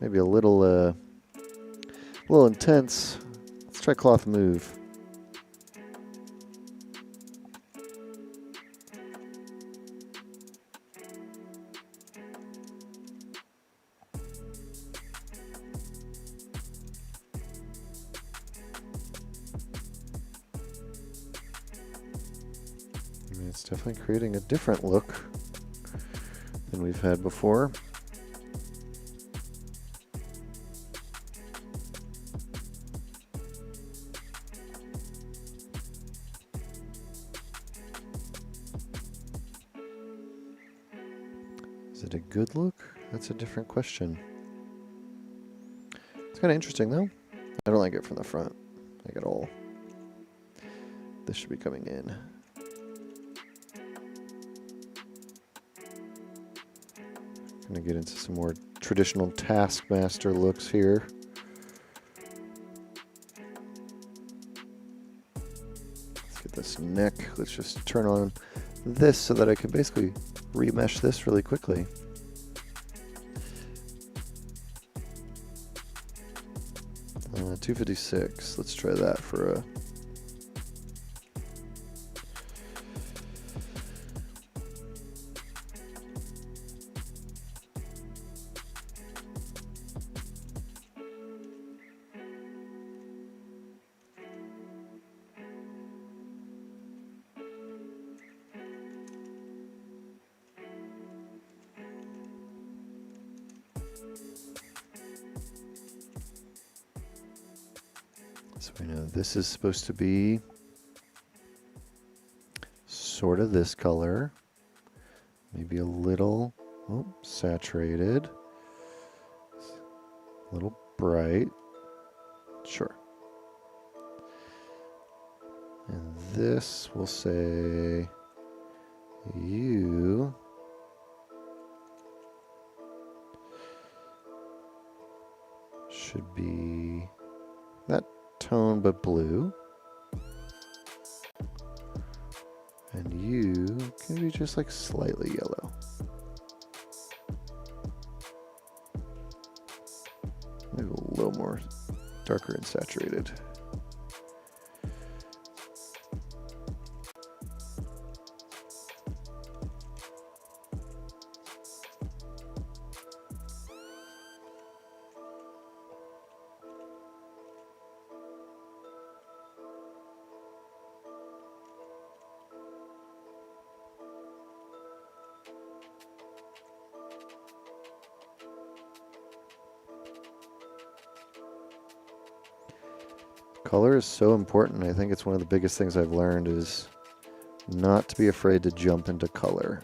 Maybe a little intense. Let's try cloth move. It's definitely creating a different look than we've had before. Is it a good look? That's a different question. It's kind of interesting though. I don't like it from the front, like at all. This should be coming in. Gonna get into some more traditional Taskmaster looks here. Let's get this neck. Let's just turn on this so that I can basically remesh this really quickly. Uh, 256. Let's try that for a. So we know this is supposed to be sort of this color, maybe a little saturated, a little bright, sure. And this will say you should be that tone but blue, and you can be just like slightly yellow. Maybe a little more darker and saturated. Color is so important. I think it's one of the biggest things I've learned is not to be afraid to jump into color,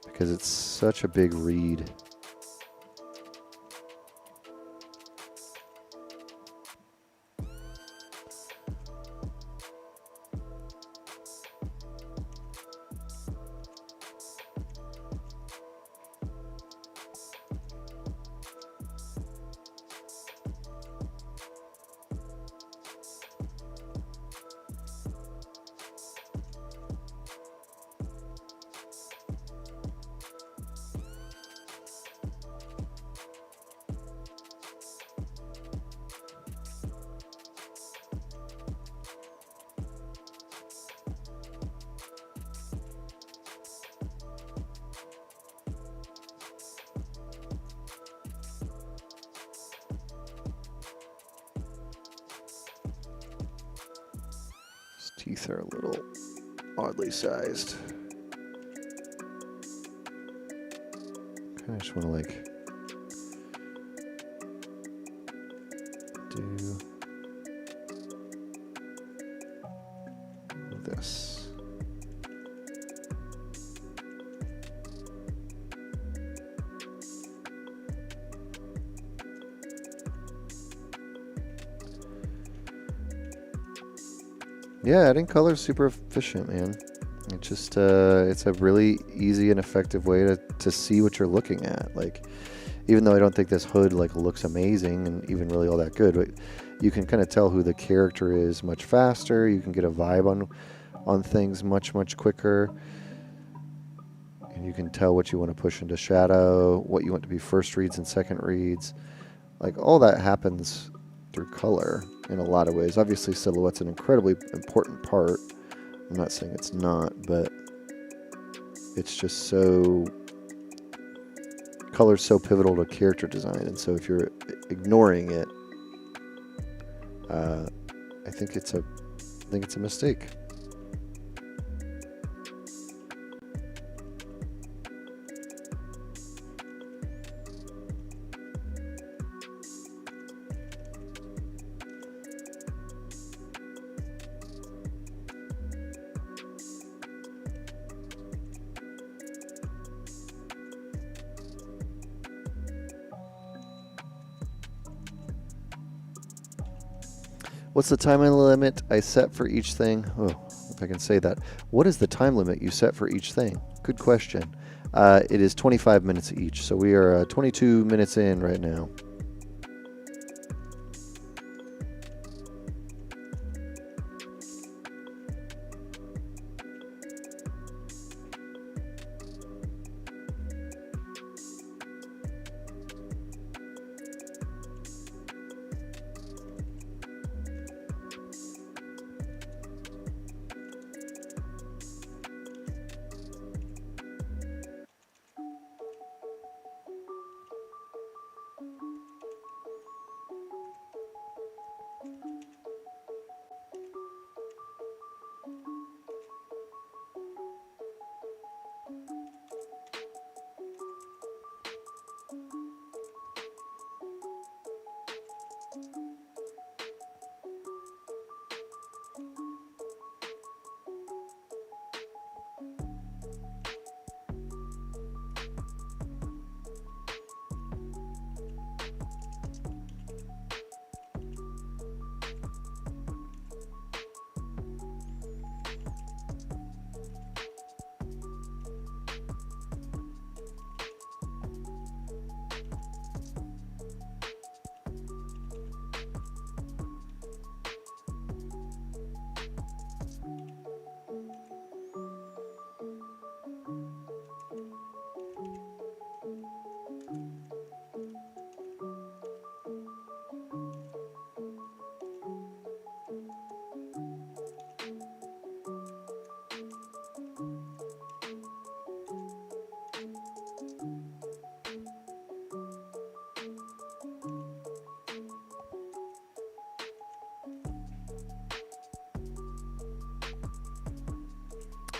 because it's such a big read. teeth are a little oddly sized. I just want to like do this. Yeah, adding color is super efficient, man. It just it's a really easy and effective way to see what you're looking at. Like, even though I don't think this hood like looks amazing and even really all that good, but you can kind of tell who the character is much faster. You can get a vibe on things much quicker, and you can tell what you want to push into shadow, what you want to be first reads and second reads. Like, all that happens through color in a lot of ways. Obviously, silhouette's an incredibly important part. I'm not saying it's not, but it's just so... Color's so pivotal to character design, and so if you're ignoring it, I think it's a mistake. What's the time limit I set for each thing? Oh, if I can say that. What is the time limit you set for each thing? Good question. It is 25 minutes each, so we are 22 minutes in right now.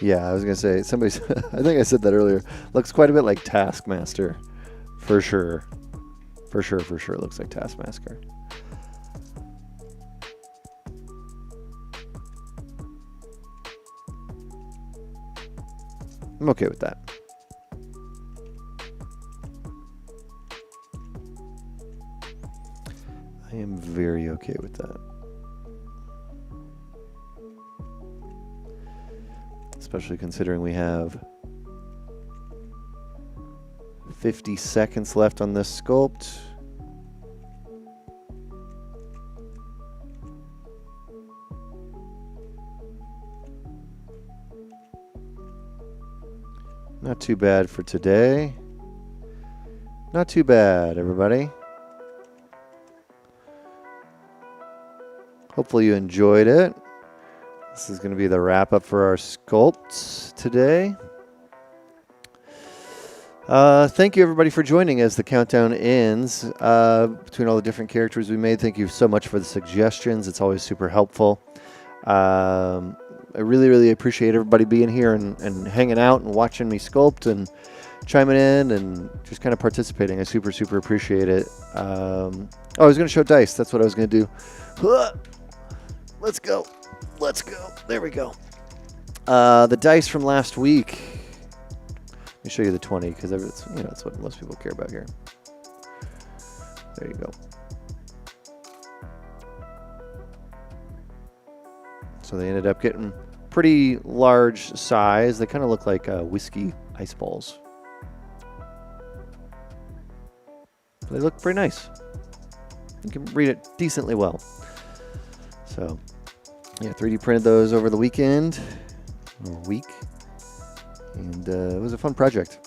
Yeah, I was going to say, somebody's, I think I said that earlier, looks quite a bit like Taskmaster. For sure. For sure, it looks like Taskmaster. I'm okay with that. I am very okay with that. Especially considering we have 50 seconds left on this sculpt. Not too bad for today. Not too bad, everybody. Hopefully you enjoyed it. This is going to be the wrap up for our sculpts today. Thank you everybody for joining as the countdown ends between all the different characters we made. Thank you so much for the suggestions. It's always super helpful. I really, really appreciate everybody being here and hanging out and watching me sculpt and chiming in and just kind of participating. I super, super appreciate it. Oh, I was going to show dice. That's what I was going to do. Let's go. Let's go. There we go. The dice from last week. Let me show you the 20 because that's what most people care about here. There you go. So they ended up getting pretty large size. They kind of look like whiskey ice balls. They look pretty nice. You can read it decently well. So, yeah, 3D printed those over the weekend or week, and it was a fun project.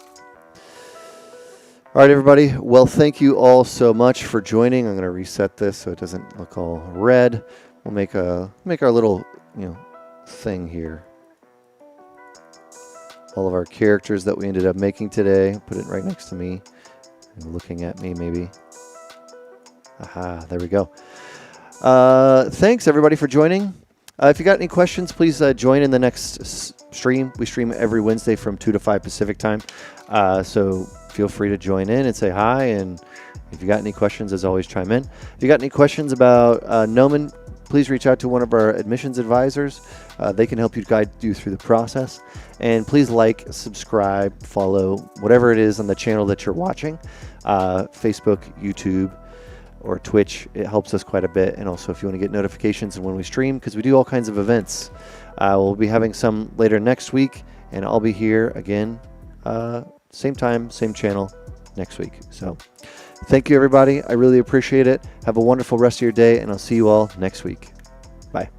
All right, everybody. Well, thank you all so much for joining. I'm going to reset this so it doesn't look all red. We'll make our little thing here. All of our characters that we ended up making today. Put it right next to me. And looking at me, maybe. Aha, there we go. Thanks, everybody, for joining. If you got any questions, please join in the next stream. We stream every Wednesday from 2 to 5 Pacific time. So feel free to join in and say hi. And if you got any questions, as always, chime in. If you got any questions about Gnomon, please reach out to one of our admissions advisors. They can help you, guide you through the process. And please like, subscribe, follow, whatever it is on the channel that you're watching. Facebook, YouTube, or Twitch. It helps us quite a bit. And also if you want to get notifications when we stream, because we do all kinds of events. We'll be having some later next week, and I'll be here again, same time, same channel next week. So thank you, everybody. I really appreciate it. Have a wonderful rest of your day, and I'll see you all next week. Bye.